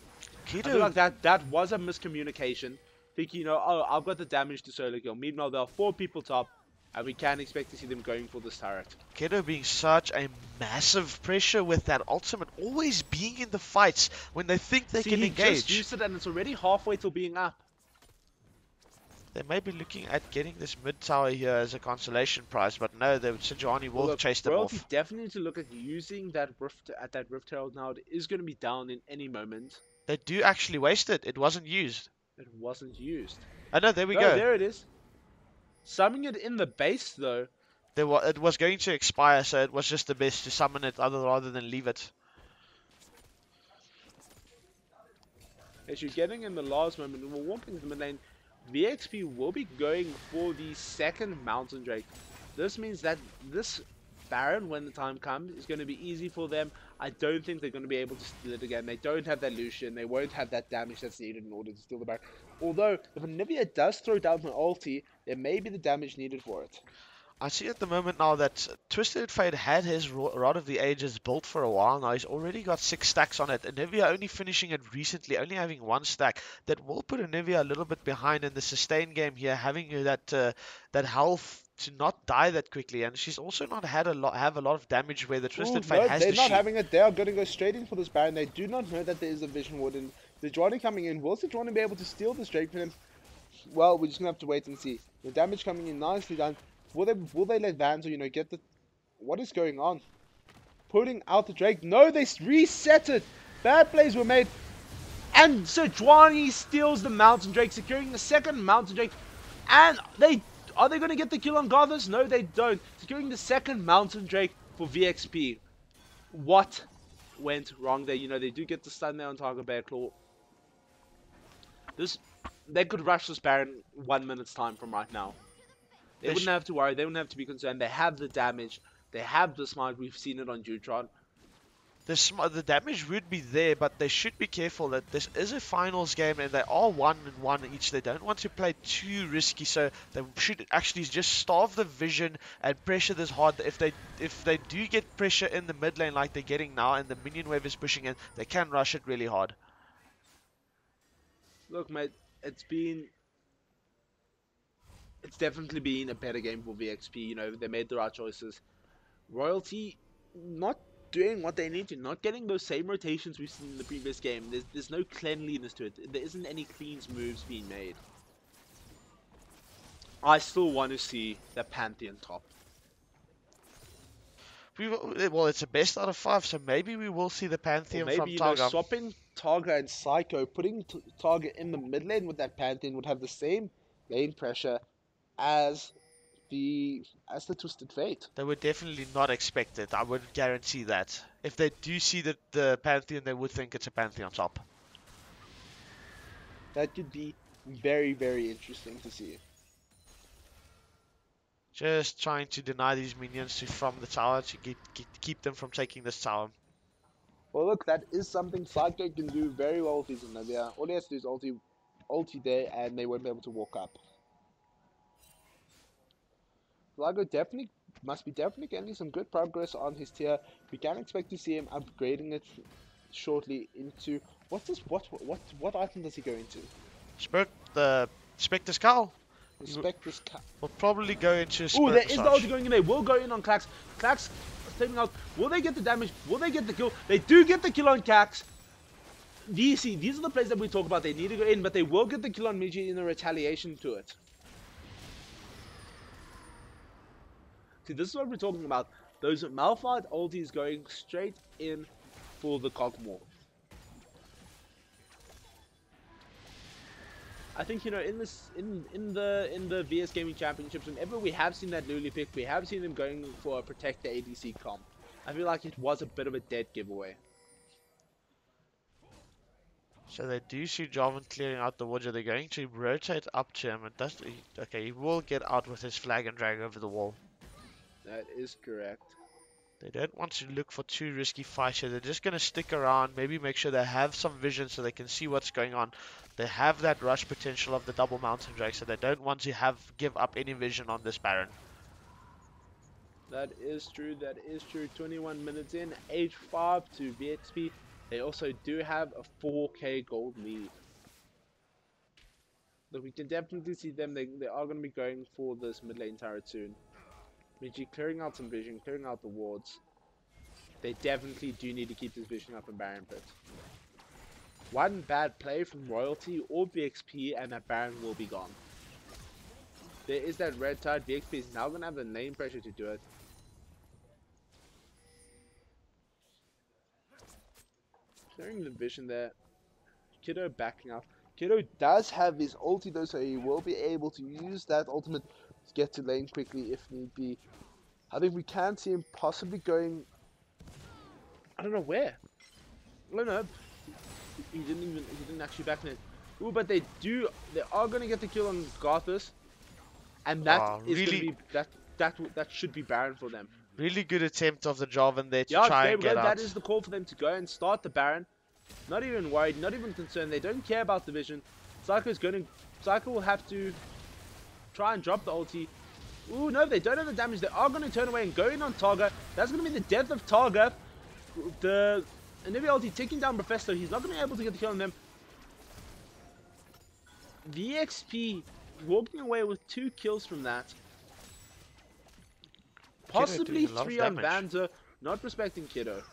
I feel like that was a miscommunication. Thinking, you know, oh, I've got the damage to solo kill. Meanwhile, there are 4 people top, and we can expect to see them going for this turret. Kiddo being such a massive pressure with that ultimate, always being in the fights when they think they can engage. He just used it, and it's already halfway till being up. They may be looking at getting this mid tower here as a consolation prize, but no, Sejuani will chase them off. Definitely need to look at using that rift at that Rift Herald now. It is going to be down in any moment. They do actually waste it. It wasn't used. It wasn't used. Oh no, there we go. There it is. Summoning it in the base though. It was going to expire, so it was just the best to summon it rather than leave it. As you're getting in the last moment, we're walking to the mid lane. VXP will be going for the second Mountain Drake. This means that this Baron, when the time comes, is going to be easy for them. I don't think they're going to be able to steal it again. They don't have that Lucian. They won't have that damage that's needed in order to steal the Baron. Although, if Anivia does throw down an ulti, there may be the damage needed for it. I see at the moment now that Twisted Fate had his Rod of the Ages built for a while now. He's already got 6 stacks on it. Anivia only finishing it recently, only having 1 stack. That will put Anivia a little bit behind in the sustain game here, having that health to not die that quickly. And she's also not have a lot of damage where the Twisted Fate has they're the not shield. having it. They are going to go straight in for this Baron. They do not know that there is a Vision Ward. And Sejuani coming in. Will Sejuani be able to steal this Drake from him? Well, we're just going to have to wait and see. The damage coming in nicely done. Will they let Vanzo, you know, get the... What is going on? Putting out the Drake. No, they reset it. Bad plays were made. And Sejuani steals the Mountain Drake, securing the second Mountain Drake. And are they going to get the kill on Garthus? No, they don't. Securing the second Mountain Drake for VXP. What went wrong there? You know, they do get the stun there on Target Bear Claw. They could rush this Baron 1 minute's time from right now. They wouldn't have to worry. They wouldn't have to be concerned. They have the damage. They have the smite. We've seen it on Jutron. The damage would be there, but they should be careful that this is a finals game and they are 1-1 each. They don't want to play too risky, so they should actually just starve the vision and pressure this hard. If they do get pressure in the mid lane like they're getting now and the minion wave is pushing in, they can rush it really hard. Look, mate, it's definitely been a better game for VXP. You know, they made the right choices. Royalty not doing what they need to, not getting those same rotations we've seen in the previous game. There's no cleanliness to it. There isn't any clean moves being made. I still want to see the Pantheon top. Well, it's a best out of 5, so maybe we will see the Pantheon or from maybe, Targa. Swapping Targa and Psycho, putting Targa in the mid lane with that Pantheon would have the same lane pressure as the Twisted Fate. They would definitely not expect it. I would guarantee that. If they do see the Pantheon, they would think it's a Pantheon top. That could be very, very interesting to see. Just trying to deny these minions from the tower to keep them from taking this tower. Well, look, that is something Psycho can do very well with his Olivia. All he has to do is ulti there, and they won't be able to walk up. Psycho must be definitely getting some good progress on his tier. We can expect to see him upgrading it shortly into what item does he go into? The Spectre Skull. The Spectre Skull. Will probably go into Oh, there is the ulti going in there. Will go in on Klax. Klax stepping out. Will they get the damage? Will they get the kill? They do get the kill on Klax. These are the plays that we talk about. They need to go in, but they will get the kill on Miji in a retaliation to it. See, this is what we're talking about. Those Malphite ultis going straight in for the Cogmore. I think, you know, in the VS Gaming Championships, whenever we have seen that Luli pick, we have seen them going for a protect the ADC comp. I feel like it was a bit of a dead giveaway. So they do see Jarvan clearing out the woods. Are they going to rotate up to him? Okay, he will get out with his flag and drag over the wall. That is correct. They don't want to look for too risky fights here. They're just going to stick around, maybe make sure they have some vision so they can see what's going on. They have that rush potential of the double mountain drake, so they don't want to give up any vision on this Baron. That is true, that is true. 21 minutes in, 8-5 to VXP. They also do have a 4k gold lead. But we can definitely see them, they are going to be going for this mid lane turret soon. Miji clearing out some vision, clearing out the wards. They definitely do need to keep this vision up in Baron Pit. One bad play from Royalty or VXP and that Baron will be gone. There is that red tide. VXP is now going to have the lane pressure to do it. Clearing the vision there. Kiddo backing up. Kiddo does have his ulti though, so he will be able to use that ultimate to get to lane quickly if need be. I think we can see him possibly going... I don't know where. I don't know. He didn't actually back it. Ooh, but they are going to get the kill on Garthus. And that is really going to be, that should be Baron for them. Really good attempt of the Jarvan there to try and get out. That is the call for them to go and start the Baron. Not even worried, not even concerned. They don't care about the vision. Psycho will have to try and drop the ulti. Ooh, no, they don't have the damage. They are going to turn away and go in on Targa. That's going to be the death of Targa. The Anivia ulti taking down Professor. He's not going to be able to get the kill on them. VXP walking away with 2 kills from that. Possibly 3 on Vanza. Not respecting Kiddo.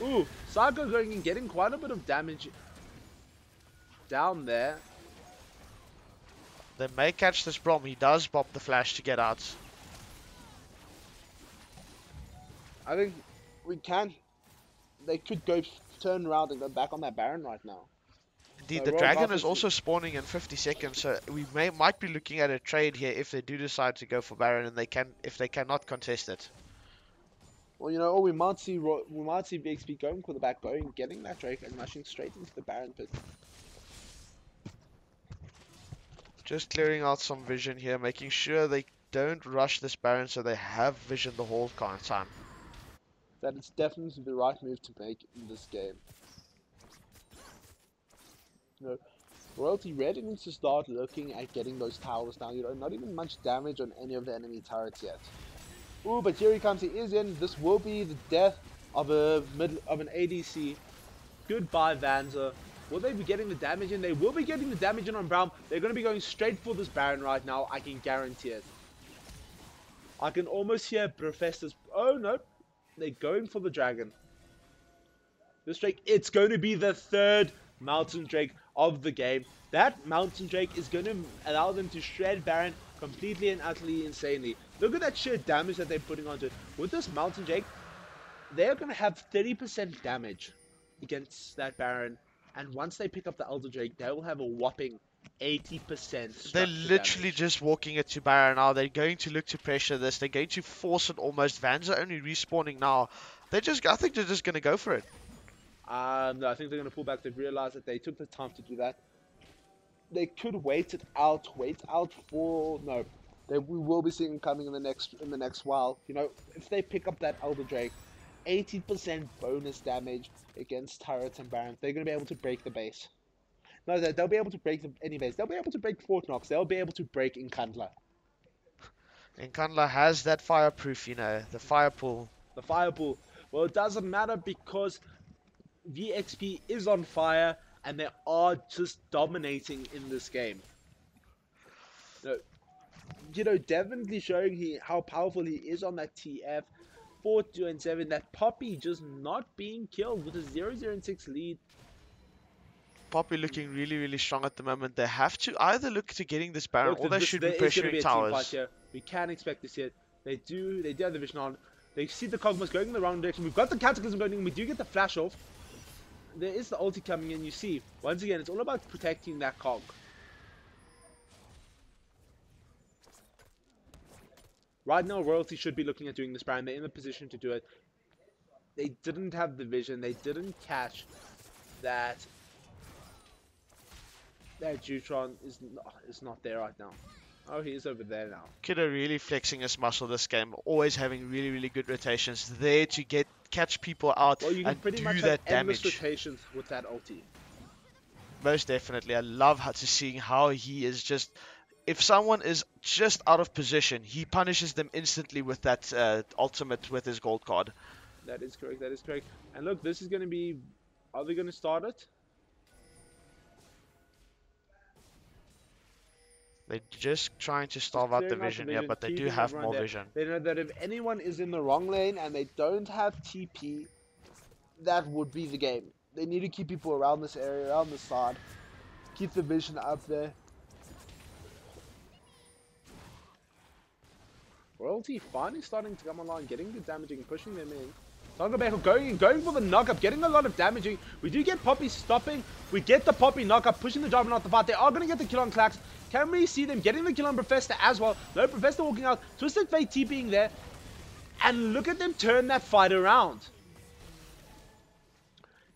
Ooh, Psycho going and getting quite a bit of damage down there. They may catch this Brom. He does pop the flash to get out. I think we can. They could go turn around and go back on that Baron right now. Indeed, the dragon is also spawning in 50 seconds, so we might be looking at a trade here if they do decide to go for Baron and if they cannot contest it. Well, you know, we might see VXP going for the back, getting that Drake and rushing straight into the Baron pit. Just clearing out some vision here, making sure they don't rush this Baron so they have vision the whole time. That is definitely the right move to make in this game. You know, Royalty really needs to start looking at getting those towers down. You know, not even much damage on any of the enemy turrets yet. Ooh, but here he comes. He is in. This will be the death of an ADC. Goodbye, Vanza. Will they be getting the damage in? They will be getting the damage in on Brown. They're going to be going straight for this Baron right now. I can guarantee it. I can almost hear Professor's... Oh, no. They're going for the Dragon. This Drake, it's going to be the 3rd Mountain Drake of the game. That Mountain Drake is going to allow them to shred Baron completely and utterly insanely. Look at that sheer damage that they're putting onto it. With this Mountain Drake, they're going to have 30% damage against that Baron. And once they pick up the Elder Drake, they will have a whopping 80%. They're literally damage. just walking it to Baron now. They're going to look to pressure this. They're going to force it almost. Vanza only respawning now. I think they're just going to go for it. No, I think they're going to pull back. They've realized that they took the time to do that. They could wait out for no. We will be seeing coming in the next while. You know, if they pick up that Elder Drake, 80% bonus damage against turrets and barons, they're going to be able to break the base. No, they'll be able to break any base. They'll be able to break Fort Knox. They'll be able to break Inkandla. Inkandla has that fireproof, you know, the fire pool. The fire pool. Well, it doesn't matter because VXP is on fire and they are just dominating in this game. You know, definitely showing how powerful he is on that TF. 4-2-7. That Poppy just not being killed with a 0-0-6 lead. Poppy looking really, really strong at the moment. They have to either look to getting this Baron or they should be pressuring towers. We can expect to see it. They do have the vision on. They see the Cosmos going in the wrong direction. We've got the Cataclysm going in. We do get the flash off. There is the ulti coming in. You see, once again, it's all about protecting that Cog. Right now, Royalty should be looking at doing this Baron. They're in the position to do it. They didn't have the vision. They didn't catch that Jutron is not there right now. Oh, he is over there now. Kiddo really flexing his muscle this game, always having really, really good rotations there to catch people out well, you can and pretty do much that have endless damage. rotations with that ulti. Most definitely. I love seeing how he is just... If someone is just out of position, he punishes them instantly with that ultimate with his gold card. That is correct, that is correct. And look, this is going to be... Are they going to start it? They're just trying to starve out the vision, yeah, but they do have more vision. They know that if anyone is in the wrong lane and they don't have TP, that would be the game. They need to keep people around this area, around the side. Keep the vision up there. Royalty finally starting to come online, getting good damaging, pushing them in. Sangobejo going for the knockup, getting a lot of damaging. We do get Poppy stopping. We get the Poppy knockup, pushing the Jarvan out the fight. They are going to get the kill on Klax. Can we see them getting the kill on Professor as well? No, Professor walking out. Twisted Fate TPing there. And look at them turn that fight around.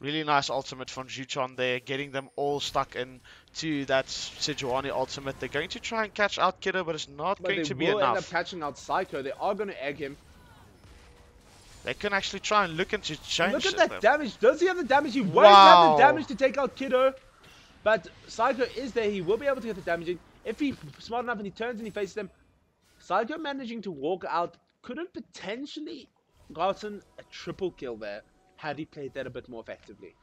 Really nice ultimate from Jutron there, getting them all stuck into that Sejuani ultimate. They're going to try and catch out Kiddo, but it's not going to be enough. They will end up catching out Psycho. They are going to egg him. They can actually try and look into change. Look at that damage. Does he have the damage? He won't have the damage to take out Kiddo. But Psycho is there. He will be able to get the damage in. If he's smart enough and he turns and he faces them, Psycho managing to walk out could have potentially gotten a triple kill there had he played that a bit more effectively.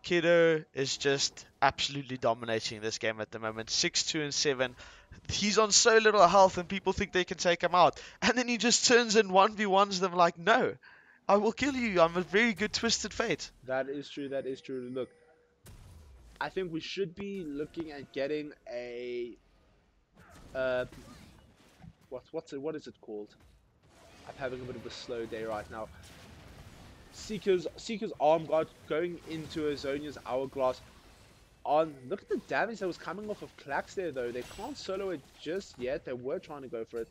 Kiddo is just absolutely dominating this game at the moment. 6-2-7. He's on so little health and people think they can take him out. And then he just turns and 1v1s them like, no, I will kill you. I'm a very good Twisted Fate. That is true. That is true. Look, I think we should be looking at getting a... what is it called? I'm having a bit of a slow day right now. Seeker's Arm Guard going into Azonia's Hourglass. Look at the damage that was coming off of Klax there though. They can't solo it just yet. They were trying to go for it.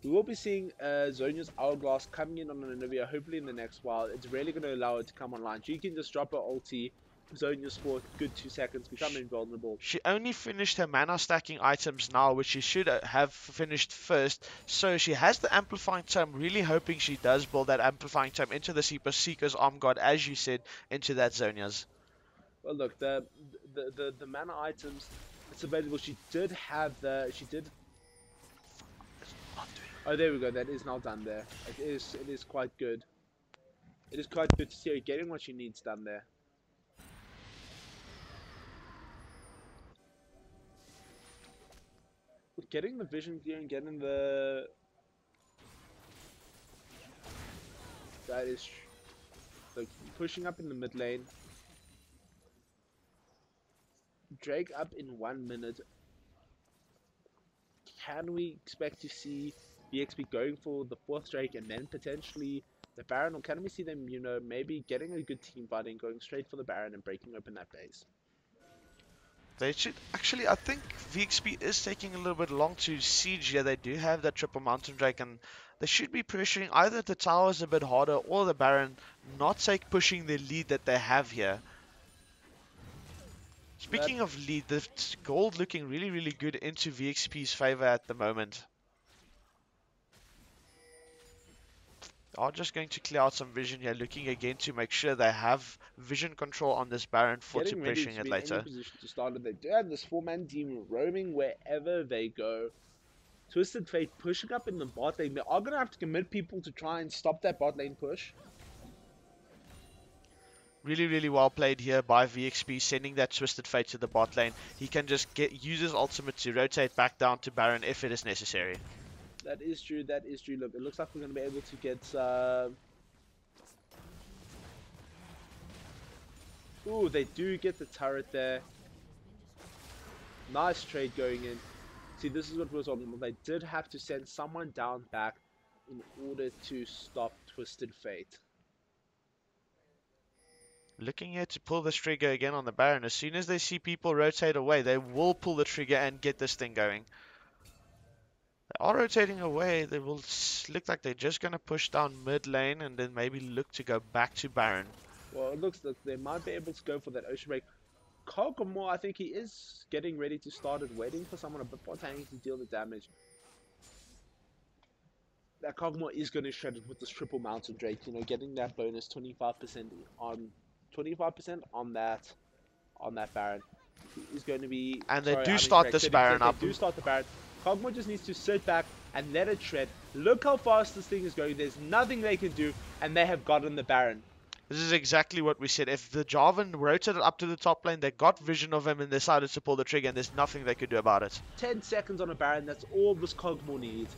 We will be seeing Zonia's Hourglass coming in on an Anivia hopefully in the next while. It's really going to allow it to come online. She can just drop her ulti. Zonia's for a good 2 seconds, become invulnerable. She only finished her mana stacking items now, which she should have finished first. So she has the amplifying tome, really hoping she does build that amplifying tome into the Seeker's Arm Guard, as you said, into that Zonia's. Well, look, the mana items, it's available. She did have Oh, there we go. That is now done there. It is quite good. It is quite good to see her getting what she needs done there. Getting the vision gear and getting the... That is... Like, pushing up in the mid lane. Drake up in 1 minute. Can we expect to see BXP going for the 4th Drake and then potentially the Baron? Or can we see them, you know, maybe getting a good team fight and going straight for the Baron and breaking open that base? They should actually, I think VXP is taking a little bit long to siege here. They do have that triple Mountain Drake and they should be pressuring either the towers a bit harder or the Baron, not pushing the lead that they have here. Speaking of lead, the gold looking really, really good into VXP's favor at the moment. Are just going to clear out some vision here, looking again to make sure they have vision control on this Baron for to pressuring it later. Position to start it. They do have this 4-man team roaming wherever they go. Twisted Fate pushing up in the bot lane. They are going to have to commit people to try and stop that bot lane push. Really, really well played here by VXP, sending that Twisted Fate to the bot lane. He can just use his ultimate to rotate back down to Baron if it is necessary. That is true, that is true. Look, it looks like we're going to be able to get... Ooh, they do get the turret there. Nice trade going in. See, this is what was on them. They did have to send someone down back in order to stop Twisted Fate. Looking here to pull this trigger again on the Baron. As soon as they see people rotate away, they will pull the trigger and get this thing going. They are rotating away. They will look like they're just going to push down mid lane and then maybe look to go back to Baron. Well, it looks like they might be able to go for that Ocean Break. Kog'Maw, I think he is getting ready to start it, waiting for someone a bit more tanky to deal the damage. That Kog'Maw is going to shred it with this triple Mountain Drake, you know, getting that bonus 25% on that Baron. He is going to be... And they do start this Baron up. They do start the Baron. Kog'Maw just needs to sit back and let it shred. Look how fast this thing is going. There's nothing they can do, and they have gotten the Baron. This is exactly what we said. If the Jarvan rotated up to the top lane, they got vision of him and decided to pull the trigger, and there's nothing they could do about it. 10 seconds on a Baron, that's all this Kog'Maw needs.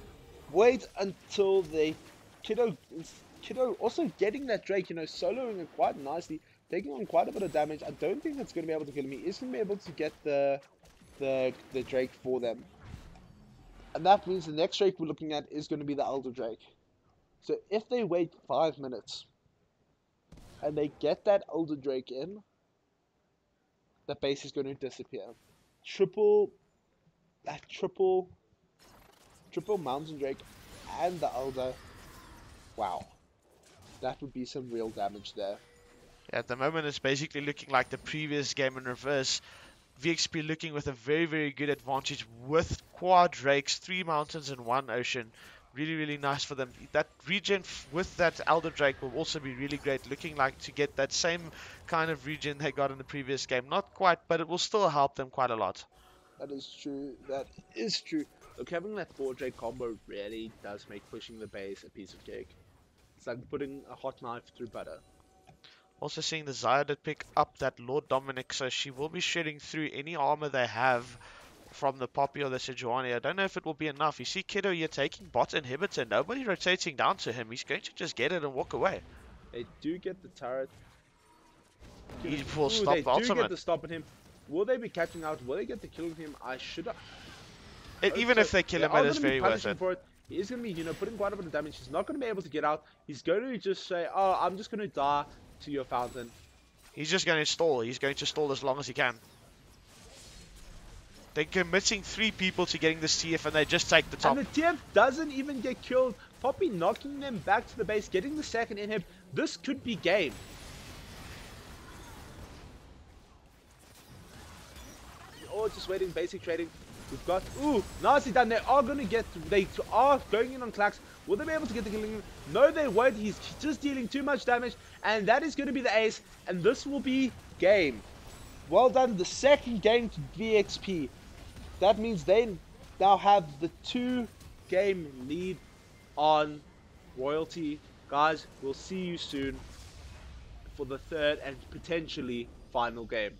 Wait until they... Kiddo also getting that Drake, you know, soloing it quite nicely, taking on quite a bit of damage. I don't think that's going to be able to kill him. He is going to be able to get the Drake for them. And that means the next Drake we're looking at is going to be the Elder Drake. So if they wait 5 minutes and they get that Elder Drake in, the base is going to disappear. Triple Mountain Drake and the Elder. Wow. That would be some real damage there. Yeah, at the moment it's basically looking like the previous game in reverse. VXP looking with a very, very good advantage with quad Drakes, 3 mountains and 1 ocean. Really, really nice for them. That regen with that Elder Drake will also be really great. Looking like to get that same kind of regen they got in the previous game. Not quite, but it will still help them quite a lot. That is true. That is true. Look, having that 4 Drake combo really does make pushing the base a piece of cake. It's like putting a hot knife through butter. Also seeing the Zyodid pick up that Lord Dominic, so she will be shredding through any armor they have from the Poppy or the Sejuani. I don't know if it will be enough. You see Kiddo here taking bot inhibitor. Nobody rotating down to him. He's going to just get it and walk away. They do get the turret. He will stop the ultimate. They do get the stop at him. Will they be catching out? Will they get the kill on him? I should have... Even if they kill him, it is very worth it. He is going to be, you know, putting quite a bit of damage. He's not going to be able to get out. He's going to just say, oh, I'm just going to die to your fountain. He's just going to stall. He's going to stall as long as he can. They're committing 3 people to getting this TF and they just take the top. And the TF doesn't even get killed. Poppy knocking them back to the base, getting the second inhib. This could be game. Oh, just waiting, basic trading. We've got, ooh, nicely done. They are going in on Clax. Will they be able to get the killing? No, they won't. He's just dealing too much damage. And that is going to be the ace. And this will be game. Well done. The second game to VXP. That means they now have the 2-game lead on Royalty. Guys, we'll see you soon for the third and potentially final game.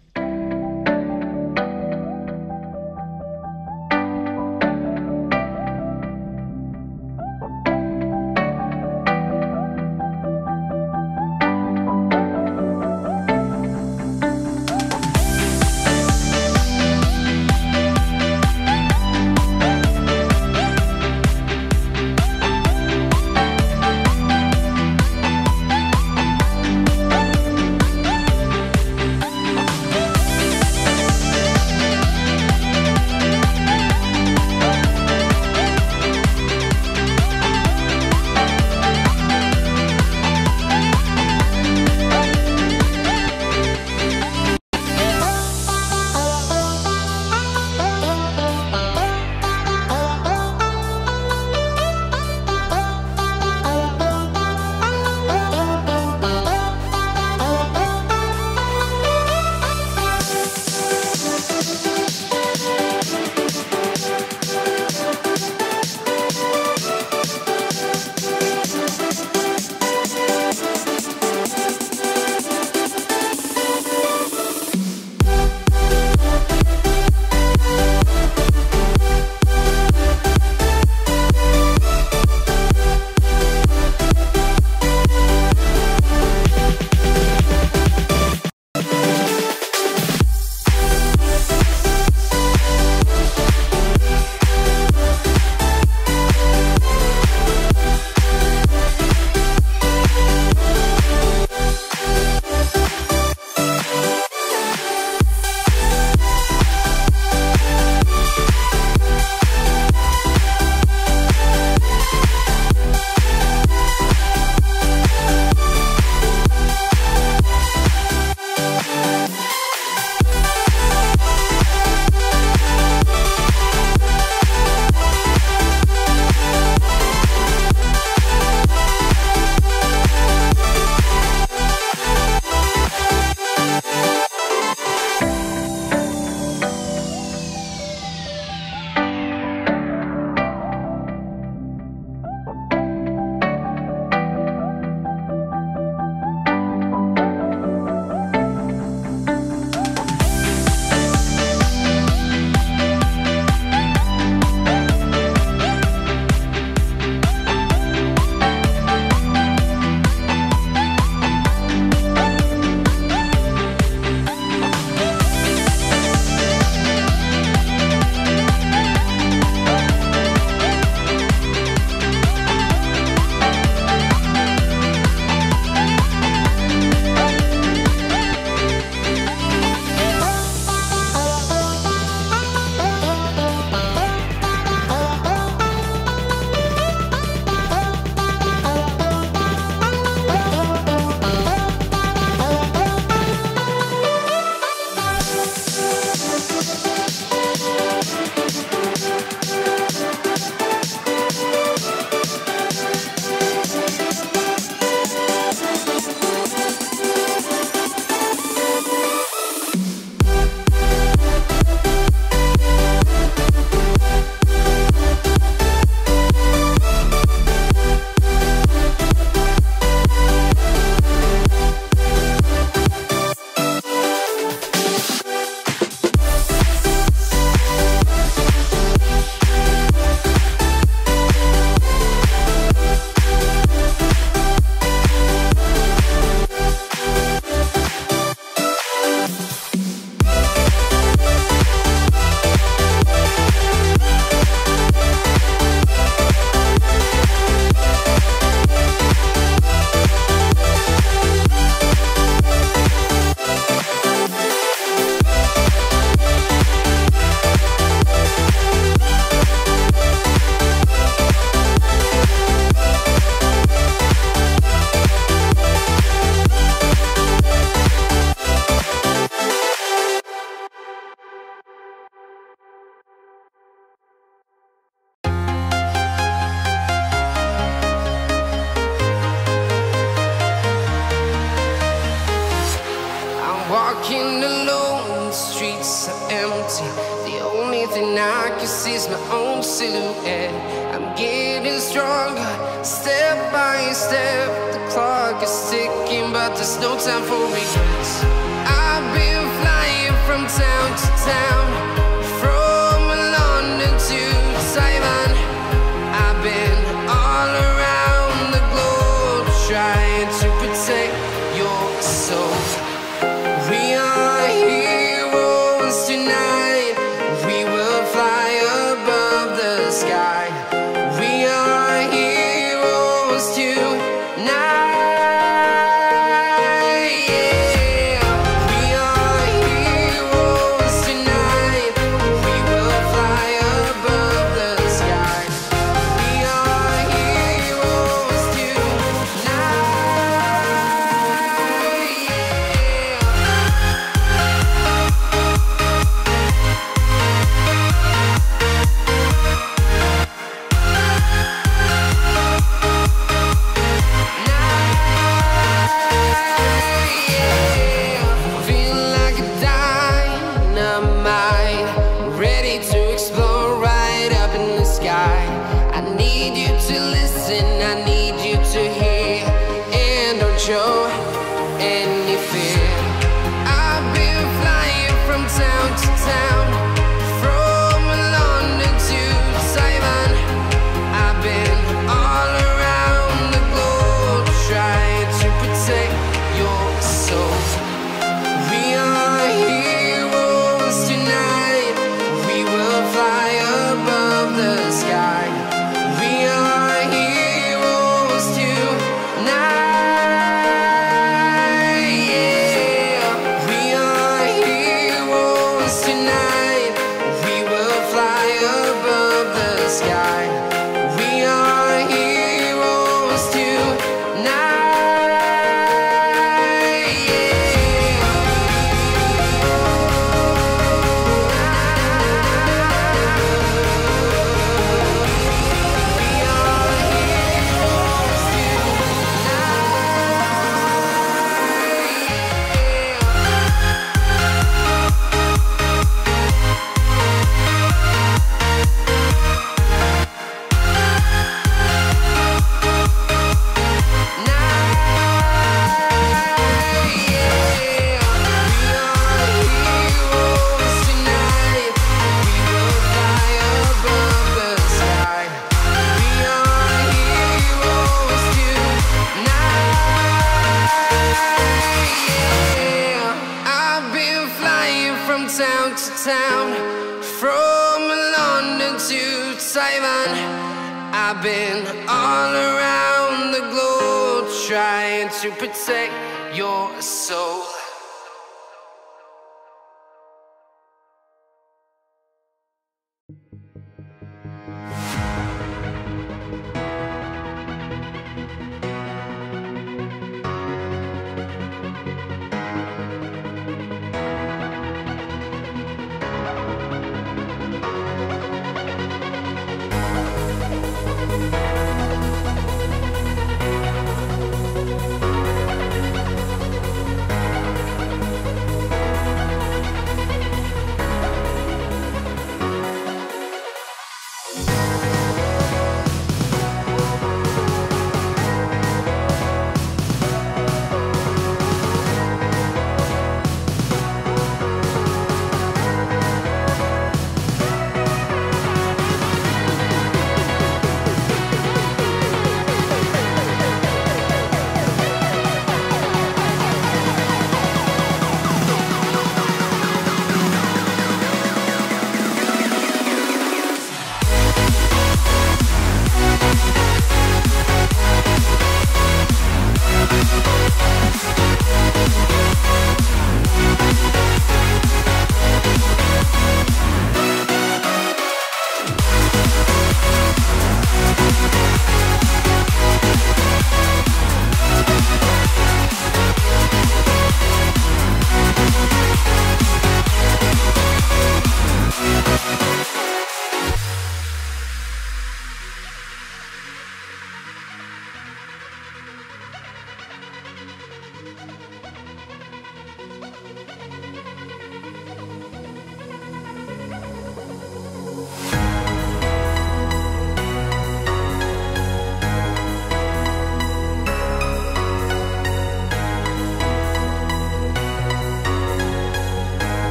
walking alone, the streets are empty. The only thing I can see is my own silhouette. I'm getting stronger, step by step. The clock is ticking, but there's no time for regrets. I've been flying from town to town, from London to Taiwan. I've been all around the globe, trying to protect your soul. We are heroes tonight. We will fly above the sky. We are heroes tonight. Yeah. We are heroes tonight. We will fly above the sky. We are heroes tonight. Feel like a dynamite, ready to explode right up in the sky. I need you to listen, I need you to hear, and don't show any fear. I've been flying from town to town, from London to Taiwan. I've been all around the globe, trying to protect your soul. We are heroes tonight. We will fly above the sky. We are heroes tonight. Yeah. We are heroes tonight. We will fly above the sky. We are heroes tonight. I've been flying from town to town, from London to Taiwan. I've been all around the globe, trying to protect your soul.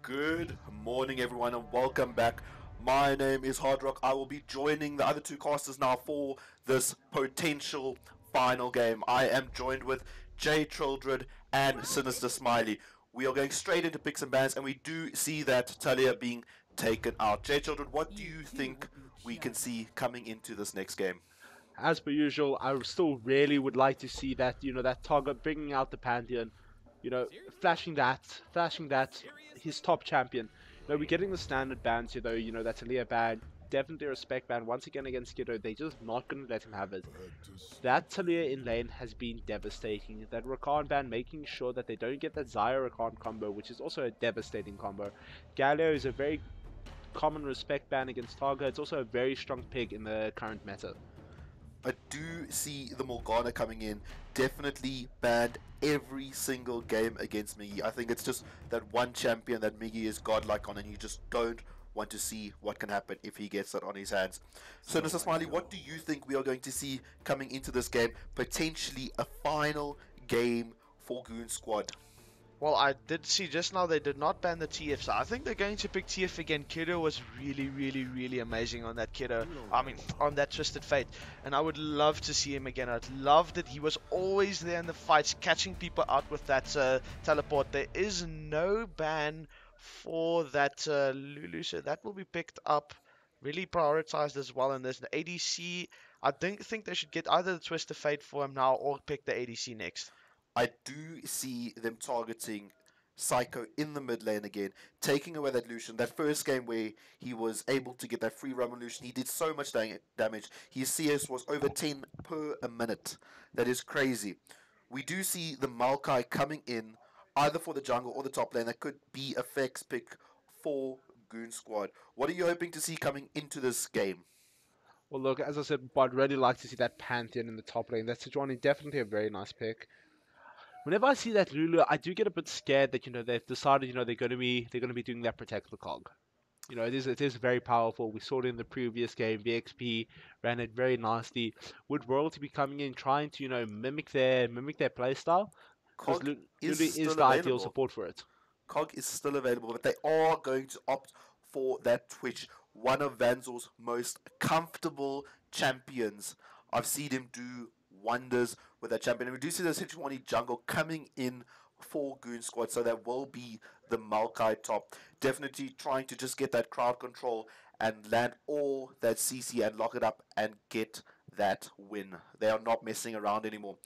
Good morning, everyone, and welcome back. My name is Hard Rock. I will be joining the other two casters now for this potential final game. I am joined with Jay Trildred and Sinister Smiley. We are going straight into picks and bans, and we do see that Talia being taken out. Jay Trildred, what do you think we can see coming into this next game? As per usual, I still really would like to see that, that Target bringing out the Pantheon, flashing that, his top champion. We're getting the standard bans here, though, that Talia ban, definitely a respect ban. Once again against Kiddo, they're just not going to let him have it. That Talia in lane has been devastating. That Rakan ban, making sure that they don't get that Xayah Rakan combo, which is also a devastating combo. Galio is a very common respect ban against Targa. It's also a very strong pick in the current meta. I do see the Morgana coming in, definitely banned every single game against Miggy. I think it's just that one champion that Miggy is godlike on, and you just don't want to see what can happen if he gets that on his hands. So, Mr. Smiley, what do you think we are going to see coming into this game? Potentially a final game for Goon Squad. Well, I did see just now they did not ban the TF, so I think they're going to pick TF again. Kiddo was really, really, really amazing on that Kiddo. I mean, on that Twisted Fate. And I would love to see him again. I'd love that he was always there in the fights, catching people out with that teleport. There is no ban for that Lulu, so that will be picked up, really prioritized as well. And there's the ADC. I think they should get either the Twisted Fate for him now or pick the ADC next. I do see them targeting Psycho in the mid lane again, taking away that Lucian. That first game where he was able to get that free run on Lucian, he did so much damage. His CS was over 10 per a minute. That is crazy. We do see the Maokai coming in, either for the jungle or the top lane. That could be a flex pick for Goon Squad. What are you hoping to see coming into this game? Well, look, as I said, I'd really like to see that Pantheon in the top lane. That's Sejuani, definitely a very nice pick. Whenever I see that Lulu, I do get a bit scared that they've decided they're going to be doing that protect the cog. It is very powerful. We saw it in the previous game. VXP ran it very nicely. Would Royalty be coming in trying to mimic their playstyle? Because Cog Lulu is still the ideal available. support for it. Cog is still available, but they are going to opt for that Twitch, one of Vanzel's most comfortable champions. I've seen him do wonders with that champion. And we do see the Sejuani jungle coming in for Goon Squad, so that will be the Maokai top. Definitely trying to just get that crowd control and land all that CC and lock it up and get that win. They are not messing around anymore.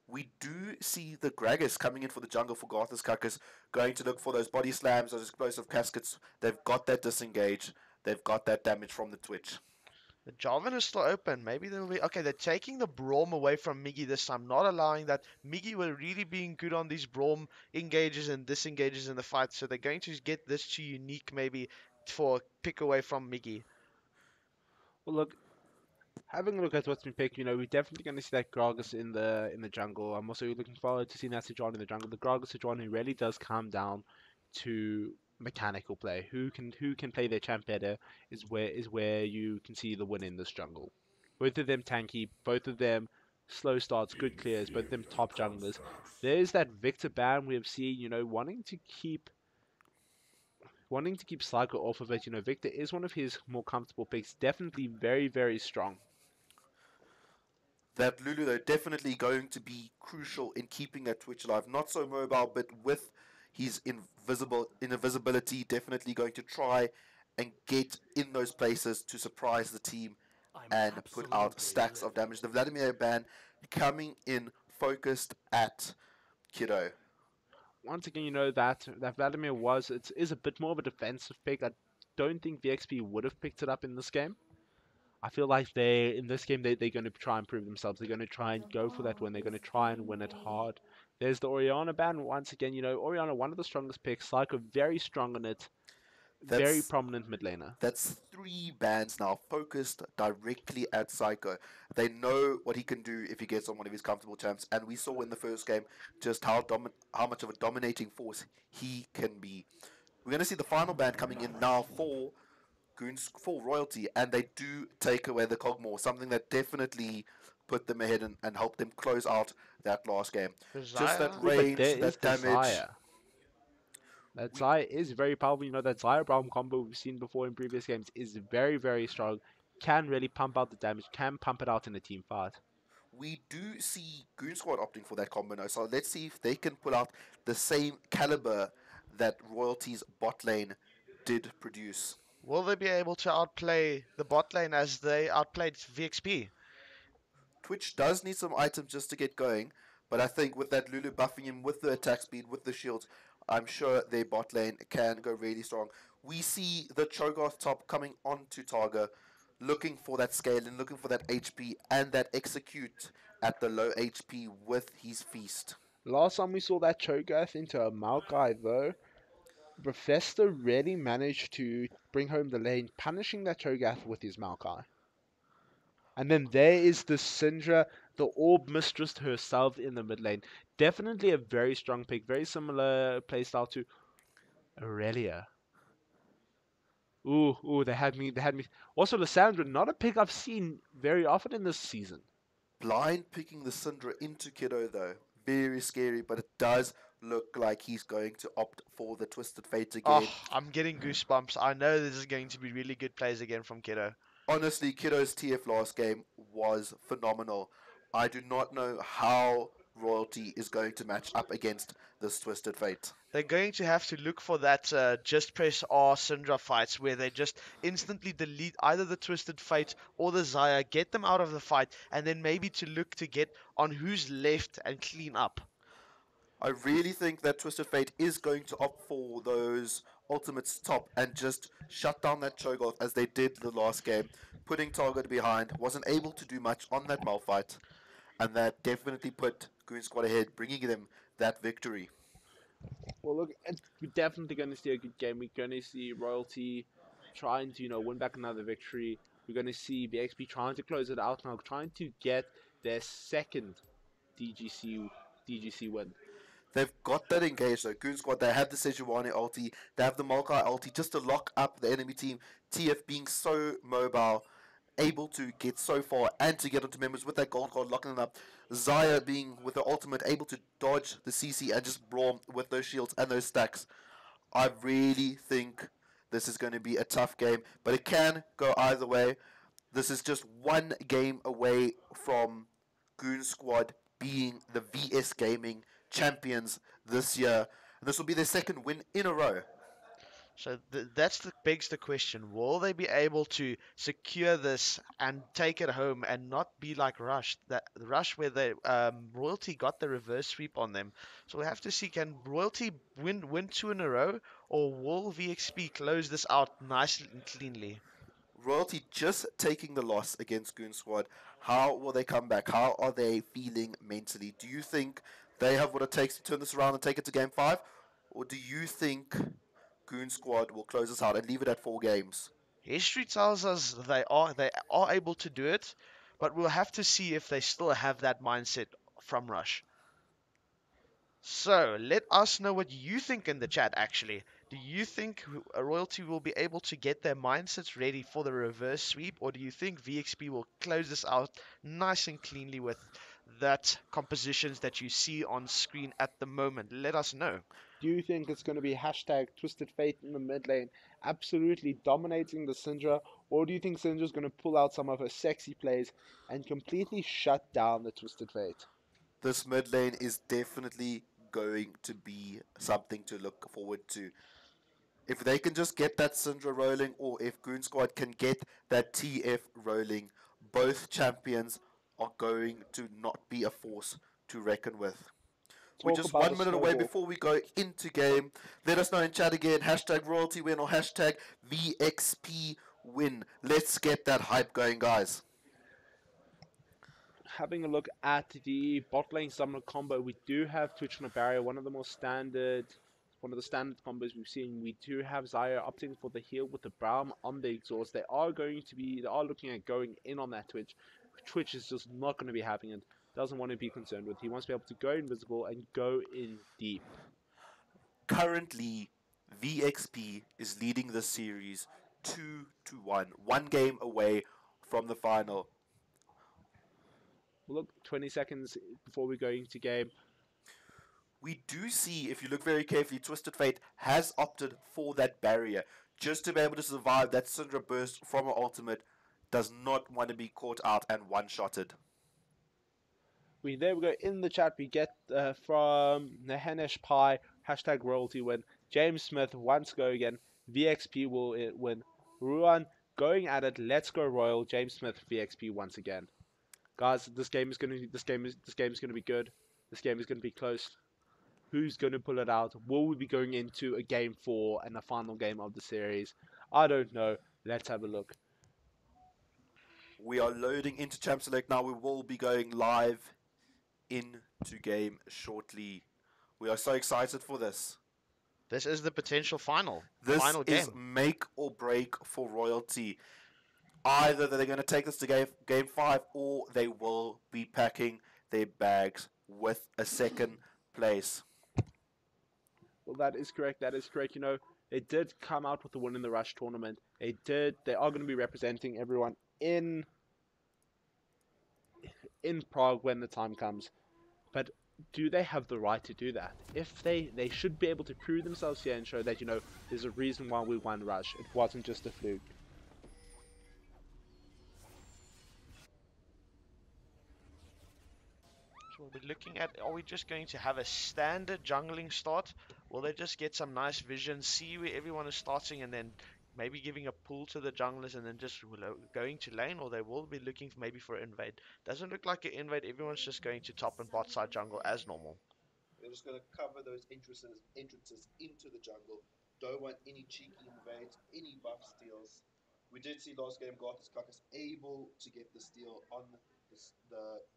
We do see the Gragas coming in for the jungle for Garthus Kakas, going to look for those body slams, those explosive caskets. They've got that disengage. They've got that damage from the Twitch. The Jarvan is still open. Maybe they'll be... Okay, they're taking the Braum away from Miggy this time, not allowing that. Miggy were really being good on these Braum engages and disengages in the fight, so they're going to get this to Unique maybe for a pick away from Miggy. Well, look, having a look at what's been picked, we're definitely going to see that Gragas in the jungle. I'm also looking forward to seeing that Sejuani in the jungle. The Gragas Sejuani really does come down to mechanical play. Who can play their champ better is where you can see the win in this jungle. Both of them tanky, both of them slow starts, good clears, both of them top junglers. There's that Victor ban we have seen, wanting to keep Psycho off of it. Victor is one of his more comfortable picks. Definitely very, very strong. That Lulu, though, definitely going to be crucial in keeping that Twitch alive. Not so mobile, but with his invisibility, definitely going to try and get in those places to surprise the team and put out stacks of damage. The Vladimir ban coming in focused at Kiddo. Once again, that Vladimir is a bit more of a defensive pick. I don't think VXP would have picked it up in this game. I feel like in this game, they're going to try and prove themselves. They're going to try and go for that win. They're going to try and win it hard. There's the Orianna ban. Once again, Orianna, one of the strongest picks. Psycho, very strong on it. Very prominent mid laner. That's 3 bans now focused directly at Psycho. They know what he can do if he gets on one of his comfortable champs, and we saw in the first game just how much of a dominating force he can be. We're going to see the final ban coming in now for Royalty, and they do take away the Cogmore, something that definitely put them ahead and helped them close out that last game. Just that range, that damage. That Xayah is very powerful. That Xayah Braum combo we've seen before in previous games is very, very strong. Can really pump out the damage, can pump it out in a team fight. We do see Goon Squad opting for that combo now, so let's see if they can pull out the same caliber that Royalty's bot lane did produce. Will they be able to outplay the bot lane as they outplayed VXP? Twitch does need some items just to get going, but I think with that Lulu buffing him with the attack speed, with the shields, I'm sure their bot lane can go really strong. We see the Cho'Gath top coming onto Targa, looking for that scale and looking for that HP and that execute at the low HP with his feast. Last time we saw that Cho'Gath into a Maokai though, Bethesda really managed to bring home the lane, punishing that Cho'Gath with his Maokai. And then there is the Syndra, the Orb Mistress herself in the mid lane. Definitely a very strong pick, very similar playstyle to Aurelia. Ooh, they had me. Also, Lissandra, not a pick I've seen very often in this season. Blind picking the Syndra into Kiddo though. Very scary, but it does look like he's going to opt for the Twisted Fate Oh, again. I'm getting goosebumps. I know this is going to be really good plays again from Kiddo. Honestly, Kiddo's TF last game was phenomenal. I do not know how Royalty is going to match up against this Twisted Fate. They're going to have to look for that just press R Syndra fights where they just instantly delete either the Twisted Fate or the Zaya, get them out of the fight, and then maybe to look to get on who's left and clean up. I really think that Twisted Fate is going to opt for those ultimates top and just shut down that Cho'Gath as they did the last game, putting Target behind, wasn't able to do much on that Malphite, and that definitely put Goon Squad ahead, bringing them that victory. Well, look, we're definitely going to see a good game. We're going to see Royalty trying to, win back another victory. We're going to see VXP trying to close it out now, trying to get their second DGC win. They've got that engaged though. Goon Squad, they have the Sejuani ulti, they have the Maokai ulti just to lock up the enemy team. TF being so mobile, able to get so far and to get onto members with that gold card locking them up. Zaya being with the ultimate able to dodge the CC and just brawl with those shields and those stacks. I really think this is going to be a tough game, but it can go either way. This is just one game away from Goon Squad being the VS Gaming champions this year. And this will be their second win in a row. So begs the question: will they be able to secure this and take it home and not be like Rush? That Rush where they Royalty got the reverse sweep on them. So we have to see, can Royalty win two in a row, or will VXP close this out nicely and cleanly? Royalty just taking the loss against Goon Squad. How will they come back? How are they feeling mentally? Do you think they have what it takes to turn this around and take it to game 5? Or do you think Goon Squad will close this out and leave it at 4 games? History tells us they are able to do it, but we'll have to see if they still have that mindset from Rush. So let us know what you think in the chat. Actually, do you think Royalty will be able to get their mindsets ready for the reverse sweep, or do you think VXP will close this out nice and cleanly with that compositions that you see on screen at the moment? Let us know. Do you think it's going to be hashtag Twisted Fate in the mid lane, absolutely dominating the Syndra, or do you think Syndra's going to pull out some of her sexy plays and completely shut down the Twisted Fate? This mid lane is definitely going to be something to look forward to. If they can just get that Syndra rolling, or if Goon Squad can get that TF rolling, both champions are going to not be a force to reckon with. We're just 1 minute away before we go into game. Let us know in chat again, hashtag Royalty win or hashtag VXP win. Let's get that hype going, guys. Having a look at the bot lane summoner combo, we do have Twitch on a barrier, one of the standard combos we've seen. We do have Zaya opting for the heal with the Braum on the exhaust. They are looking at going in on that Twitch. Twitch is just not going to be having it. Doesn't want to be concerned with. He wants to be able to go invisible and go in deep. Currently, VXP is leading the series 2-1. 1 game away from the final. Well, look, 20 seconds before we go into game. We do see, if you look very carefully, Twisted Fate has opted for that barrier just to be able to survive that Syndra burst from her ultimate. Does not want to be caught out and one-shotted. There we go. In the chat, we get from Nahanesh Pi, hashtag Royalty win. James Smith, once go again. VXP will win. Ruan going at it. Let's go Royal. James Smith, VXP once again. Guys, this game is gonna be good. This game is gonna be close. Who's gonna pull it out? Will we be going into a game 4 and the final game of the series? I don't know. Let's have a look. We are loading into Champ Select now. We will be going live into game shortly. We are so excited for this. This is the potential final This game. is make or break for Royalty. Either they're going to take this to game 5, or they will be packing their bags with a second place. Well, that is correct. That is correct. They did come out with the win in the Rush tournament. They are going to be representing everyone in Prague when the time comes. But do they have the right to do that? If they should be able to prove themselves here and show that, you know, there's a reason why we won Rush. It wasn't just a fluke. So we'll be looking at, are we just going to have a standard jungling start? Will they just get some nice vision, see where everyone is starting, and then maybe giving a pull to the junglers and then just going to lane? Or they will be looking maybe for an invade? Doesn't look like an invade. Everyone's just going to top and bot side jungle as normal. They're just going to cover those entrances into the jungle. Don't want any cheeky invades, any buff steals. We did see last game Garth's Carcass able to get the steal on the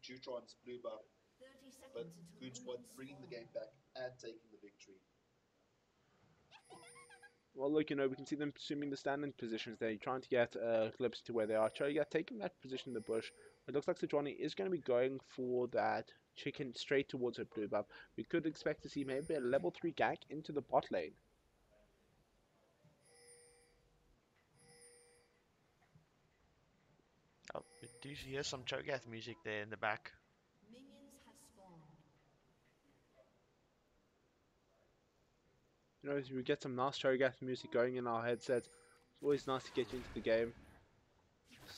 Jutron's blue buff, but Goon Squad bringing the game back and taking the victory. Well, look, you know, we can see them assuming the standing positions there, trying to get a glimpse to where they are. Cho'Gath taking that position in the bush. It looks like Sejuani is going to be going for that chicken straight towards her blue buff. We could expect to see maybe a level 3 gank into the bot lane. Oh, we do hear some Cho'Gath music there in the back. You know, we get some nice Cho'Gath music going in our headsets. It's always nice to get you into the game.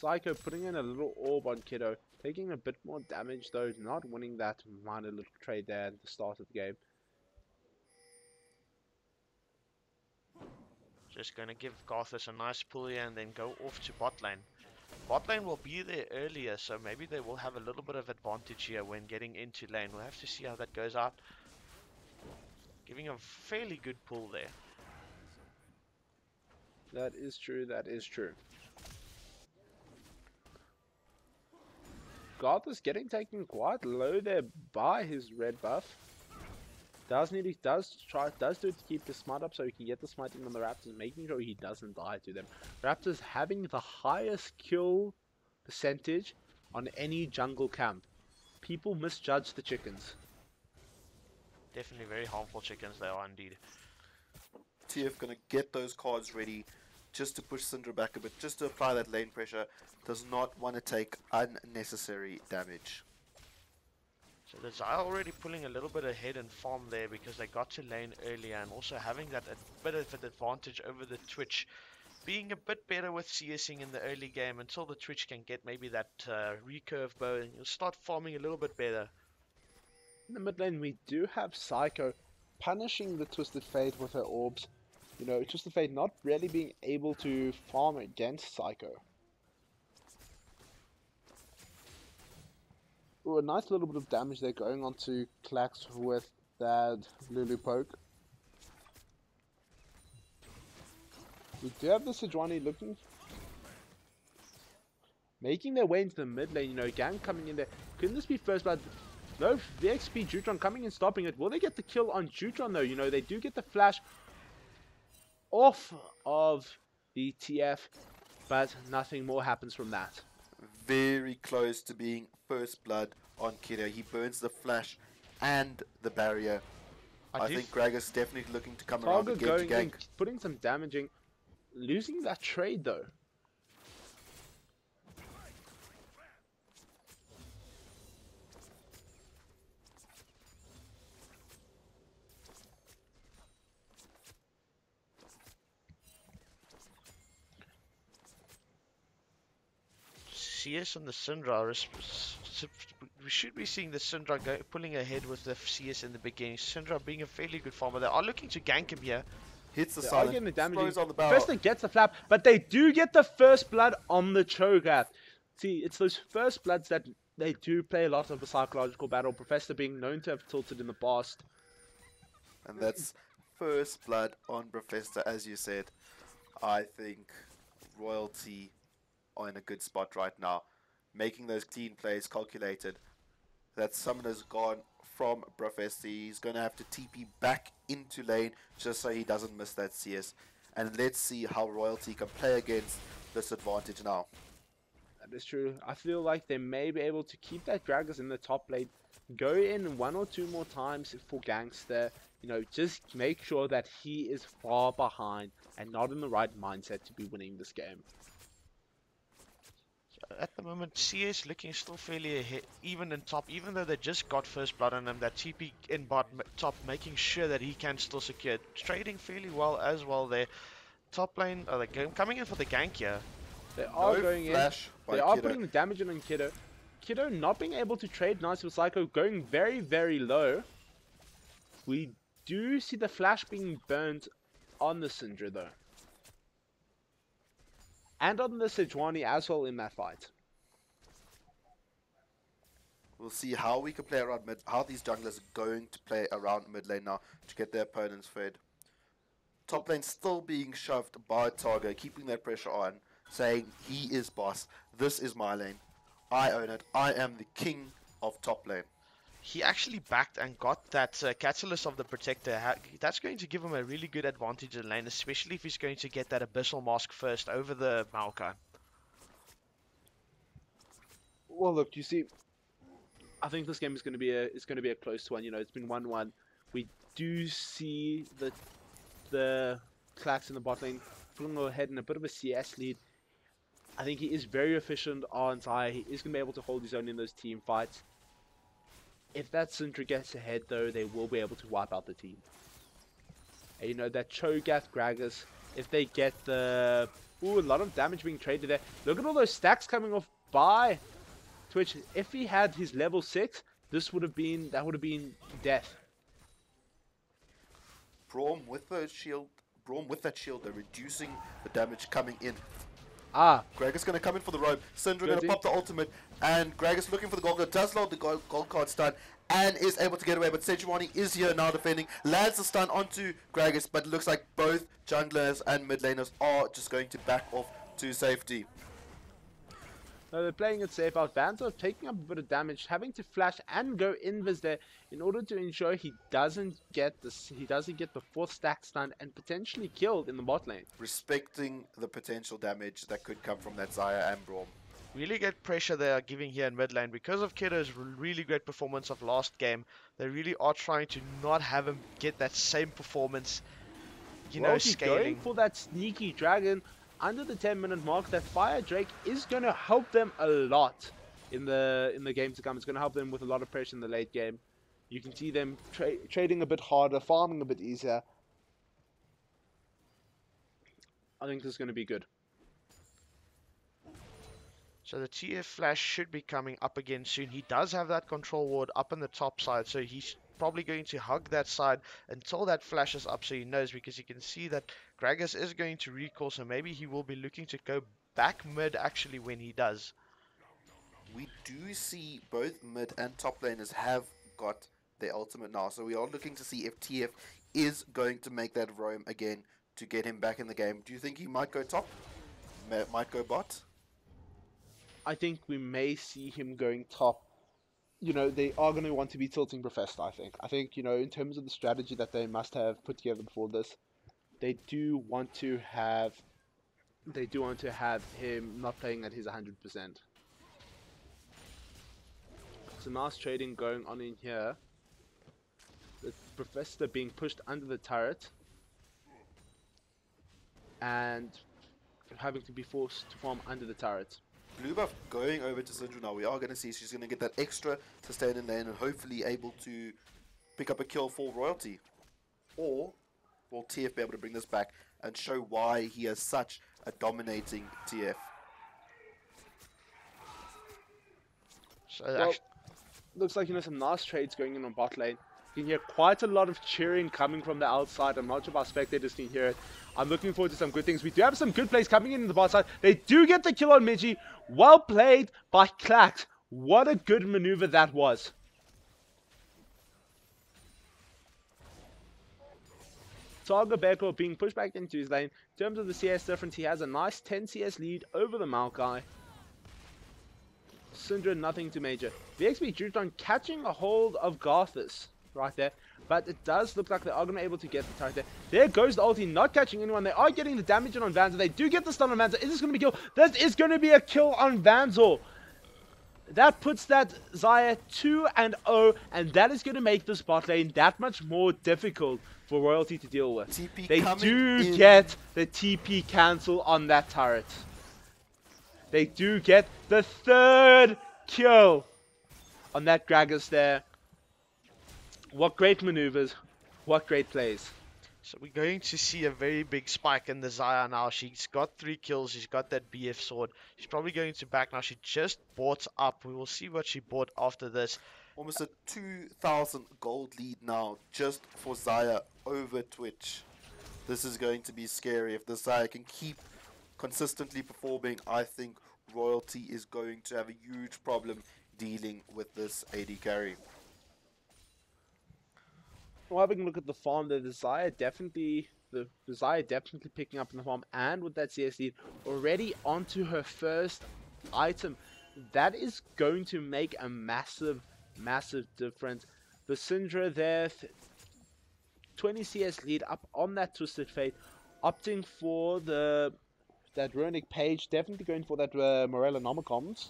Psycho putting in a little orb on Kiddo, taking a bit more damage though, not winning that minor little trade there at the start of the game. Just going to give Garthus a nice pull here and then go off to bot lane. Bot lane will be there earlier, so maybe they will have a little bit of advantage here when getting into lane. We'll have to see how that goes out. Giving a fairly good pull there. That is true, that is true. Garth is getting taken quite low there by his red buff. Does do it to keep the smite up so he can get the smite in on the Raptors, making sure he doesn't die to them. Raptors having the highest kill percentage on any jungle camp. People misjudge the chickens. Definitely very harmful chickens they are indeed. TF going to get those cards ready just to push Syndra back a bit, just to apply that lane pressure. Does not want to take unnecessary damage. So the Xayah already pulling a little bit ahead in farm there because they got to lane earlier, and also having that a bit of an advantage over the Twitch. Being a bit better with CSing in the early game until the Twitch can get maybe that recurve bow and you'll start farming a little bit better. In the mid lane, we do have Psycho punishing the Twisted Fate with her orbs. You know, Twisted Fate not really being able to farm against Psycho. Ooh, a nice little bit of damage there going on to Klax with that Lulu poke. We do have the Sejuani making their way into the mid lane. You know, Gang coming in there. Couldn't this be first blood? No, VXP Jutron coming and stopping it. Will they get the kill on Jutron though? You know, they do get the flash off of the TF, but nothing more happens from that. Very close to being first blood on Kiddo. He burns the flash and the barrier. I think Gragas definitely looking to come around and get to gank. Putting some damaging, losing that trade though. CS and the Syndra, we should be seeing the Syndra pulling ahead with the CS in the beginning. Syndra being a fairly good farmer. They are looking to gank him here. Hits the silent, explodes on the barrel. First gets the flap, but they do get the first blood on the Cho'Gath. See, it's those first bloods that they do play a lot of a psychological battle. Professor being known to have tilted in the past. And that's first blood on Professor, as you said. I think Royalty are in a good spot right now, making those clean plays calculated. That summoner's gone from Professor. He's going to have to TP back into lane just so he doesn't miss that CS. And let's see how Royalty can play against this advantage now. That is true. I feel like they may be able to keep that Gragas in the top lane, go in one or two more times for ganks there. You know, just make sure that he is far behind and not in the right mindset to be winning this game. At the moment, CS looking still fairly ahead, even in top, even though they just got first blood on him. That TP in top, making sure that he can still secure it. Trading fairly well as well there. Top lane, coming in for the gank here. They are No going in. flash by They are Kiddo. putting the damage in on Kiddo. Kiddo not being able to trade nice with Psycho, going very, very low. We do see the flash being burnt on the Syndra though. And on the Sejuani as well in that fight. We'll see how we can play around mid, how these junglers are going to play around mid lane now to get their opponents fed. Top lane still being shoved by Targa, keeping that pressure on, saying he is boss, this is my lane, I own it, I am the king of top lane. He actually backed and got that Catalyst of the Protector. That's going to give him a really good advantage in lane, especially if he's going to get that Abyssal Mask first over the Maokai. Well, look, you see, I think this game is going to be a close one. You know, it's been 1-1. We do see the Clax in the bot lane pulling ahead in a bit of a CS lead. I think he is very efficient on Zaya. He is going to be able to hold his own in those team fights. If that Syndra gets ahead, though, they will be able to wipe out the team. And, you know, that Cho'Gath, Gragas, if they get the... Ooh, a lot of damage being traded there. Look at all those stacks coming off by Twitch. If he had his level 6, that would have been death. Braum with that shield, they're reducing the damage coming in. Gragas going to come in for the robe. Syndra going to pop the ultimate. And Gragas looking for the gold card. Does load the gold card stun. And is able to get away. But Sejuani is here now defending. Lands the stun onto Gragas. But it looks like both junglers and mid laners are just going to back off to safety. They're playing it safe out. Vanzo taking up a bit of damage, having to flash and go invis there in order to ensure he doesn't get the 4th stack stun and potentially killed in the bot lane. Respecting the potential damage that could come from that Zaya and Braum. Really good pressure they are giving here in mid lane because of Kiddo's really great performance of last game. They really are trying to not have him get that same performance, you know, scaling. Going for that sneaky dragon under the 10-minute mark. That Fire Drake is going to help them a lot in the game to come. It's going to help them with a lot of pressure in the late game. You can see them trading a bit harder, farming a bit easier. I think this is going to be good. So the TF flash should be coming up again soon. He does have that control ward up on the top side, so he's probably going to hug that side until that flashes up, so he knows, because you can see that Gragas is going to recall, so maybe he will be looking to go back mid actually when he does. We do see both mid and top laners have got their ultimate now, so we are looking to see if TF is going to make that roam again to get him back in the game. Do you think he might go top? Might go bot? I think we may see him going top. You know, they are going to want to be tilting Professor, I think. I think, you know, in terms of the strategy that they must have put together before this, they do want to have him not playing at his 100%. So nice trading going on in here. The Professor being pushed under the turret and having to be forced to farm under the turret. Blue buff going over to Syndra now. We are going to see she's going to get that extra sustain in lane and hopefully able to pick up a kill for Royalty. Or will TF be able to bring this back and show why he has such a dominating TF? So well, looks like, you know, some nice trades going in on bot lane. You can hear quite a lot of cheering coming from the outside. I'm not sure if our spectators can hear it. I'm looking forward to some good things. We do have some good plays coming in the bot side. They do get the kill on Migi. Well played by Clax. What a good maneuver that was. Targa Beko being pushed back into his lane. In terms of the CS difference, he has a nice 10 CS lead over the Maokai. Syndra, nothing too major. VXP Jutron catching a hold of Garthus right there. But it does look like they are going to be able to get the turret there. There goes the ulti, not catching anyone. They are getting the damage in on Vanzo. They do get the stun on Vanzo. Is this going to be a kill? This is going to be a kill on Vanzo. That puts that Zaya 2-0, and that is going to make this bot lane that much more difficult for Royalty to deal with. They do get the TP cancel on that turret. They do get the third kill on that Gragas there. What great maneuvers. What great plays. So we're going to see a very big spike in the Zaya now. She's got 3 kills. She's got that BF sword. She's probably going to back now. She just bought up. We will see what she bought after this. Almost a 2,000 gold lead now just for Zaya over Twitch. This is going to be scary. If the Zaya can keep consistently performing, I think Royalty is going to have a huge problem dealing with this AD carry. Well, having a look at the farm, the Zaya definitely picking up in the farm, and with that CS lead already onto her first item. That is going to make a massive difference. The Syndra there, 20 CS lead up on that Twisted Fate, opting for that Runic Page, definitely going for that Morella Nomicons.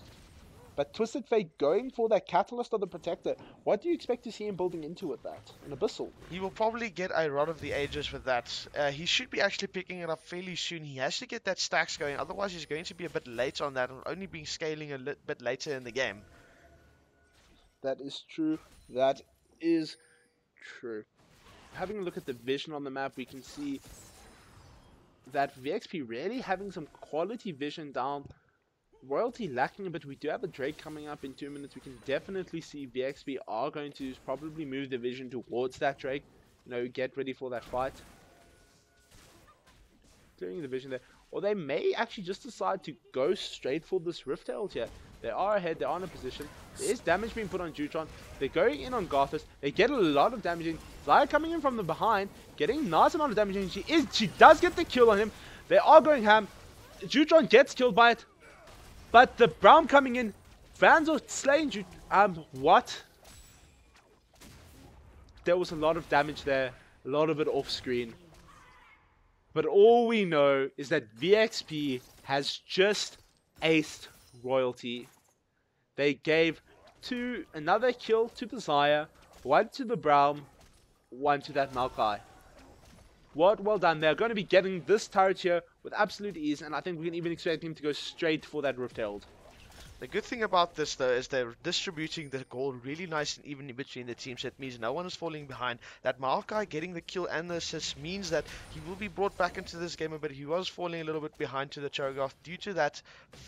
But Twisted Fate going for that Catalyst of the Protector. What do you expect to see him building into with that? An Abyssal? He will probably get a Rod of the Ages with that. He should be actually picking it up fairly soon. He has to get that stacks going, otherwise he's going to be a bit late on that and only be scaling a bit later in the game. That is true. That is true. Having a look at the vision on the map, we can see that VXP really having some quality vision down. Royalty lacking a bit. We do have a Drake coming up in 2 minutes. We can definitely see VXP are going to probably move the vision towards that Drake. You know, get ready for that fight. Clearing the vision there. Or they may actually just decide to go straight for this Rift Herald here. They are ahead. They are in a position. There is damage being put on Jutron. They're going in on Garthus. They get a lot of damage in. Zaya coming in from the behind. Getting a nice amount of damage in. She does get the kill on him. They are going ham. Jutron gets killed by it. But the Brown coming in, fans are slaying you. What? There was a lot of damage there, a lot of it off screen. But all we know is that VXP has just aced Royalty. They gave another kill to the Zaya, one to the Brown, one to that Maokai. Well done. They're going to be getting this turret here with absolute ease, and I think we can even expect him to go straight for that Rift Herald. The good thing about this, though, is they're distributing the gold really nice and even in between the teams. That means no one is falling behind. That Maokai getting the kill and the assist means that he will be brought back into this game a bit. He was falling a little bit behind to the Cho'Gath due to that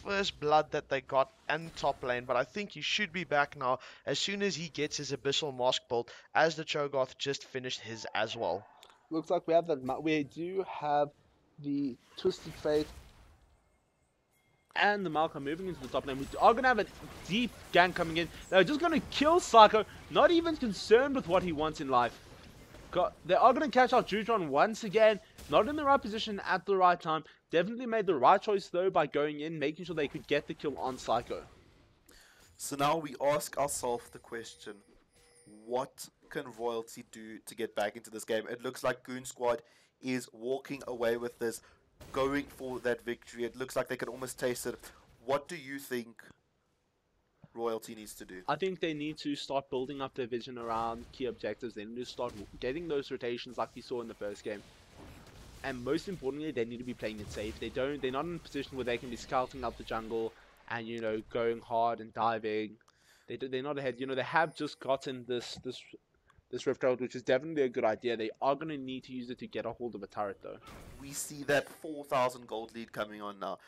first blood that they got in top lane. But I think he should be back now as soon as he gets his Abyssal Mask built, as the Cho'Gath just finished his as well. Looks like we have that. We do have the Twisted Fate and the Malcolm moving into the top lane. We are going to have a deep gank coming in. They're just going to kill Psycho, not even concerned with what he wants in life. They are going to catch out Jutron once again. Not in the right position at the right time. Definitely made the right choice though by going in, making sure they could get the kill on Psycho. So now we ask ourselves the question, what can Royalty do to get back into this game? It looks like Goon Squad is walking away with this, going for that victory. It looks like they can almost taste it. What do you think Royalty needs to do? I think they need to start building up their vision around key objectives. They need to start getting those rotations like we saw in the first game. And most importantly, they need to be playing it safe. They're not in a position where they can be scouting out the jungle and, you know, going hard and diving. They're not ahead. You know, they have just gotten this Rift Herald, which is definitely a good idea. They are going to need to use it to get a hold of a turret, though. We see that 4,000 gold lead coming on now,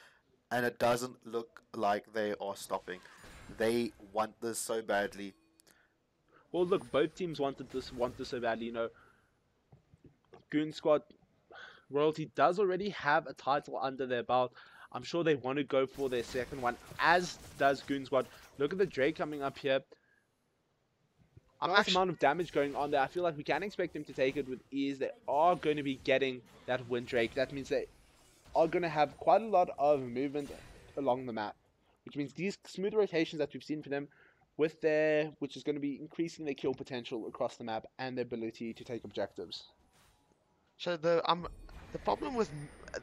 and it doesn't look like they are stopping. They want this so badly. Well, look, both teams want this so badly. You know, Goon Squad, Royalty does already have a title under their belt. I'm sure they want to go for their second one, as does Goon Squad. Look at the Drake coming up here. Nice amount of damage going on there. I feel like we can expect them to take it with ease. They are going to be getting that Wind Drake. That means they are going to have quite a lot of movement along the map, which means these smooth rotations that we've seen for them, which is going to be increasing their kill potential across the map and their ability to take objectives. So the problem with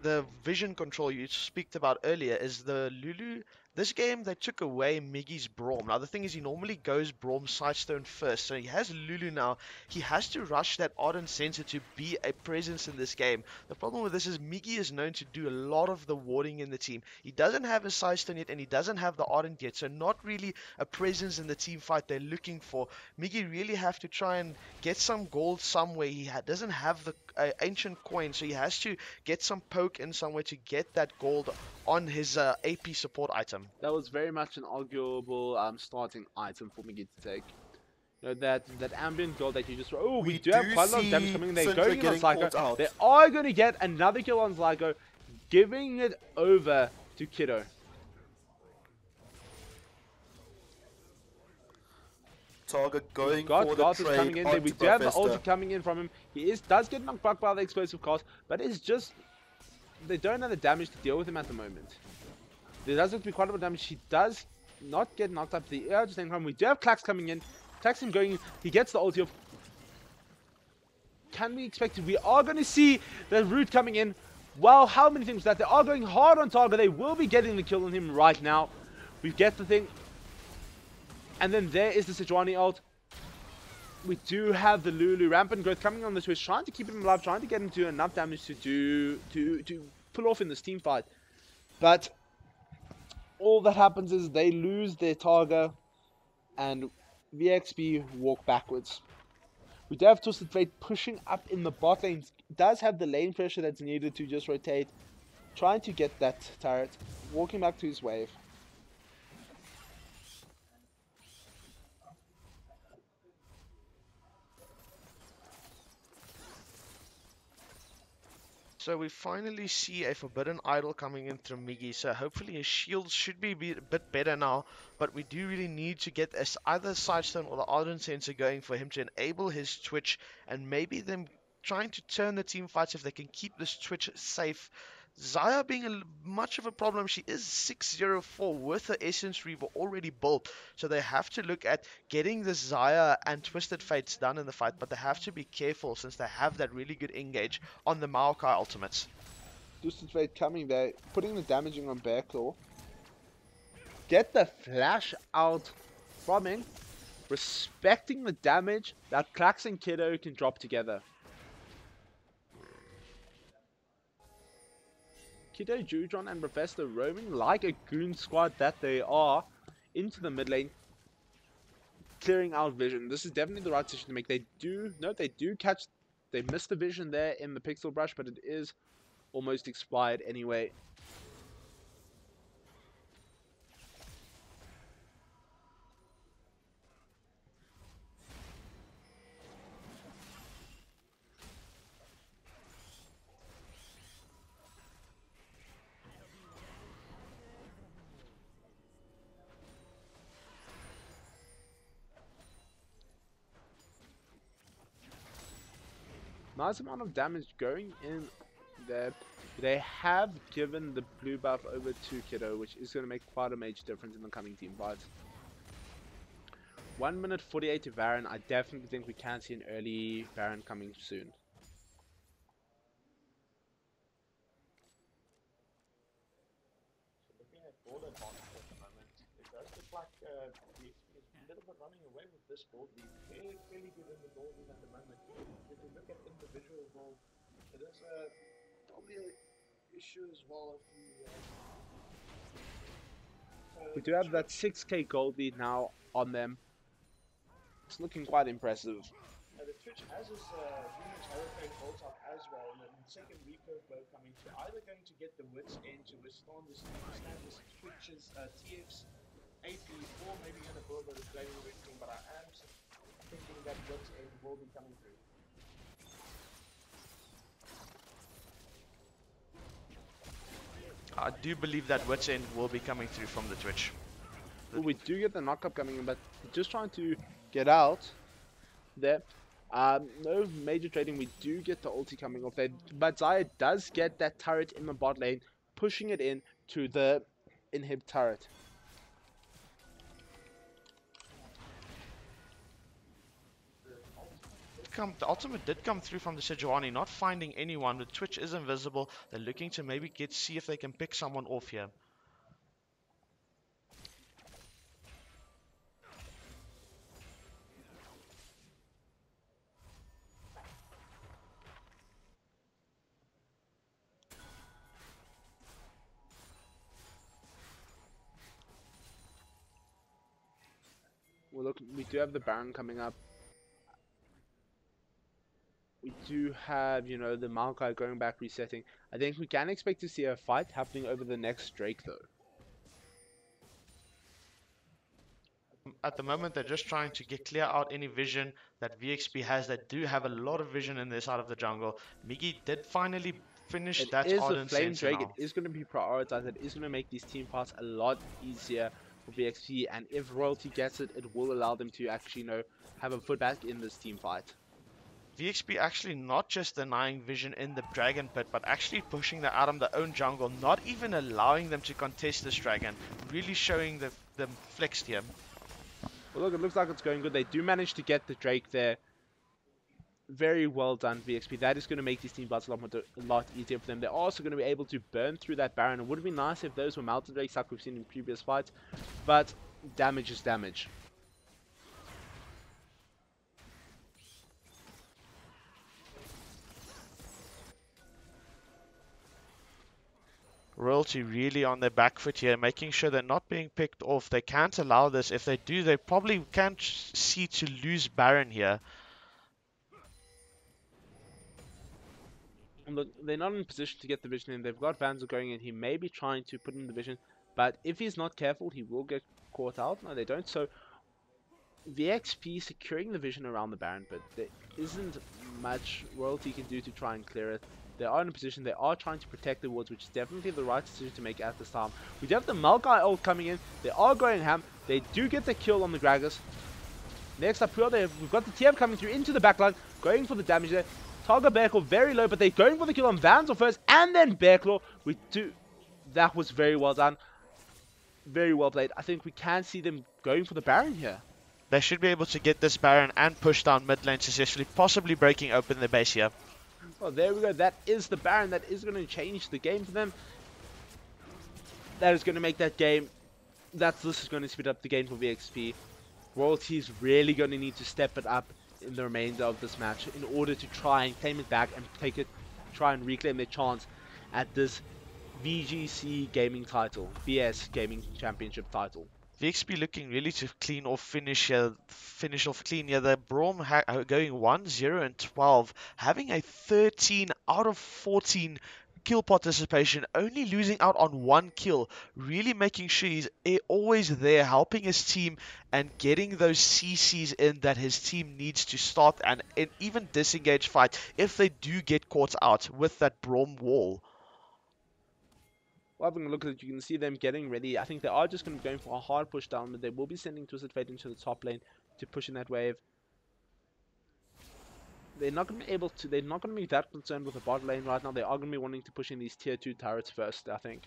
the vision control you speaked about earlier is the Lulu. This game, they took away Miggy's Braum. Now, the thing is, he normally goes Braum Sidestone first, so he has Lulu now. He has to rush that Ardent Sensor to be a presence in this game. The problem with this is Miggy is known to do a lot of the warding in the team. He doesn't have a Sidestone yet, and he doesn't have the Ardent yet, so not really a presence in the team fight they're looking for. Miggy really have to try and get some gold somewhere. He doesn't have the ancient coin, so he has to get some poke in somewhere to get that gold on his AP support item. That was very much an arguable starting item for Miggy to take. You know, that ambient gold that you just... Oh, we do have quite a lot of damage coming in. They're going in on Psycho. They are going to get another kill on Psycho, giving it over to Kiddo. Target going for the trade coming in there. We do have the ulti coming in from him. He does get knocked back by the explosive cast, but it's just... They don't have the damage to deal with him at the moment. There does look to be quite a bit of damage. He does not get knocked up the air at the same time. We do have Klax coming in. Klax him going. He gets the ulti off. Can we expect it? We are going to see the root coming in. Well, how many things that they are going hard on target. They will be getting the kill on him right now. We get the thing. And then there is the Sejuani ult. We do have the Lulu rampant growth coming on the Twitch, trying to keep him alive, trying to get him to enough damage to pull off in this team fight. But all that happens is they lose their Targa and VXB walk backwards. We do have Twisted Fate pushing up in the bot lane. Does have the lane pressure that's needed to just rotate, trying to get that turret, walking back to his wave. So we finally see a Forbidden Idol coming in through Miggy, so hopefully his shield should be a bit better now, but we do really need to get either Sidestone or the Ardent Sensor going for him to enable his Twitch, and maybe them trying to turn the team fights if they can keep this Twitch safe. Xayah being much of a problem. She is 604 with her Essence Reaver already built. So they have to look at getting the Xayah and Twisted Fates done in the fight. But they have to be careful since they have that really good engage on the Maokai ultimates. Twisted Fate coming there, putting the damaging on Bear Claw. Get the flash out from him. Respecting the damage that Klax and Kiddo can drop together. Kiddo, Judron, and Professor roaming like a goon squad that they are into the mid lane, clearing out vision. This is definitely the right decision to make. They do catch, they missed the vision there in the pixel brush, but it is almost expired anyway. Nice amount of damage going in there. They have given the blue buff over to Kiddo, which is going to make quite a major difference in the coming team fights. 1 minute 48 to Baron. I definitely think we can see an early Baron coming soon. Looking at gold advantage at the moment, it does look like DXP is a little bit running away with this gold lead. Fairly good in the gold lead at the moment. If you look at individual gold, it is probably an issue as well. We do have that 6k gold lead now on them. It's looking quite impressive. The Twitch has his Human Hurricane built up as well, and the second recurve blow coming to either going to get the wits in to withstand this Twitch's TX AP, or maybe going to build a flaming victim, but I am thinking that wits in will be coming through. I do believe that Wits End will be coming through from the Twitch. Well, we do get the knockup coming in, but just trying to get out there. No major trading. We do get the ulti coming off there, but Xayah does get that turret in the bot lane, pushing it in to the inhib turret. the ultimate did come through from the Sejuani, not finding anyone. The Twitch is invisible. They're looking to maybe see if they can pick someone off here. Well, look, we do have the Baron coming up. We do have, you know, the Maokai going back, resetting. I think we can expect to see a fight happening over the next Drake, though. At the moment, they're just trying to clear out any vision that VXP has. They do have a lot of vision in their side of the jungle. Miggy did finally finish that Ardent Flame Sensor Drake. now. It is going to be prioritized. It is going to make these team fights a lot easier for VXP. And if Royalty gets it, it will allow them to actually, you know, have a foot back in this team fight. VXP actually not just denying vision in the Dragon Pit, but actually pushing them out of their own jungle, not even allowing them to contest this Dragon. Really showing them flexed here. Well, look, it looks like it's going good. They do manage to get the Drake there. Very well done, VXP. That is going to make these team fights a lot easier for them. They're also going to be able to burn through that Baron. It would have been nice if those were Mountain Drakes like we've seen in previous fights, but damage is damage. Royalty really on their back foot here, making sure they're not being picked off. They can't allow this. If they do, they probably can't see to lose Baron here. Look, they're not in position to get the vision in. They've got Vanzo going in. He may be trying to put in the vision, but if he's not careful, he will get caught out. No, they don't. So VXP securing the vision around the Baron, but there isn't much Royalty can do to try and clear it. They are in a position, they are trying to protect the wards, which is definitely the right decision to make at this time. We do have the Maokai ult coming in. They are going ham. They do get the kill on the Gragas. Next up, we've got the TF coming through into the backline, going for the damage there. Targa Bearclaw very low, but they're going for the kill on Vanzel first, and then Bearclaw. That was very well done. Very well played. I think we can see them going for the Baron here. They should be able to get this Baron and push down mid lane successfully, possibly breaking open the base here. Well, there we go. That is the Baron. That is going to change the game for them. That is going to make that game. This is going to speed up the game for VXP. Royalty is really going to need to step it up in the remainder of this match in order to try and claim it back and try and reclaim their chance at this VGC gaming title, VS Gaming Championship title. VXP looking really to finish off clean here. The Braum going 1-0 and 12, having a 13 out of 14 kill participation, only losing out on 1 kill, really making sure he's always there, helping his team and getting those CCs in that his team needs to start and even disengage fight if they do get caught out with that Braum wall. Well, having a look at it, you can see them getting ready. I think they are just going to be going for a hard push down, but they will be sending Twisted Fate into the top lane to push in that wave. They're not going to be able to. They're not going to be that concerned with the bot lane right now. They are going to be wanting to push in these tier 2 turrets first, I think.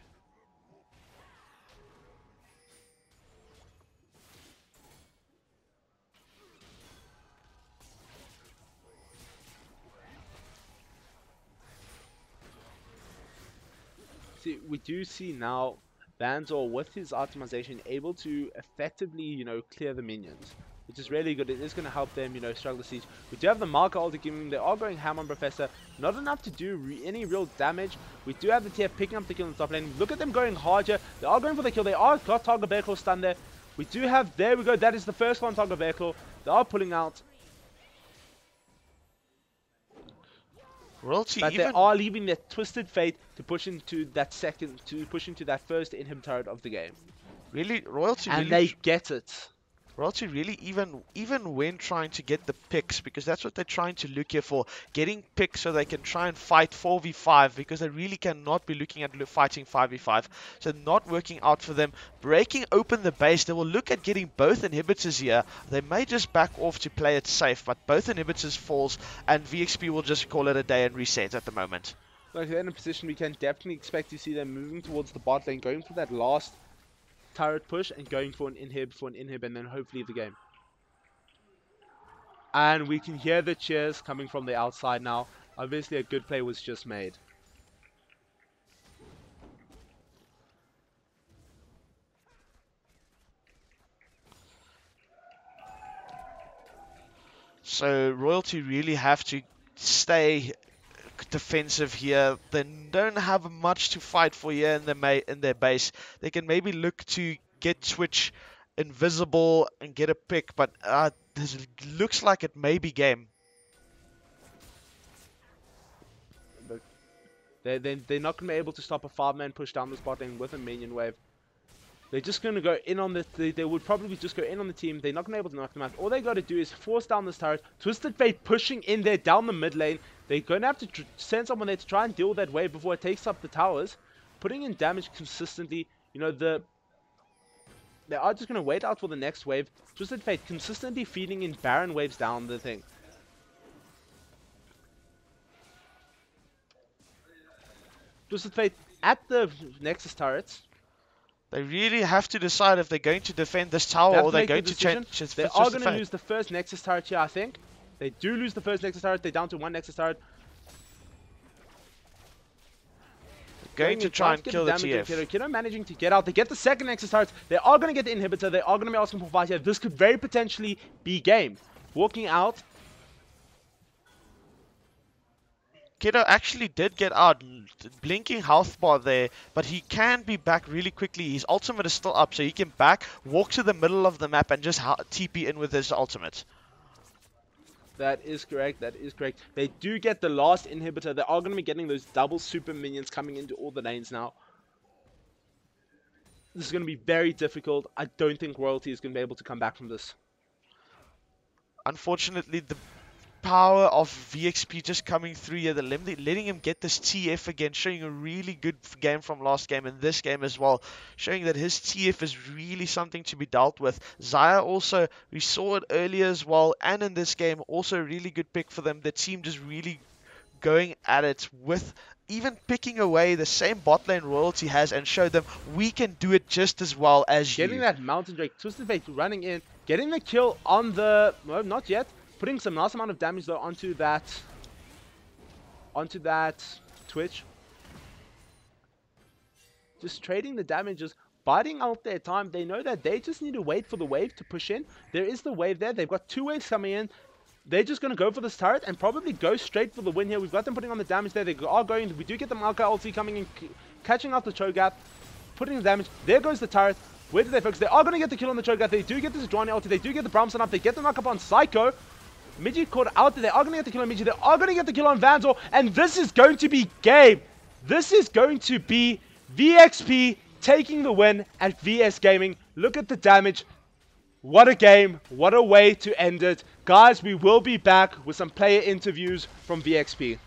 See, we do see now Banzor with his optimization able to effectively, you know, clear the minions, which is really good. It is going to help them, you know, struggle the siege. We do have the Marker ulti giving. They are going ham on Professor. Not enough to do any real damage. We do have the TF picking up the kill in the top lane. Look at them going hard here. They are going for the kill. They are got Targa Bearclaw stunned there. We do have, there we go. That is the first one, Targa Bearclaw. They are pulling out. Royalty But they are leaving their Twisted Fate to push into that first in-him turret of the game. Really, Royalty and really they get it. Royalty really even when trying to get the picks, because that's what they're trying to look here for, getting picks so they can try and fight 4v5, because they really cannot be looking at fighting 5v5. So not working out for them. Breaking open the base, they will look at getting both inhibitors here. They may just back off to play it safe, but both inhibitors falls and VXP will just call it a day and reset at the moment. Like they're in a position we can definitely expect to see them moving towards the bot lane, going for that last turret push and going for an inhib, and then hopefully the game. And we can hear the cheers coming from the outside now. Obviously, a good play was just made. So Royalty really have to stay defensive here. They don't have much to fight for here in their base. They can maybe look to get Twitch invisible and get a pick, but this looks like it may be game. They're not going to be able to stop a 5-man push down this bot lane with a minion wave. They're just going to go in on they would probably just go in on the team. They're not going to be able to knock them out. All they got to do is force down this turret. Twisted Fate pushing in there down the mid lane. They're going to have to send someone there to try and deal with that wave before it takes up the towers. Putting in damage consistently. You know, they are just going to wait out for the next wave. Twisted Fate consistently feeding in Baron waves down the thing. Twisted Fate at the Nexus turrets. They really have to decide if they're going to defend this tower or they're going to change. They are going to lose the first Nexus turret here, I think. They do lose the first Nexus turret. They're down to 1 Nexus turret. Going to try and kill the TF. Kiddo managing to get out. They get the second Nexus turret. They are going to get the inhibitor. They are going to be asking for fight here. This could very potentially be game. Walking out. Kiddo actually did get out, blinking health bar there, but he can be back really quickly. His ultimate is still up, so he can back, walk to the middle of the map and just TP in with his ultimate. That is correct, that is correct. They do get the last inhibitor. They are going to be getting those double super minions coming into all the lanes now. This is going to be very difficult. I don't think Royalty is going to be able to come back from this. Unfortunately, the power of VXP just coming through here, letting him get this TF again, showing a really good game from last game and this game as well, showing that his TF is really something to be dealt with. Xayah also, we saw it earlier as well, and in this game, also a really good pick for them. The team just really going at it with even picking away the same bot lane Royalty has and show them we can do it just as well as you. Getting that Mountain Drake, Twisted Fate running in, getting the kill on the, no, not yet. Putting some nice amount of damage though onto that Twitch. Just trading the damages, biding out their time. They know that they just need to wait for the wave to push in. There is the wave there. They've got 2 waves coming in. They're just going to go for this turret and probably go straight for the win here. We've got them putting on the damage there. They are going. We do get the Maokai ulti coming in, catching out the Cho'Gath, putting the damage. There goes the turret. Where do they focus? They are going to get the kill on the Cho'Gath. They do get this Johnny ulti. They do get the Bramson up. They get the knock up on Psycho. Midgie caught out there. They are going to get the kill on Midgie. They are going to get the kill on Vanzor. And this is going to be game. This is going to be VXP taking the win at VS Gaming. Look at the damage. What a game. What a way to end it. Guys, we will be back with some player interviews from VXP.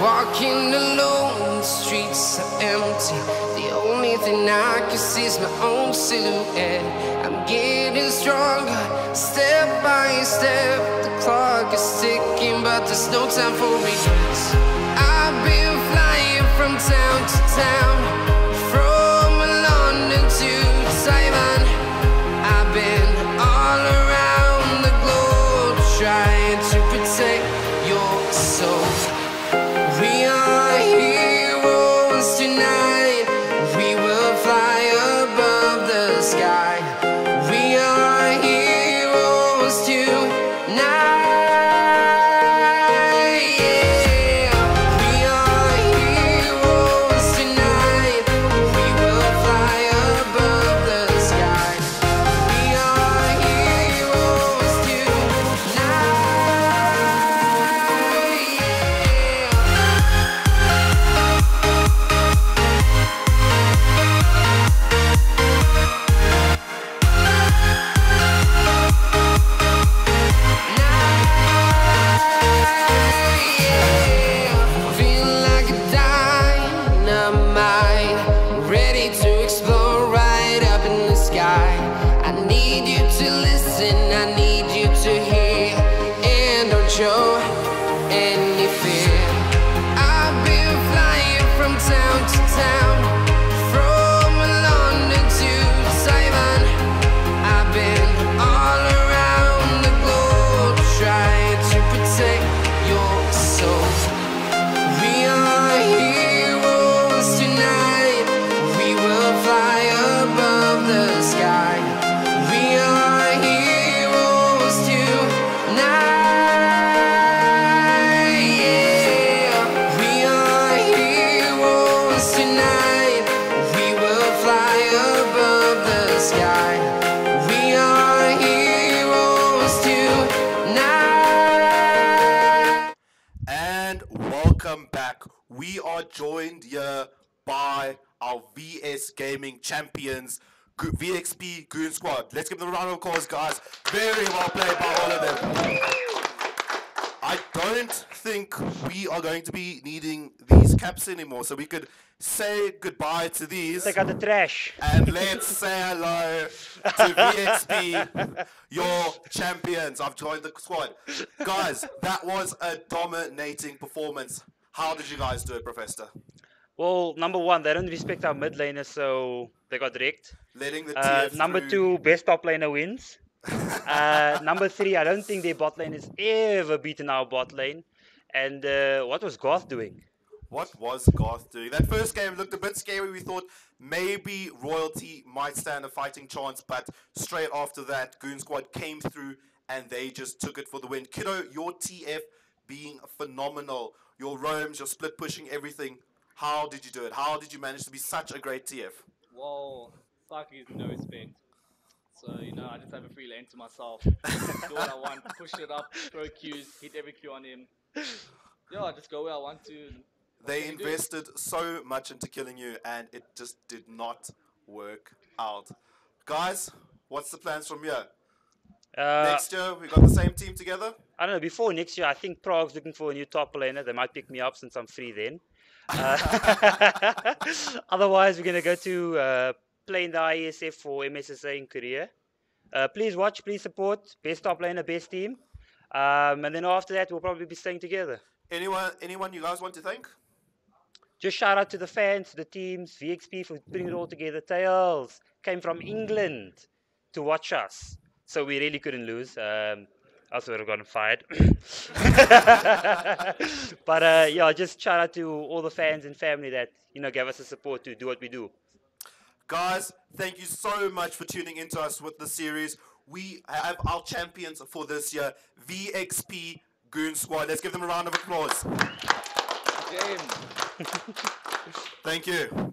Walking alone, the streets are empty. The only thing I can see is my own silhouette. I'm getting stronger, step by step. The clock is ticking, but there's no time for regrets. I've been flying from town to town, from London to Taiwan. I've been all around the globe, trying to protect your soul. We are heroes tonight. We will fly above the sky. We are heroes tonight. Yeah. We are heroes tonight. We will fly above the sky. We are heroes tonight. Feel like a dynamite, ready to explode right up in the sky. I need you to listen, I need you to hear, and don't show any fear. I've been flying from town to town, from London to Taiwan. I've been all around the globe, trying to protect your soul. We are heroes tonight. We will fly above the sky. We are heroes tonight. Yeah. We are heroes tonight. We will fly above the sky. We are heroes tonight. And welcome back. We are joined here by our VS Gaming champions, VXP Goon Squad. Let's give them a round of applause, guys. Very well played by all of them. I don't think we are going to be needing these caps anymore, so we could say goodbye to these. Take out the trash. And let's say hello to VXP, your champions. I've joined the squad. Guys, that was a dominating performance. How did you guys do it, Professor? Well, number one, they don't respect our mid laners, so they got wrecked. Letting the TF Number through. two, best top laner wins. Number three, I don't think their bot lane has ever beaten our bot lane. And what was Goth doing? What was Goth doing? That first game looked a bit scary. We thought maybe Royalty might stand a fighting chance, but straight after that, Goon Squad came through and they just took it for the win. Kiddo, your TF being phenomenal. Your roams, your split pushing, everything. How did you do it? How did you manage to be such a great TF? Well, Saki is no respect. So, you know, I just have a free lane to myself. Do what I want, push it up, throw Qs, hit every Q on him. Yeah, just go where I want to. They invested so much into killing you and it just did not work out. Guys, what's the plans from here? Next year, we got the same team together? I don't know, before next year, I think Prague's looking for a new top laner. They might pick me up since I'm free then. Otherwise, we're going to go to play in the IESF for MSSA in Korea. Please watch, please support. Best top laner, best team. And then after that, we'll probably be staying together. Anyone you guys want to thank? Just shout out to the fans, the teams, VXP for putting it all together. Tails came from England to watch us. So we really couldn't lose. Else we would have gotten fired. But yeah, just shout out to all the fans and family that, you know, gave us the support to do what we do. Guys, thank you so much for tuning into us with the series. We have our champions for this year, VXP Goon Squad. Let's give them a round of applause. Thank you.